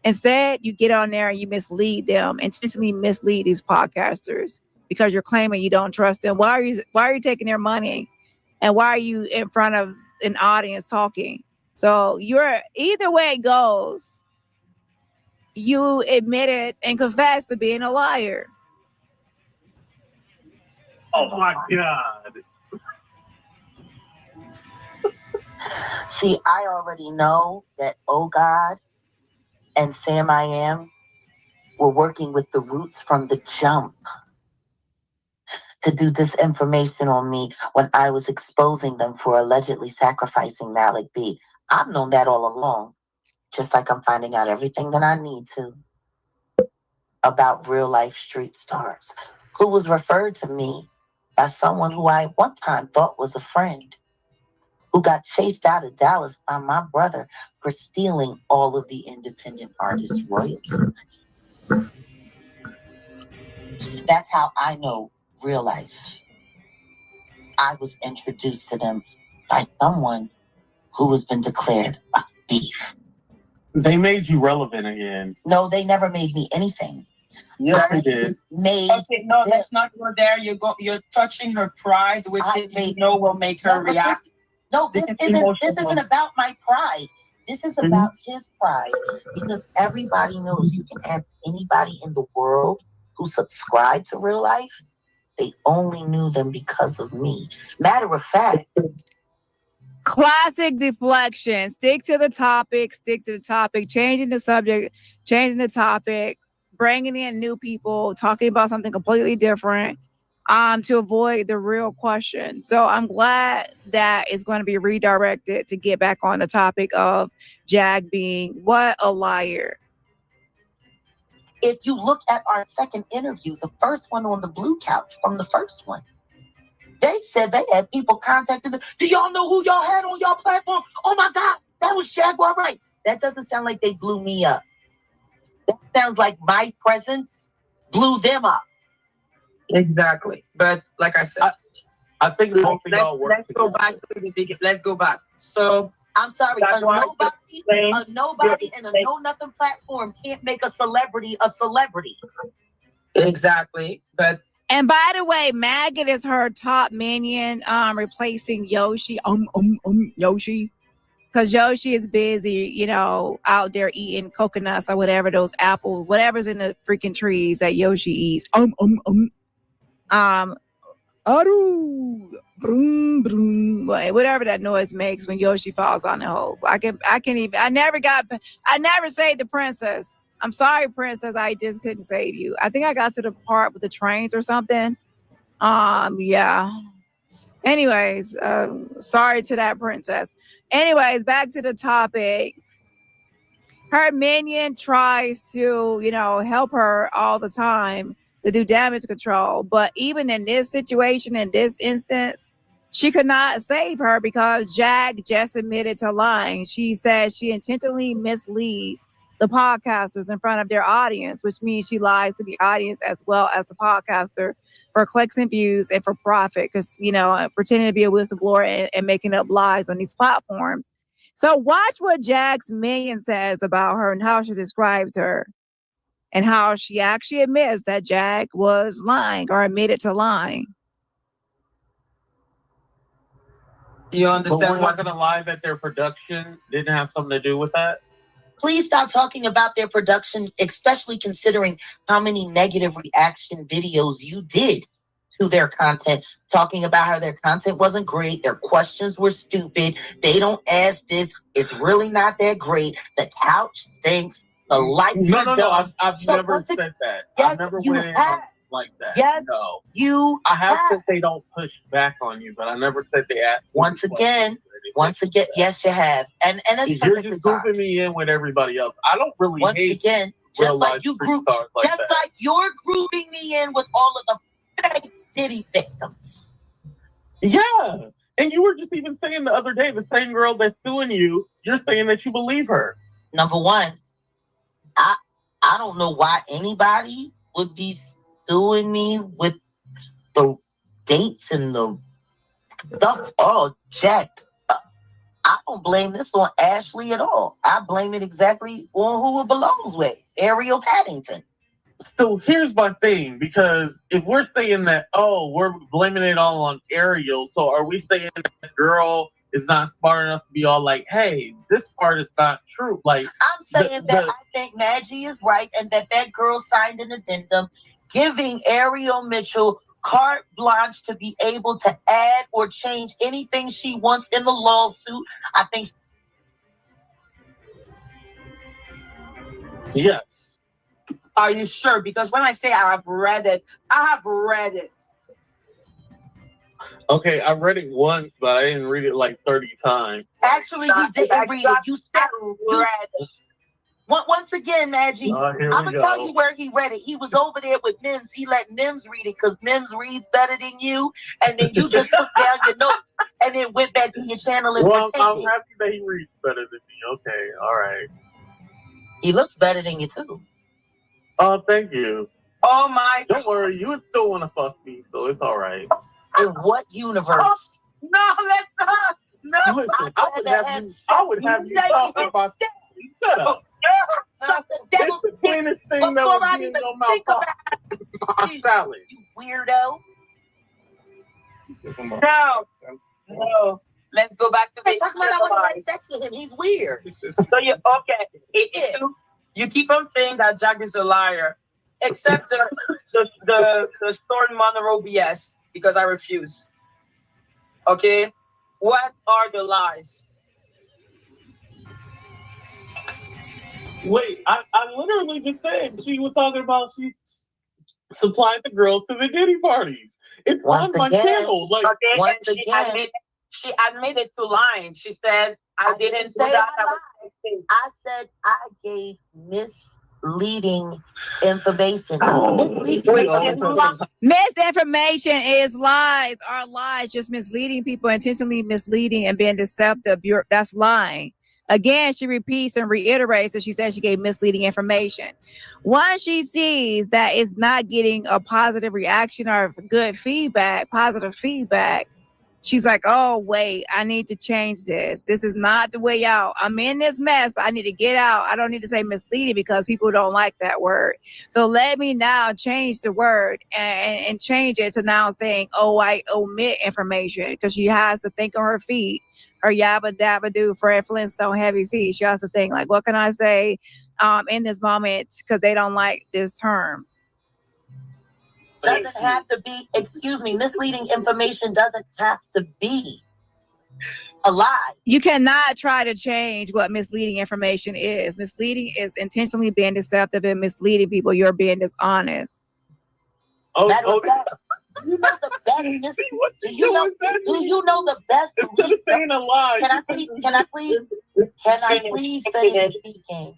Instead, you get on there and you mislead them, intentionally mislead these podcasters because you're claiming you don't trust them. Why are you taking their money? And why are you in front of an audience talking? So you're either way it goes, you admitted and confessed to being a liar. Oh my God. See, I already know that Oh God and Sam I Am were working with the Roots from the jump to do disinformation on me when I was exposing them for allegedly sacrificing Malik B. I've known that all along, just like I'm finding out everything that I need to about real life street stars, who was referred to me by someone who I at one time thought was a friend, who got chased out of Dallas by my brother for stealing all of the independent artists' royalties. That's how I know real life. I was introduced to them by someone who has been declared a thief. They made you relevant again. No, they never made me anything. Yes, they did. Okay, no, let's not go there. You're touching her pride, which will make her react. This isn't about my pride. This is about his pride, because everybody knows. You can ask anybody in the world who subscribed to real life. They only knew them because of me. Matter of fact, classic deflection. Stick to the topic, changing the subject, changing the topic, bringing in new people, talking about something completely different, to avoid the real question. So I'm glad that it's going to be redirected to get back on the topic of Jag being what a liar. if you look at our second interview, the first one on the blue couch from the first one, they said they had people contacting them. Do y'all know who y'all had on y'all platform? Oh my God, that was Jaguar Wright. That doesn't sound like they blew me up. That sounds like my presence blew them up. Exactly. But like I said, I think let's go back to the beginning. Let's go back. So I'm sorry, a nobody and a know nothing platform can't make a celebrity a celebrity. Exactly. And by the way, Maggot is her top minion, replacing Yoshi. Yoshi. Because Yoshi is busy, out there eating coconuts or whatever, those apples, whatever's in the freaking trees that Yoshi eats. Aru, broom, broom, whatever that noise makes when Yoshi falls on the hole. I never saved the princess. I'm sorry, princess. I just couldn't save you. I think I got to the part with the trains or something. Yeah. Anyways, sorry to that princess. Anyways, back to the topic. Her minion tries to, help her all the time to do damage control. But even in this situation, in this instance, she could not save her because Jag just admitted to lying. She said she intentionally misleads the podcasters in front of their audience, which means she lies to the audience as well as the podcaster for clicks and views and for profit, because, pretending to be a whistleblower and making up lies on these platforms. So watch what Jag's minion says about her and how she describes her and how she actually admits that Jag was lying or admitted to lying. Do you understand? But we're not going to lie that their production didn't have something to do with that? Please stop talking about their production, especially considering how many negative reaction videos you did to their content, talking about how their content wasn't great, their questions were stupid, they don't ask this, it's really not that great, the couch stinks, the lights are dumb. I've So never once it- said that. Yes, I've never you went in have. like that. Yes, no. you I have have. said they don't push back on you, but I never said they ask. Once again, yes, you have. And that's you're perfectly just fine. grouping me in with everybody else. I don't really Once hate again, real just like life you street group, stars like just that. like you're grouping me in with all of the fake Diddy victims. Yeah. And you were just even saying the other day, the same girl that's suing you, you're saying that you believe her. Number one, I don't know why anybody would be suing me with the dates and the stuff all checked. I don't blame this on Ashley at all. I blame it exactly on who it belongs with, Ariel Paddington. So here's my thing, because if we're saying that, we're blaming it all on Ariel, so are we saying that the girl is not smart enough to be all like, hey, this part is not true? Like, I'm saying that I think Maggie is right and that girl signed an addendum giving Ariel Mitchell carte blanche to be able to add or change anything she wants in the lawsuit. I think. Yes. Are you sure? Because when I say I have read it, I have read it. Okay, I read it once, but I didn't read it like 30 times. Actually, you didn't read it. You said you read it. Once again, Maggie, I'm going to tell you where he read it. He was over there with Mims. He let Mims read it because Mims reads better than you. And then you just took down your notes and then went back to your channel and Well, I'm pretended. happy that he reads better than me. Okay, all right. He looks better than you, too. Oh, thank you. Oh, my. Don't worry. You would still want to fuck me, so it's all right. In what universe? No, let's not. No. Listen, I would have you talk about that. Shut up. It's the cleanest thing that would be in your mouth. Salad. You weirdo. No. Let's go back to the. Talk about I want to have sex with him. He's weird. So you okay? 82. You keep on saying that Jack is a liar, except the Storm Monroe BS, because I refuse. Okay, what are the lies? Wait, I literally just said she was talking about she supplied the girls to the Diddy parties. It's on my channel. Like, okay, and she admitted to lying. She said, I didn't do that. I said I gave misleading information. Misinformation is lies. Are lies just misleading people, intentionally misleading and being deceptive? That's lying. Again, she repeats and reiterates that she said she gave misleading information. Once she sees that it's not getting a positive reaction or good feedback, positive feedback, she's like, oh, wait, I need to change this. This is not the way out. I'm in this mess, but I need to get out. I don't need to say misleading because people don't like that word. So let me now change the word and change it to now saying, oh, I omit information, because she has to think on her feet. Her yabba dabba do, Fred Flintstone heavy feet. She has to think like, what can I say in this moment? Because they don't like this term. Doesn't have to be, misleading information doesn't have to be a lie. You cannot try to change what misleading information is. Misleading is intentionally being deceptive and misleading people. You're being dishonest. You know the best. Do you know the best? Instead of saying a lie. Can I please finish speaking?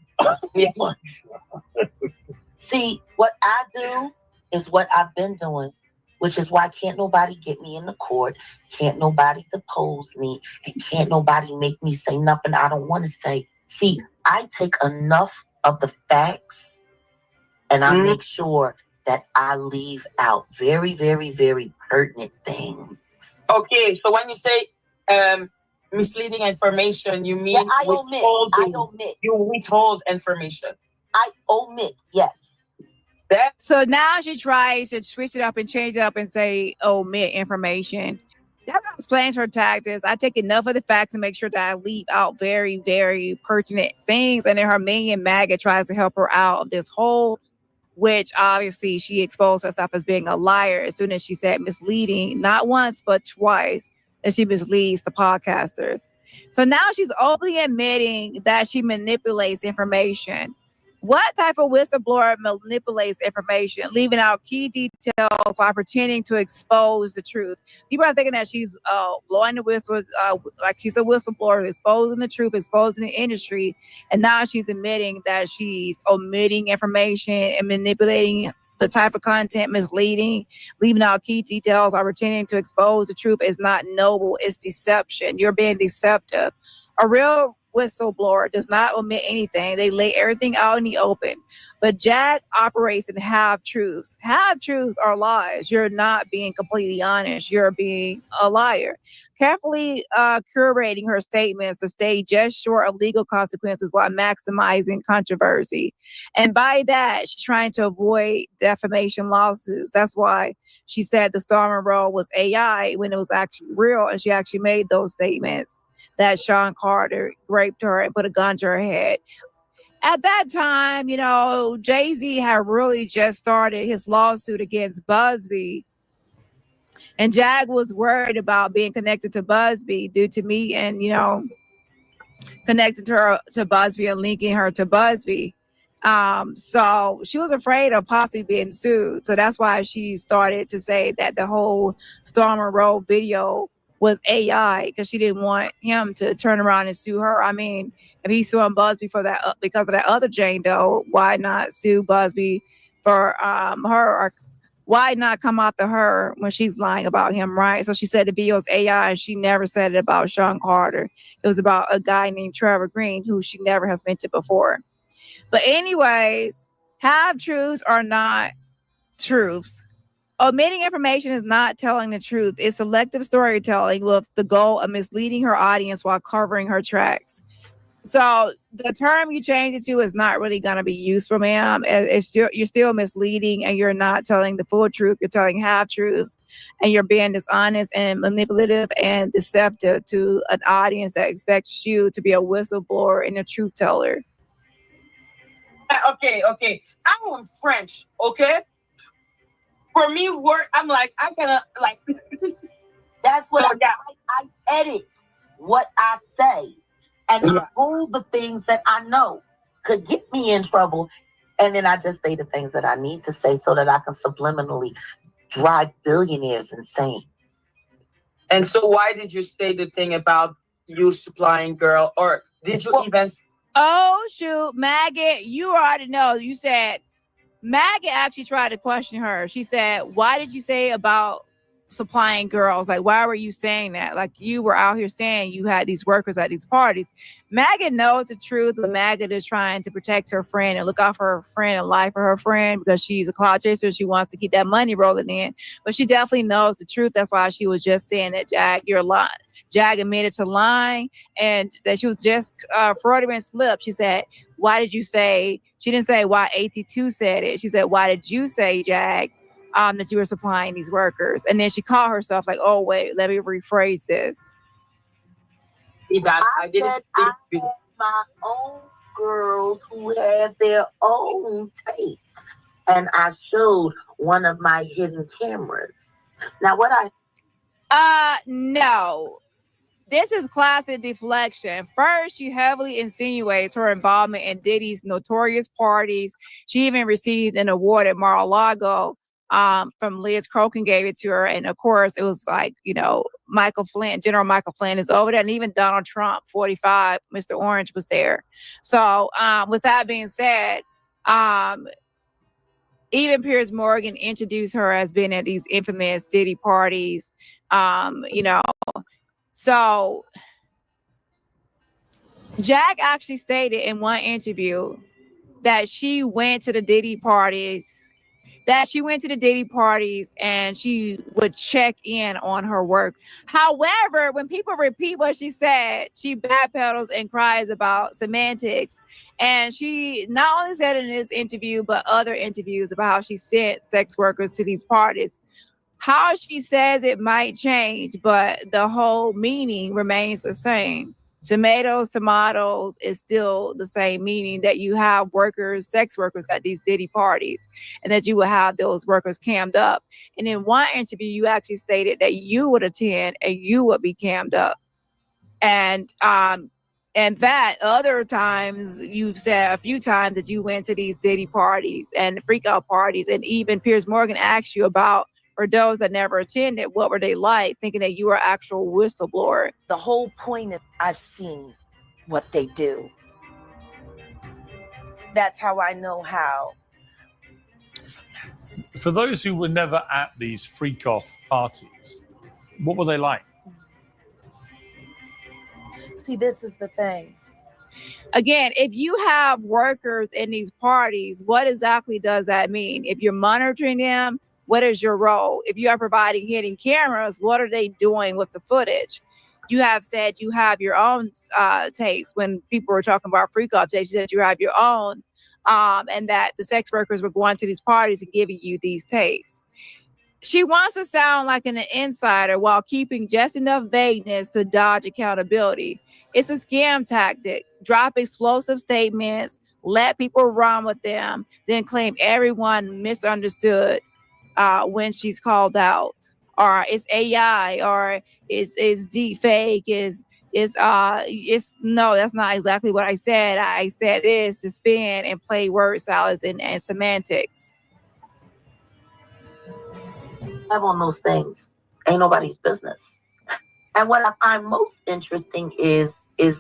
See, what I do is what I've been doing, which is why can't nobody get me in the court, can't nobody depose me, and can't nobody make me say nothing I don't want to say. See, I take enough of the facts and I make sure that I leave out very, very, very pertinent things. Okay, so when you say misleading information, you mean I omit. You withhold information. I omit, yes. So now she tries to switch it up and change it up and say omit information. That explains her tactics. I take enough of the facts and make sure that I leave out very, very pertinent things. And then her minion MAGA tries to help her out of this whole which obviously she exposed herself as being a liar as soon as she said misleading, not once, but twice, that she misleads the podcasters. So now she's openly admitting that she manipulates information. What type of whistleblower manipulates information, leaving out key details while pretending to expose the truth? People are thinking that she's blowing the whistle, like she's a whistleblower, exposing the truth, exposing the industry. And now she's admitting that she's omitting information and manipulating the type of content, misleading, leaving out key details, or pretending to expose the truth is not noble. It's deception. You're being deceptive. A real whistleblower does not omit anything. They lay everything out in the open. But Jag operates in half truths. Half truths are lies. You're not being completely honest. You're being a liar. Carefully curating her statements to stay just short of legal consequences while maximizing controversy. And by that, she's trying to avoid defamation lawsuits. That's why she said the Storm and Roll was AI when it was actually real. And she actually made those statements that Sean Carter raped her and put a gun to her head. At that time, Jay-Z had really just started his lawsuit against Busby. And Jag was worried about being connected to Busby due to me and, connected her to Busby and linking her to Busby. So she was afraid of possibly being sued. So that's why she started to say that the whole Storm and Roll video was AI, because she didn't want him to turn around and sue her. I mean, if he's suing Busby for that because of that other Jane Doe, why not sue Busby for her? Or why not come after her when she's lying about him, right? So she said the video was AI, and she never said it about Sean Carter. It was about a guy named Trevor Green, who she never has mentioned before. But anyways, half truths are not truths. Omitting information is not telling the truth. It's selective storytelling with the goal of misleading her audience while covering her tracks. So the term you change it to is not really going to be useful, ma'am. You're still misleading, and you're not telling the full truth. You're telling half truths, and you're being dishonest and manipulative and deceptive to an audience that expects you to be a whistleblower and a truth teller. Okay. I'm French, okay? For me, work, I'm like, I gotta, like... That's what I edit what I say. And I hold the things that I know could get me in trouble. And then I just say the things that I need to say so that I can subliminally drive billionaires insane. And so why did you say the thing about you supplying girl? Or did you even... Oh, shoot, Maggot, you already know. You said, Maggot actually tried to question her. She said, why did you say about supplying girls? Like, why were you saying that? Like, you were out here saying you had these workers at these parties. Maggot knows the truth, but Maggot is trying to protect her friend and look out for her friend and life for her friend because she's a cloud chaser. She wants to keep that money rolling in, but she definitely knows the truth. That's why she was just saying that, Jag, you're lying. Jag admitted to lying and that she was just fraudulent slip. She said, why did you say, she didn't say why AT2 said it. She said, why did you say, Jag, that you were supplying these workers? And then she caught herself like, oh, wait, let me rephrase this. I said I had my own girls who had their own tapes. And I showed one of my hidden cameras. Now, no. This is classic deflection. First, she heavily insinuates her involvement in Diddy's notorious parties. She even received an award at Mar-a-Lago from Liz Crokin gave it to her. And of course, it was like, Michael Flynn, General Michael Flynn is over there. And even Donald Trump, 45, Mr. Orange was there. So with that being said, even Piers Morgan introduced her as being at these infamous Diddy parties, So Jag actually stated in one interview that she went to the Diddy parties, and she would check in on her work. However, when people repeat what she said, she backpedals and cries about semantics. And she not only said in this interview, but other interviews about how she sent sex workers to these parties. How she says it might change, but the whole meaning remains the same. Tomatoes is still the same, meaning that you have workers, sex workers at these Diddy parties, and that you will have those workers cammed up. And in one interview, you actually stated that you would attend and you would be cammed up. And that other times you've said a few times that you went to these Diddy parties and freak out parties, and even Piers Morgan asked you about, for those that never attended, what were they like, thinking that you were an actual whistleblower. The whole point of I've seen what they do. That's how I know how. For those who were never at these freak off parties, what were they like? See, this is the thing. Again, if you have workers in these parties, what exactly does that mean? If you're monitoring them, what is your role? If you are providing hidden cameras, what are they doing with the footage? You have said you have your own tapes. When people were talking about freak off tapes, you said you have your own, and that the sex workers were going to these parties and giving you these tapes. She wants to sound like an insider while keeping just enough vagueness to dodge accountability. It's a scam tactic. Drop explosive statements, let people run with them, then claim everyone misunderstood when she's called out. Or it's AI, or it's deep fake, it's no, that's not exactly what I said. I said this to spin and play word salads and semantics. Have on those things ain't nobody's business. And what I find most interesting is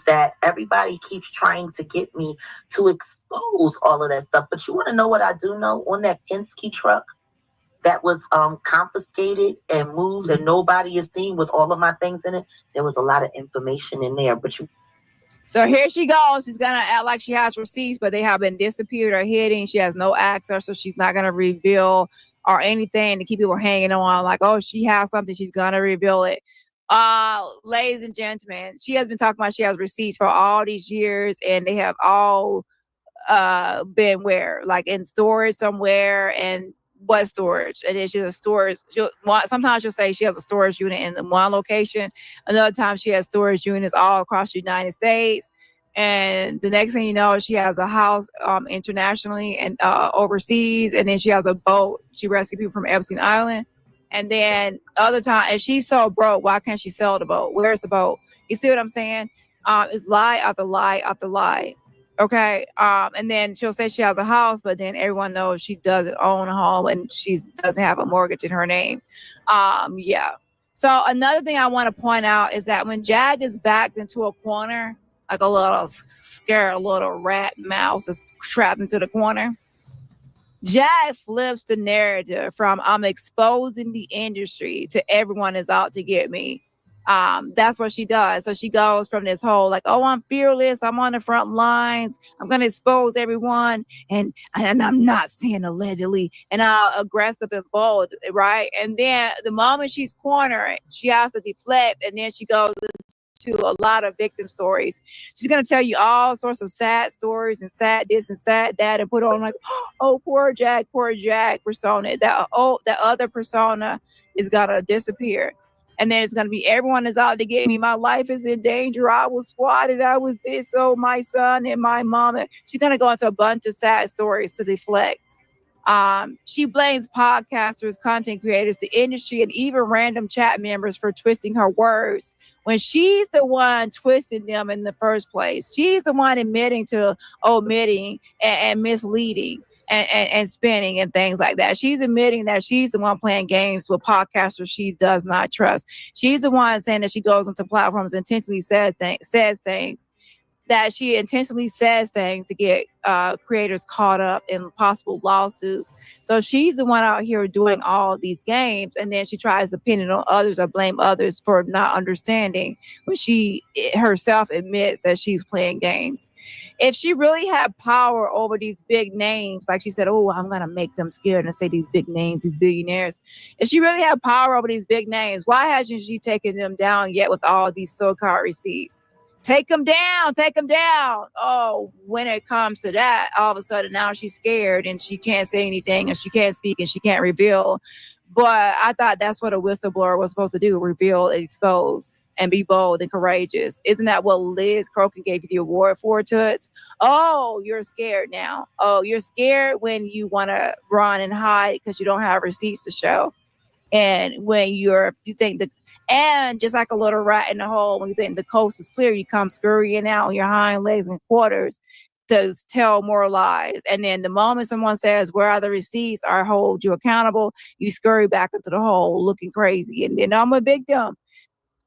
that everybody keeps trying to get me to expose all of that stuff. But you want to know what I do know? On that Penske truck that was confiscated and moved and nobody is seen with all of my things in it, there was a lot of information in there. But So here she goes. She's going to act like she has receipts, but they have been disappeared or hidden. She has no access, so she's not going to reveal or anything to keep people hanging on. Like, oh, she has something, she's going to reveal it. Ladies and gentlemen, she has been talking about she has receipts for all these years, and they have all been where? Like in storage somewhere, and what storage? And then she has a storage. Sometimes she'll say she has a storage unit in one location. Another time she has storage units all across the United States. And the next thing you know, she has a house internationally and overseas. And then she has a boat. She rescued people from Epstein Island. And then other time, if she's so broke, why can't she sell the boat? Where's the boat? You see what I'm saying? It's lie after lie after lie. Okay. And then she'll say she has a house, but then everyone knows she doesn't own a home and she doesn't have a mortgage in her name. Yeah. So another thing I want to point out is that when Jag is backed into a corner, like a little scared little rat mouse is trapped into the corner, Jag flips the narrative from I'm exposing the industry to everyone is out to get me. That's what she does. So she goes from this whole like, oh, I'm fearless, I'm on the front lines, I'm gonna expose everyone, and I'm not saying allegedly, and aggressive and bold, right? And then the moment she's cornered, she has to deflect, and then she goes to a lot of victim stories. She's gonna tell you all sorts of sad stories and sad this and sad that, and put on like, oh, poor Jag persona. That other persona is gonna disappear. And then it's going to be everyone is out to get me. My life is in danger. I was swatted. I was this. Oh, my son and my mom. She's going to go into a bunch of sad stories to deflect. She blames podcasters, content creators, the industry, and even random chat members for twisting her words when she's the one twisting them in the first place. She's the one admitting to omitting and misleading. And spinning and things like that. She's admitting that she's the one playing games with podcasters she does not trust. She's the one saying that she goes onto platforms and intentionally says things that she intentionally says things to get creators caught up in possible lawsuits. So she's the one out here doing all these games, and then she tries to pin it on others or blame others for not understanding when she herself admits that she's playing games. If she really had power over these big names, like she said, oh, I'm going to make them scared and say these big names, these billionaires. If she really had power over these big names, why hasn't she taken them down yet with all these so-called receipts? Take them down, take them down. Oh, when it comes to that, all of a sudden now she's scared and she can't say anything and she can't speak and she can't reveal. But I thought that's what a whistleblower was supposed to do: reveal, expose, and be bold and courageous. Isn't that what Liz Crokin gave you the award for, Toots? Oh, you're scared now. Oh, you're scared when you want to run and hide because you don't have receipts to show. And when you think that, and just like a little rat in the hole, when you think the coast is clear, you come scurrying out on your hind legs and quarters to tell more lies. And then the moment someone says, "Where are the receipts?" or "Hold you accountable," you scurry back into the hole looking crazy. And then I'm a victim.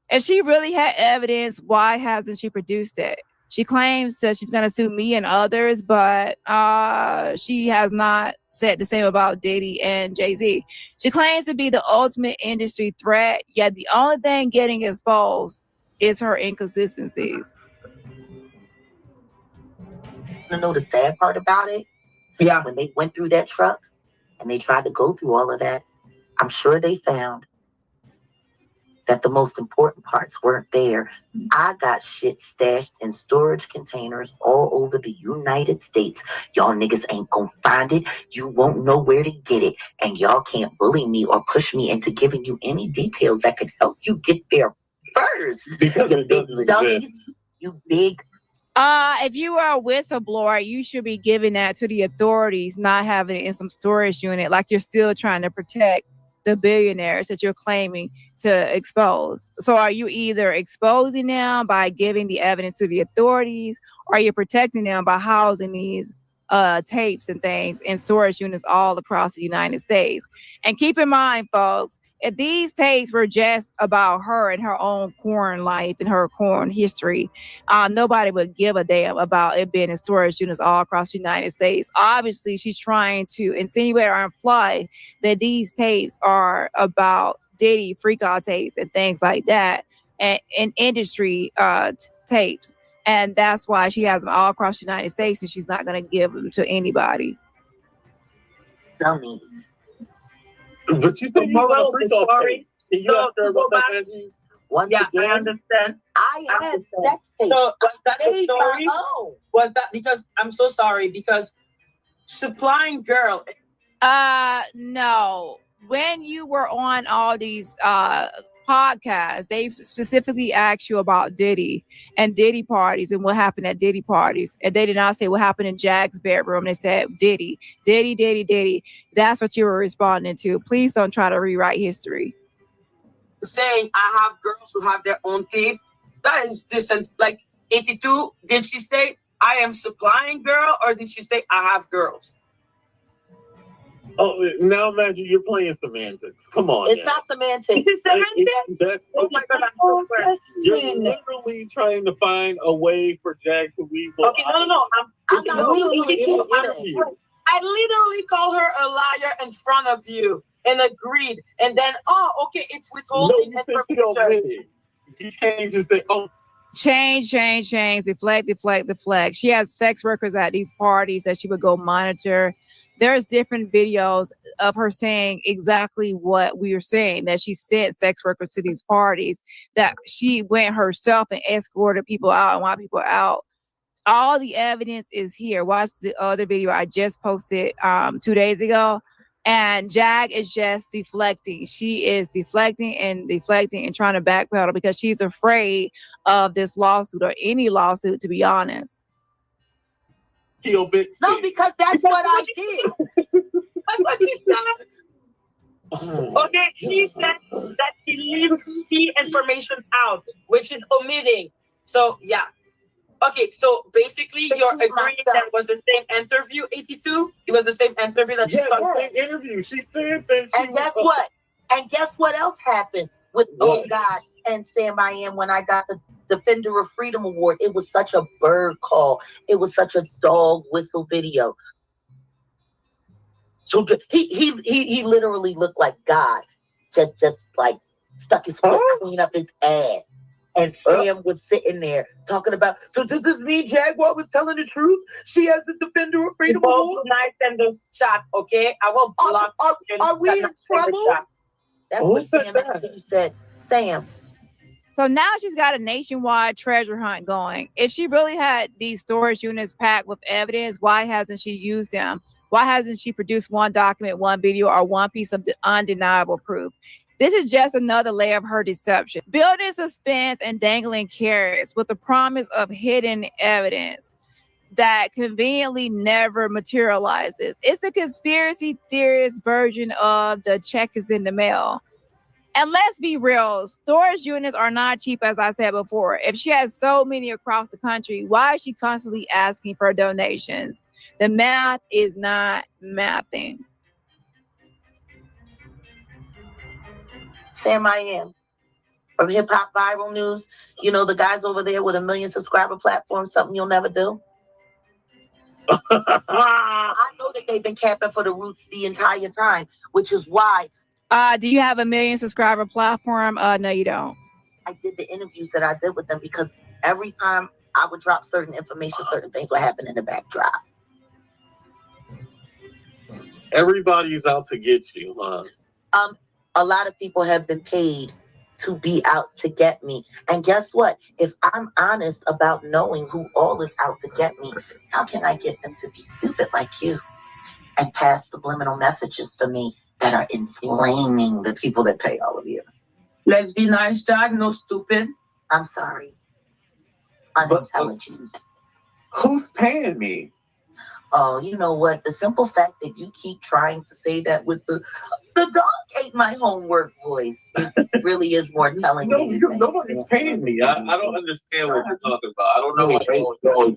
If she really had evidence, why hasn't she produced it? She claims that she's going to sue me and others, but she has not said the same about Diddy and Jay-Z. She claims to be the ultimate industry threat, yet the only thing getting exposed is her inconsistencies. You know the sad part about it? Yeah. When they went through that truck and they tried to go through all of that, I'm sure they found that the most important parts weren't there. I got shit stashed in storage containers all over the United States. Y'all niggas ain't gonna find it. You won't know where to get it. And y'all can't bully me or push me into giving you any details that could help you get there first. Because it doesn't dummies, exist. you big. If you are a whistleblower, you should be giving that to the authorities, not having it in some storage unit like you're still trying to protect the billionaires that you're claiming to expose. So are you either exposing them by giving the evidence to the authorities, or are you protecting them by housing these tapes and things in storage units all across the United States? And keep in mind, folks, if these tapes were just about her and her own corn life and her corn history, nobody would give a damn about it being in storage units all across the United States. Obviously, she's trying to insinuate or imply that these tapes are about Diddy freak-out tapes and things like that, and industry tapes. And that's why she has them all across the United States, and she's not going to give them to anybody. Dummies. But you said you want to freak off tape. Can you ask her about that, Angie? Yeah, I understand. I had sex tapes. So was that the Made story? my own. Was that because I'm so sorry because supplying girl. No. When you were on all these podcasts, they specifically asked you about Diddy and Diddy parties and what happened at Diddy parties. And they did not say what happened in Jag's bedroom. They said Diddy, Diddy, Diddy, Diddy. That's what you were responding to. Please don't try to rewrite history. Saying I have girls who have their own tape. That is decent. Like 82, did she say I am supplying girl, or did she say I have girls? Oh, now imagine you're playing semantics. Come on. It's not semantics. It's semantics? Oh my God, I'm so sorry. You're literally trying to find a way for Jag to weasel. Okay, no. I'm not interview. I literally called her a liar in front of you and agreed. And then, okay, it's withholding information. You can't just say, Change, deflect. She has sex workers at these parties that she would go monitor. There's different videos of her saying exactly what we were saying, that she sent sex workers to these parties, that she went herself and escorted people out and while people are out. All the evidence is here. Watch the other video I just posted 2 days ago. And Jag is just deflecting. She is deflecting and trying to backpedal because she's afraid of this lawsuit or any lawsuit, to be honest. No, because that's what I did. That's what she said. Okay, she said that she leaves key information out, which is omitting. So, yeah. Okay, so basically you're agreeing that it was the same interview, 82? It was the same interview that she started? Yeah, same interview. She said that she And guess what? And guess what else happened with Oh God and Sam I Am when I got the Defender of Freedom Award? It was such a bird call. It was such a dog whistle video. So he literally looked like God, just like stuck his foot clean up his ass. And Sam was sitting there talking about, so does this mean Jaguar was telling the truth? She has the Defender of Freedom Award? Nice in the chat, okay? I will block Are we in trouble? That's what Sam actually said. Sam. So now she's got a nationwide treasure hunt going. If she really had these storage units packed with evidence, why hasn't she used them? Why hasn't she produced one document, one video, or one piece of undeniable proof? This is just another layer of her deception. Building suspense and dangling carrots with the promise of hidden evidence that conveniently never materializes. It's the conspiracy theorist version of the check is in the mail. And let's be real, storage units are not cheap, as I said before. If she has so many across the country, why is she constantly asking for donations? The math is not mathing. Sam I Am from Hip Hop Viral News. You know, the guys over there with a 1 million subscriber platform, something you'll never do. I know that they've been capping for the Roots the entire time, which is why. Do you have a 1 million subscriber platform? No, you don't. I did the interviews that I did with them because every time I would drop certain information, certain things would happen in the backdrop. Everybody's out to get you, huh? A lot of people have been paid to be out to get me. And guess what? If I'm honest about knowing who all is out to get me, how can I get them to be stupid like you and pass subliminal messages for me that are inflaming the people that pay all of you? Let's be nice, Jack. No stupid. I'm sorry. Unintelligent. Who's paying me? Oh, you know what? The simple fact that you keep trying to say that with the dog ate my homework voice, it really is more telling. Nobody's paying me. I don't understand what you're talking about. I don't know what you're saying.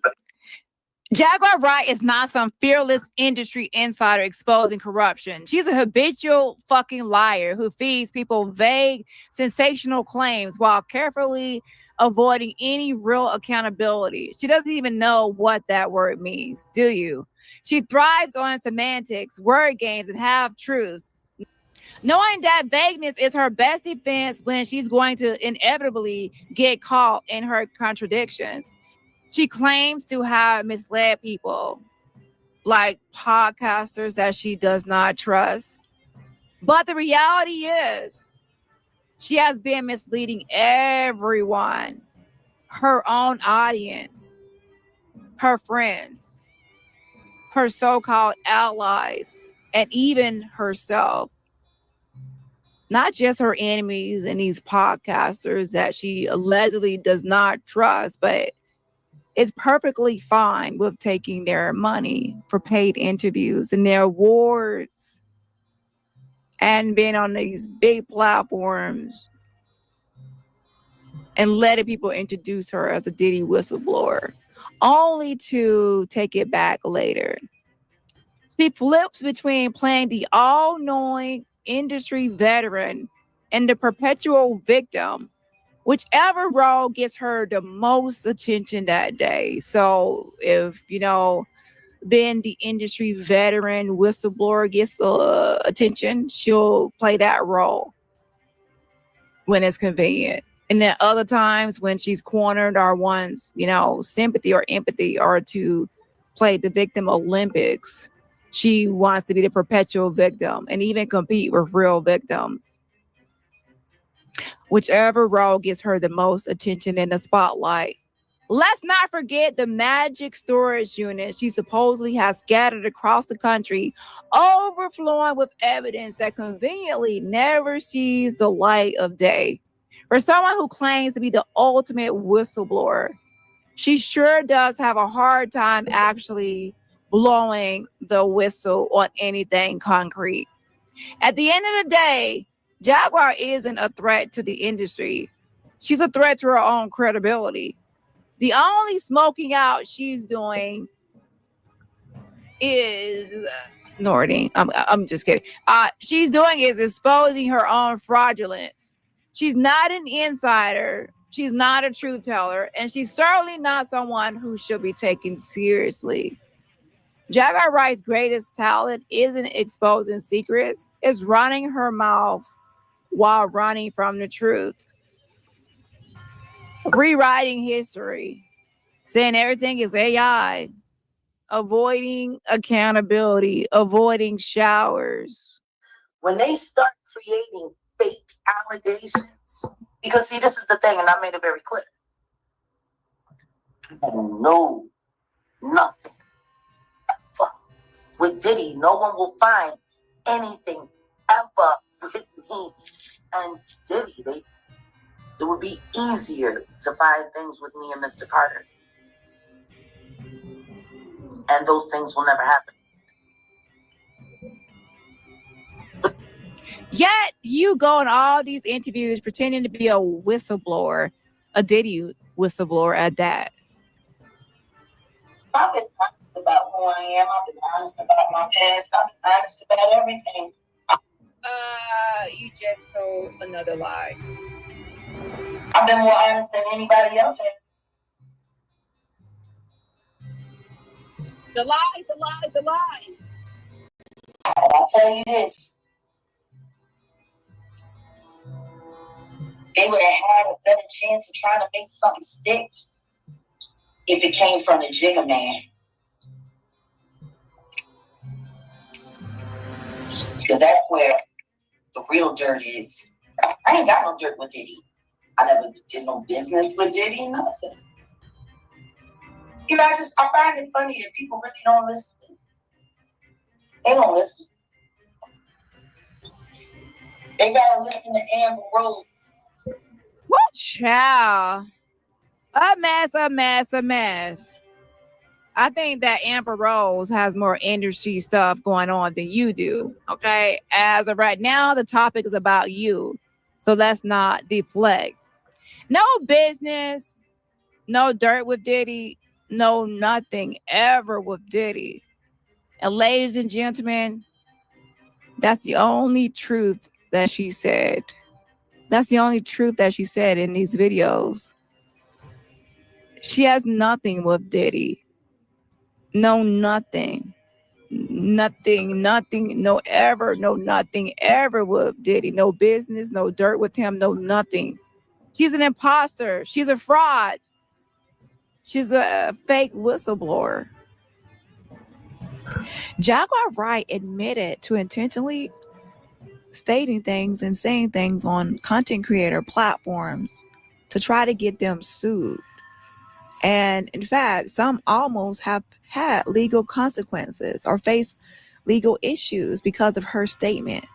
Jaguar Wright is not some fearless industry insider exposing corruption. She's a habitual fucking liar who feeds people vague, sensational claims while carefully avoiding any real accountability. She doesn't even know what that word means, do you? She thrives on semantics, word games, and half-truths. Knowing that vagueness is her best defense when she's going to inevitably get caught in her contradictions. She claims to have misled people, like podcasters that she does not trust. But the reality is, she has been misleading everyone, her own audience, her friends, her so-called allies, and even herself. Not just her enemies and these podcasters that she allegedly does not trust, but is perfectly fine with taking their money for paid interviews and their awards and being on these big platforms and letting people introduce her as a Diddy whistleblower, only to take it back later. She flips between playing the all-knowing industry veteran and the perpetual victim, whichever role gets her the most attention that day. So if, being the industry veteran whistleblower gets the attention, she'll play that role when it's convenient. And then other times when she's cornered or wants, sympathy or empathy or to play the victim Olympics, she wants to be the perpetual victim and even compete with real victims. Whichever role gets her the most attention in the spotlight. Let's not forget the magic storage unit she supposedly has scattered across the country, overflowing with evidence that conveniently never sees the light of day. For someone who claims to be the ultimate whistleblower, she sure does have a hard time actually blowing the whistle on anything concrete. At the end of the day, Jaguar isn't a threat to the industry. She's a threat to her own credibility. The only smoking out she's doing is snorting. I'm just kidding. She's doing is exposing her own fraudulence. She's not an insider. She's not a truth teller. And she's certainly not someone who should be taken seriously. Jaguar Wright's greatest talent isn't exposing secrets. It's running her mouth while running from the truth. Rewriting history. Saying everything is AI. Avoiding accountability. Avoiding showers. When they start creating fake allegations, because see, this is the thing, and I made it very clear. People know nothing. With Diddy, no one will find anything ever with me and Diddy. It would be easier to find things with me and Mr. Carter. And those things will never happen. Yet you go on all these interviews pretending to be a whistleblower, a Diddy whistleblower at that. I've been honest about who I am. I've been honest about my past. I've been honest about everything. You just told another lie. I've been more honest than anybody else has. The lies, the lies, the lies. I'll tell you this. They would have had a better chance of trying to make something stick if it came from the Jigga Man. Because that's where the real dirt is. I ain't got no dirt with Diddy. I never did no business with Diddy, nothing. You know, I find it funny that people really don't listen. They don't listen. They gotta listen to Amber Rose. What child? A mess, a mess, a mess. I think that Amber Rose has more industry stuff going on than you do. Okay. As of right now, the topic is about you. So let's not deflect. No business, no dirt with Diddy, no nothing ever with Diddy. And ladies and gentlemen, that's the only truth that she said. That's the only truth that she said in these videos. She has nothing with Diddy. No, nothing. Nothing, no nothing ever with Diddy. No business, no dirt with him, no nothing. She's an imposter. She's a fraud. She's a fake whistleblower. Jaguar Wright admitted to intentionally stating things and saying things on content creator platforms to try to get them sued. And in fact, some almost have had legal consequences or face legal issues because of her statement.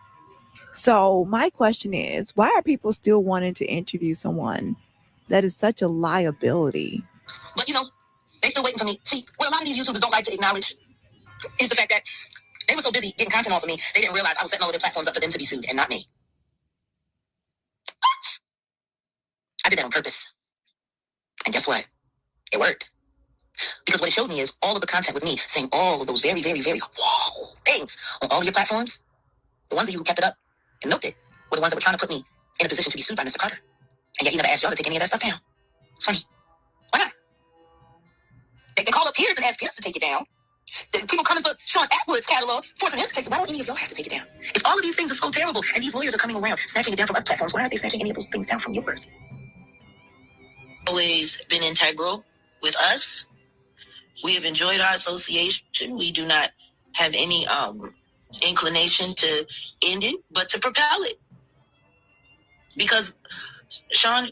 So my question is, why are people still wanting to interview someone that is such a liability? But you know, they still waiting for me. See, what a lot of these YouTubers don't like to acknowledge is the fact that they were so busy getting content off of me, they didn't realize I was setting all of their platforms up for them to be sued and not me. I did that on purpose. And guess what? It worked. Because what it showed me is all of the content with me saying all of those very, very, very whoa things on all of your platforms, the ones of you who kept it up and milked it were the ones that were trying to put me in a position to be sued by Mr. Carter. And yet he never asked y'all to take any of that stuff down. It's funny. Why not? They call up peers and ask peers to take it down. The people coming for Sean Atwood's catalog, forcing him to take it. Why don't any of y'all have to take it down? If all of these things are so terrible and these lawyers are coming around snatching it down from other platforms, why aren't they snatching any of those things down from yours? Always been integral with us. We have enjoyed our association. We do not have any inclination to end it, but to propel it. Because, Sean,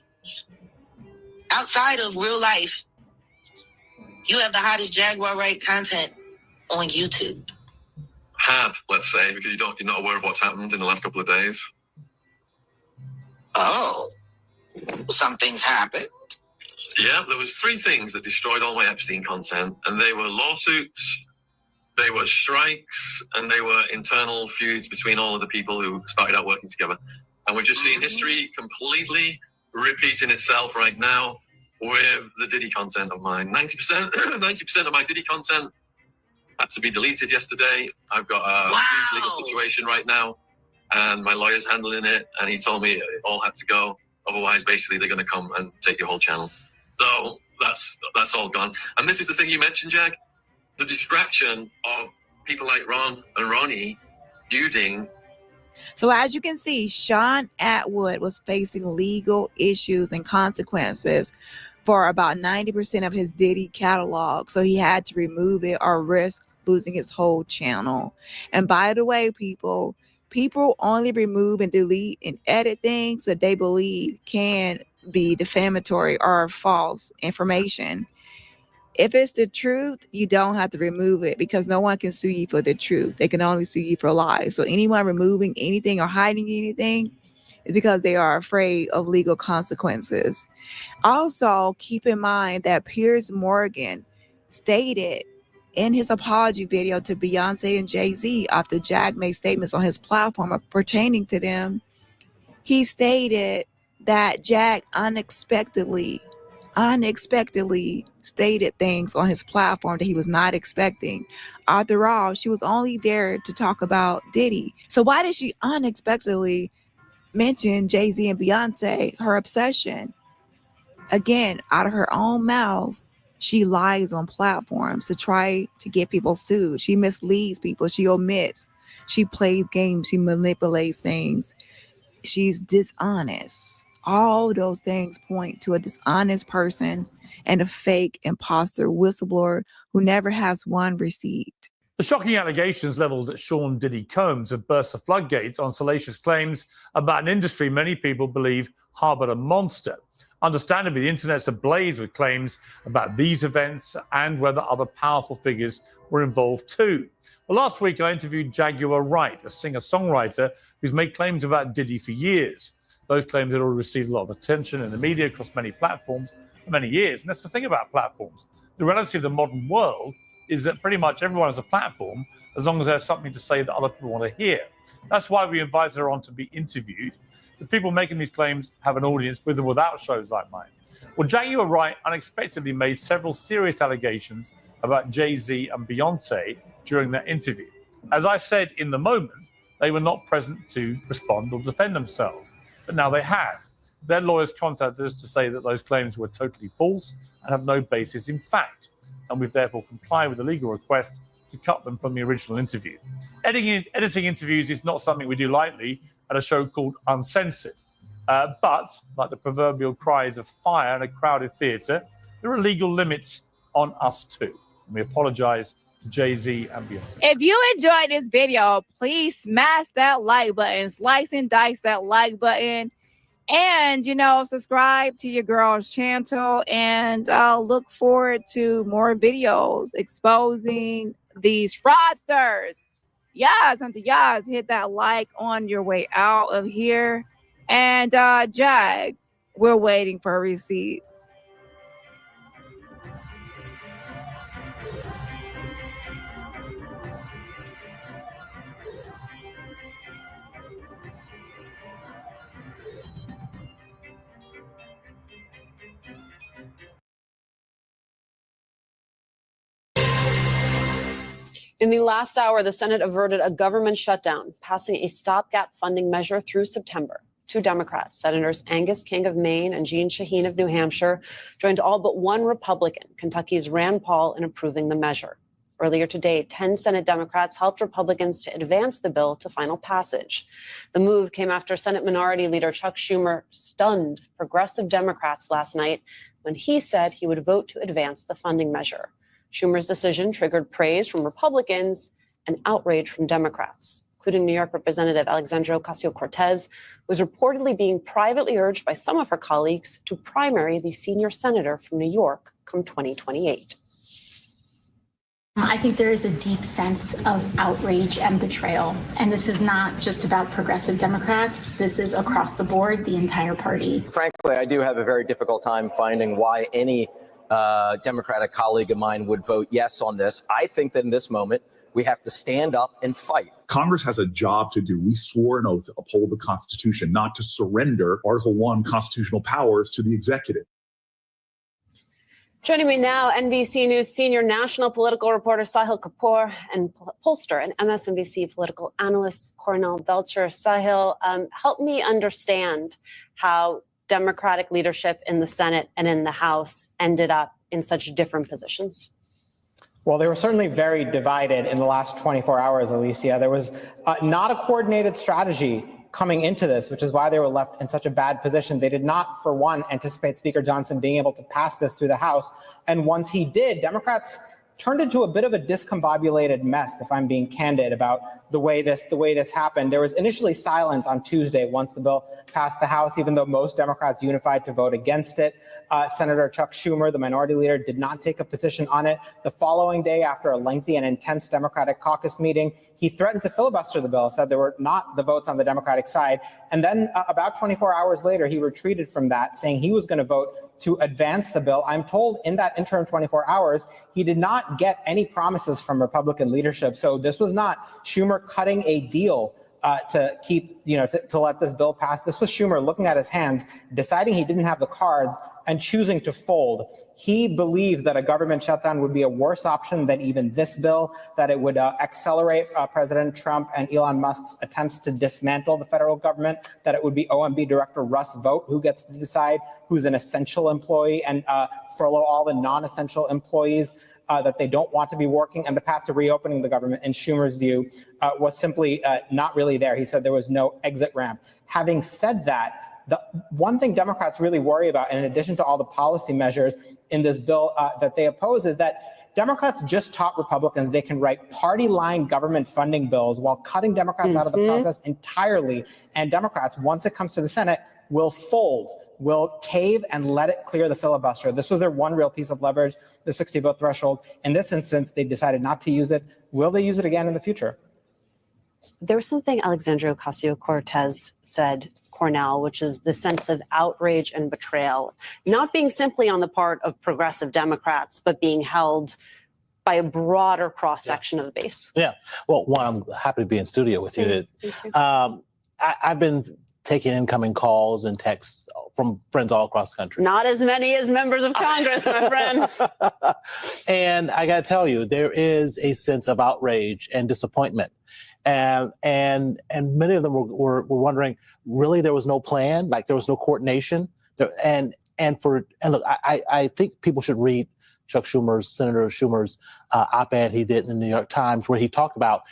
outside of real life, you have the hottest Jaguar Wright content on YouTube. Had, let's say, because you're not aware of what's happened in the last couple of days. Oh, some things happened. Yeah, there was 3 things that destroyed all my Epstein content, and they were lawsuits, they were strikes, and they were internal feuds between all of the people who started out working together. And we're just seeing history completely repeating itself right now with the Diddy content of mine. 90% of my Diddy content had to be deleted yesterday. I've got a huge legal situation right now, and my lawyer's handling it, and he told me it all had to go. Otherwise, basically, they're going to come and take your whole channel. So that's all gone. And this is the thing you mentioned, Jag, the distraction of people like Ron and Ronnie feuding. So as you can see, Sean Atwood was facing legal issues and consequences for about 90% of his Diddy catalog. So he had to remove it or risk losing his whole channel. And by the way, people only remove and delete and edit things that they believe can be defamatory or false information. If it's the truth, you don't have to remove it because no one can sue you for the truth. They can only sue you for lies. So anyone removing anything or hiding anything is because they are afraid of legal consequences. Also, keep in mind that Piers Morgan stated in his apology video to Beyonce and Jay-Z after Jag made statements on his platform pertaining to them. He stated that Jag unexpectedly stated things on his platform that he was not expecting. After all, she was only there to talk about Diddy. So why did she unexpectedly mention Jay-Z and Beyonce, her obsession? Again, out of her own mouth, she lies on platforms to try to get people sued. She misleads people. She omits. She plays games. She manipulates things. She's dishonest. All those things point to a dishonest person and a fake imposter whistleblower who never has one receipt. The shocking allegations levelled at Sean Diddy Combs have burst the floodgates on salacious claims about an industry many people believe harboured a monster. Understandably, the internet's ablaze with claims about these events and whether other powerful figures were involved too. Well, last week I interviewed Jaguar Wright, a singer-songwriter who's made claims about Diddy for years. Those claims had already received a lot of attention in the media across many platforms for many years. And that's the thing about platforms. The reality of the modern world is that pretty much everyone has a platform as long as they have something to say that other people want to hear. That's why we invited her on to be interviewed. The people making these claims have an audience with or without shows like mine. Well, Jaguar Wright unexpectedly made several serious allegations about Jay-Z and Beyonce during that interview. As I said in the moment, they were not present to respond or defend themselves, but now they have. Their lawyers contacted us to say that those claims were totally false and have no basis in fact, and we've therefore complied with the legal request to cut them from the original interview. Editing interviews is not something we do lightly at a show called Uncensored. But, like the proverbial cries of fire in a crowded theatre, there are legal limits on us too. And we apologise to Jay-Z and Beyonce. If you enjoyed this video, please smash that like button, slice and dice that like button, and, subscribe to your girl's channel, and look forward to more videos exposing these fraudsters. Yes, hit that like on your way out of here. And Jag, we're waiting for receipts. In the last hour, the Senate averted a government shutdown, passing a stopgap funding measure through September. Two Democrats, Senators Angus King of Maine and Jeanne Shaheen of New Hampshire, joined all but one Republican, Kentucky's Rand Paul, in approving the measure. Earlier today, 10 Senate Democrats helped Republicans to advance the bill to final passage. The move came after Senate Minority Leader Chuck Schumer stunned progressive Democrats last night when he said he would vote to advance the funding measure. Schumer's decision triggered praise from Republicans and outrage from Democrats, including New York Representative Alexandria Ocasio-Cortez, who was reportedly being privately urged by some of her colleagues to primary the senior senator from New York come 2028. I think there is a deep sense of outrage and betrayal. And this is not just about progressive Democrats. This is across the board, the entire party. Frankly, I do have a very difficult time finding why any Democratic colleague of mine would vote yes on this. I think that in this moment, we have to stand up and fight. Congress has a job to do. We swore an oath to uphold the Constitution, not to surrender Article 1 constitutional powers to the executive. Joining me now, NBC News senior national political reporter Sahil Kapoor and pollster and MSNBC political analyst Cornell Belcher. Sahil, help me understand how Democratic leadership in the Senate and in the House ended up in such different positions. Well, they were certainly very divided in the last 24 hours, Alicia. There was not a coordinated strategy coming into this, which is why they were left in such a bad position. They did not, for one, anticipate Speaker Johnson being able to pass this through the House. And once he did, Democrats turned into a bit of a discombobulated mess, if I'm being candid about the way this happened. There was initially silence on Tuesday once the bill passed the House, even though most Democrats unified to vote against it. Senator Chuck Schumer, the minority leader, did not take a position on it. The following day, after a lengthy and intense Democratic caucus meeting, he threatened to filibuster the bill, said there were not the votes on the Democratic side. And then about 24 hours later, he retreated from that, saying he was going to vote to advance the bill. I'm told in that interim 24 hours, he did not get any promises from Republican leadership. So this was not Schumer cutting a deal to keep, to let this bill pass. This was Schumer looking at his hands, deciding he didn't have the cards and choosing to fold. He believed that a government shutdown would be a worse option than even this bill, that it would accelerate President Trump and Elon Musk's attempts to dismantle the federal government, that it would be OMB Director Russ Vought who gets to decide who's an essential employee and furlough all the non-essential employees that they don't want to be working, and the path to reopening the government, in Schumer's view, was simply not really there. He said there was no exit ramp. Having said that, the one thing Democrats really worry about, in addition to all the policy measures in this bill that they oppose, is that Democrats just taught Republicans they can write party line government funding bills while cutting Democrats out of the process entirely. And Democrats, once it comes to the Senate, will fold, will cave and let it clear the filibuster. This was their one real piece of leverage, the 60 vote threshold. In this instance, they decided not to use it. Will they use it again in the future? There was something Alexandria Ocasio-Cortez said, Cornell, which is the sense of outrage and betrayal, not being simply on the part of progressive Democrats, but being held by a broader cross-section of the base. Yeah. Well, one, I'm happy to be in studio with you. I've been taking incoming calls and texts from friends all across the country. Not as many as members of Congress, my friend. And I got to tell you, there is a sense of outrage and disappointment. And many of them were wondering, really, there was no plan, like there was no coordination. And look, I think people should read Senator Schumer's op-ed he did in the New York Times, where he talked about,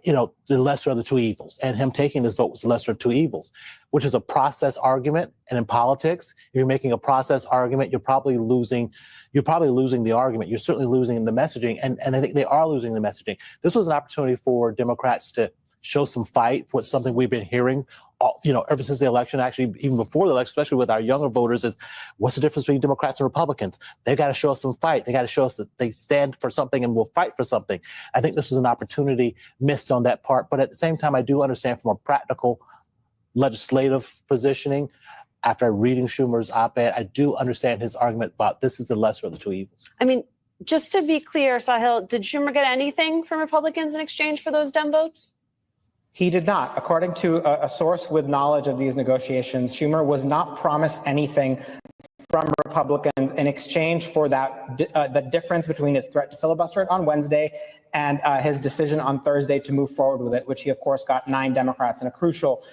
the lesser of the two evils, and him taking this vote was the lesser of two evils, which is a process argument. And in politics, if you're making a process argument, you're probably losing the argument. You're certainly losing the messaging. And I think they are losing the messaging. This was an opportunity for Democrats to show some fight for something we've been hearing, ever since the election, actually, even before the election, especially with our younger voters, is what's the difference between Democrats and Republicans? They've got to show us some fight. They got to show us that they stand for something and will fight for something. I think this was an opportunity missed on that part. But at the same time, I do understand from a practical legislative positioning, after reading Schumer's op-ed, I do understand his argument about this is the lesser of the two evils. I mean, just to be clear, Sahil, did Schumer get anything from Republicans in exchange for those Dem votes? He did not. According to a source with knowledge of these negotiations, Schumer was not promised anything from Republicans in exchange for that the difference between his threat to filibuster it on Wednesday and his decision on Thursday to move forward with it, which he, of course, got 9 Democrats and a crucial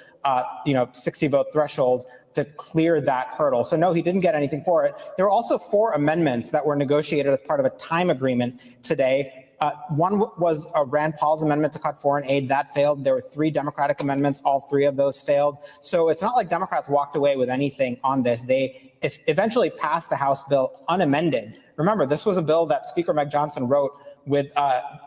60 vote threshold to clear that hurdle. So no, he didn't get anything for it. There were also 4 amendments that were negotiated as part of a time agreement today. One was Rand Paul's amendment to cut foreign aid. That failed. There were 3 Democratic amendments. All 3 of those failed. So it's not like Democrats walked away with anything on this. They eventually passed the House bill unamended. Remember, this was a bill that Speaker Mike Johnson wrote with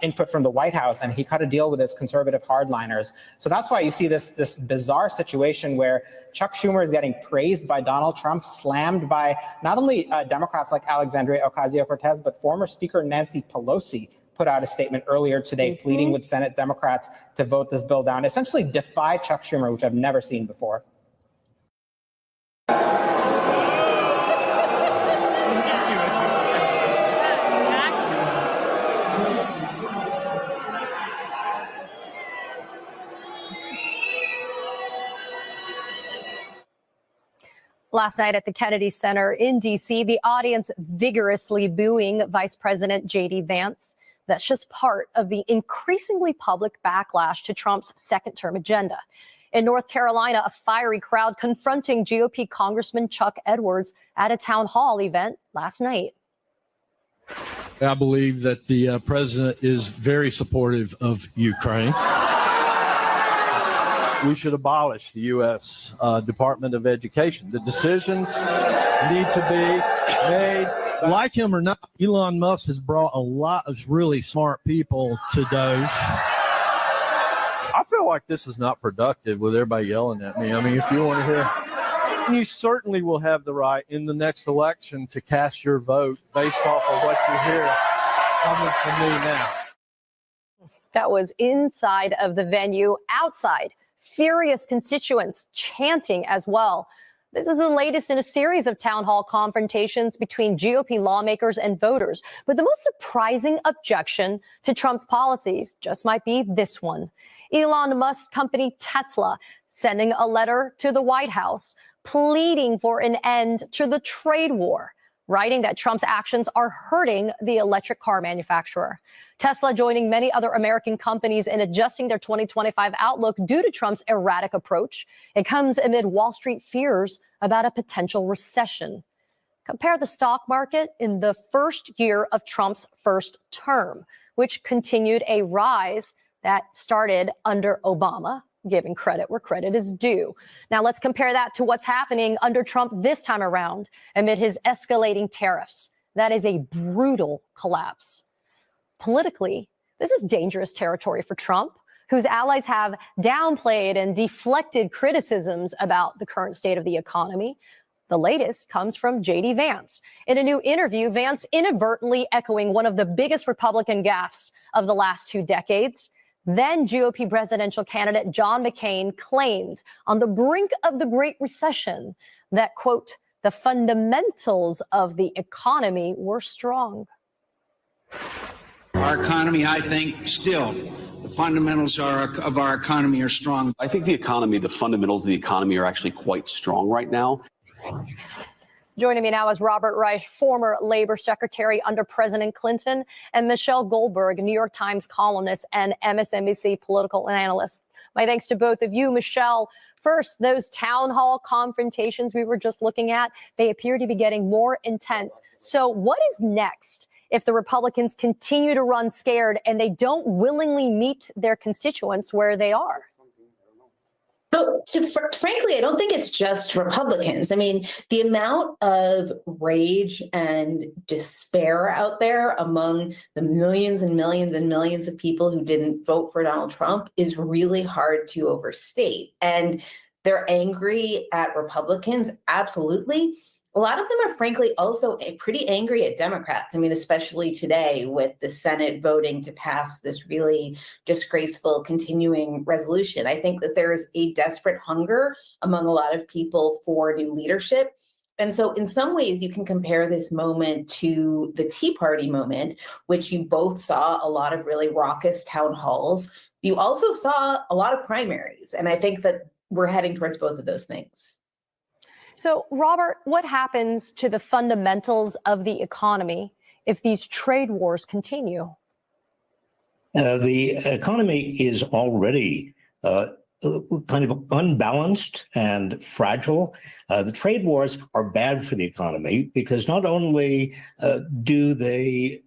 input from the White House, and he cut a deal with his conservative hardliners. So that's why you see this bizarre situation where Chuck Schumer is getting praised by Donald Trump, slammed by not only Democrats like Alexandria Ocasio-Cortez, but former Speaker Nancy Pelosi put out a statement earlier today pleading with Senate Democrats to vote this bill down, essentially defy Chuck Schumer, which I've never seen before. Last night at the Kennedy Center in D.C., the audience vigorously booing Vice President J.D. Vance. That's just part of the increasingly public backlash to Trump's second-term agenda. In North Carolina, a fiery crowd confronting GOP Congressman Chuck Edwards at a town hall event last night. I believe that the president is very supportive of Ukraine. We should abolish the U.S. Department of Education. The decisions need to be made Like him or not, Elon Musk has brought a lot of really smart people to Doge. I feel like this is not productive with everybody yelling at me. I mean, if you want to hear, you certainly will have the right in the next election to cast your vote based off of what you hear coming from me now. That was inside of the venue. Outside, furious constituents chanting as well. This is the latest in a series of town hall confrontations between GOP lawmakers and voters. But the most surprising objection to Trump's policies just might be this one. Elon Musk's company Tesla sending a letter to the White House pleading for an end to the trade war, writing that Trump's actions are hurting the electric car manufacturer. Tesla joining many other American companies in adjusting their 2025 outlook due to Trump's erratic approach. It comes amid Wall Street fears about a potential recession. Compare the stock market in the first year of Trump's first term, which continued a rise that started under Obama, giving credit where credit is due. Now let's compare that to what's happening under Trump this time around amid his escalating tariffs. That is a brutal collapse. Politically, this is dangerous territory for Trump, whose allies have downplayed and deflected criticisms about the current state of the economy. The latest comes from J.D. Vance. In a new interview, Vance inadvertently echoing one of the biggest Republican gaffes of the last 2 decades. Then GOP presidential candidate John McCain claimed on the brink of the Great Recession that, quote, the fundamentals of the economy were strong. Our economy, I think, still, the fundamentals of our economy are strong. I think the fundamentals of the economy are actually quite strong right now. Joining me now is Robert Reich, former labor secretary under President Clinton, and Michelle Goldberg, New York Times columnist and MSNBC political analyst. My thanks to both of you. Michelle, first, those town hall confrontations we were just looking at, they appear to be getting more intense. So what is next if the Republicans continue to run scared and they don't willingly meet their constituents where they are? But frankly, I don't think it's just Republicans. I mean, the amount of rage and despair out there among the millions and millions and millions of people who didn't vote for Donald Trump is really hard to overstate. And they're angry at Republicans, absolutely. A lot of them are frankly also pretty angry at Democrats. I mean, especially today with the Senate voting to pass this really disgraceful continuing resolution. I think that there is a desperate hunger among a lot of people for new leadership. And so in some ways, you can compare this moment to the Tea Party moment, which you both saw a lot of really raucous town halls. You also saw a lot of primaries. And I think that we're heading towards both of those things. So, Robert, what happens to the fundamentals of the economy if these trade wars continue? The economy is already kind of unbalanced and fragile. The trade wars are bad for the economy because not only do they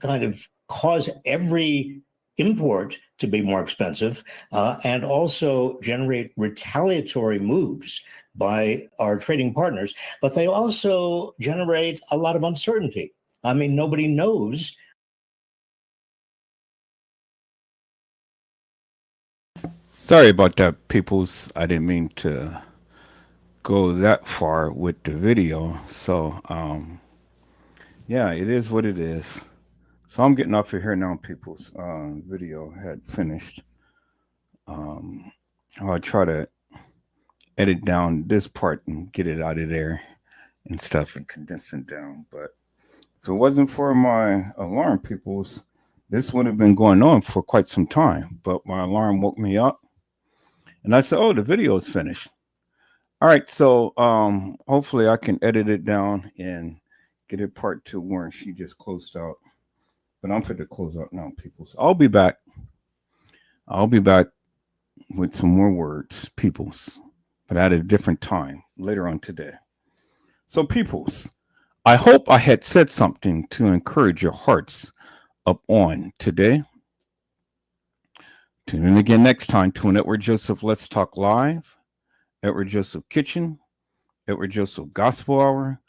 kind of cause every import to be more expensive and also generate retaliatory moves by our trading partners, but they also generate a lot of uncertainty. I mean, nobody knows. Sorry about that, peoples. I didn't mean to go that far with the video. So, yeah, it is what it is. So I'm getting off of here now, people's video had finished. I'll try to edit down this part and get it out of there and stuff and condense it down. But if it wasn't for my alarm, peoples, this would have been going on for quite some time. But my alarm woke me up and I said, oh, the video is finished. All right. So hopefully I can edit it down and get it part to where she just closed out. But I'm fit to close out now, people. So I'll be back. I'll be back with some more words, peoples, but at a different time later on today. So, peoples, I hope I had said something to encourage your hearts up on today. Tune in again next time to an Edward Joseph Let's Talk Live, Edward Joseph Kitchen, Edward Joseph Gospel Hour,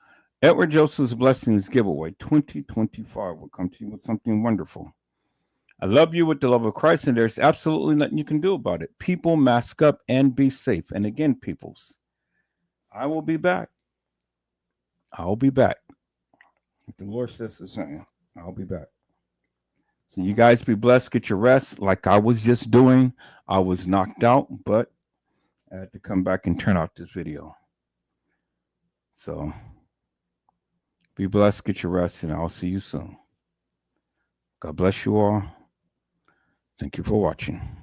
Edward Joseph's Blessings Giveaway 2025 will come to you with something wonderful. I love you with the love of Christ, and there's absolutely nothing you can do about it. People, mask up and be safe. And again, peoples, I will be back. I'll be back. If the Lord says the same, I'll be back. So you guys be blessed. Get your rest like I was just doing. I was knocked out, but I had to come back and turn out this video. So be blessed. Get your rest, and I'll see you soon. God bless you all. Thank you for watching.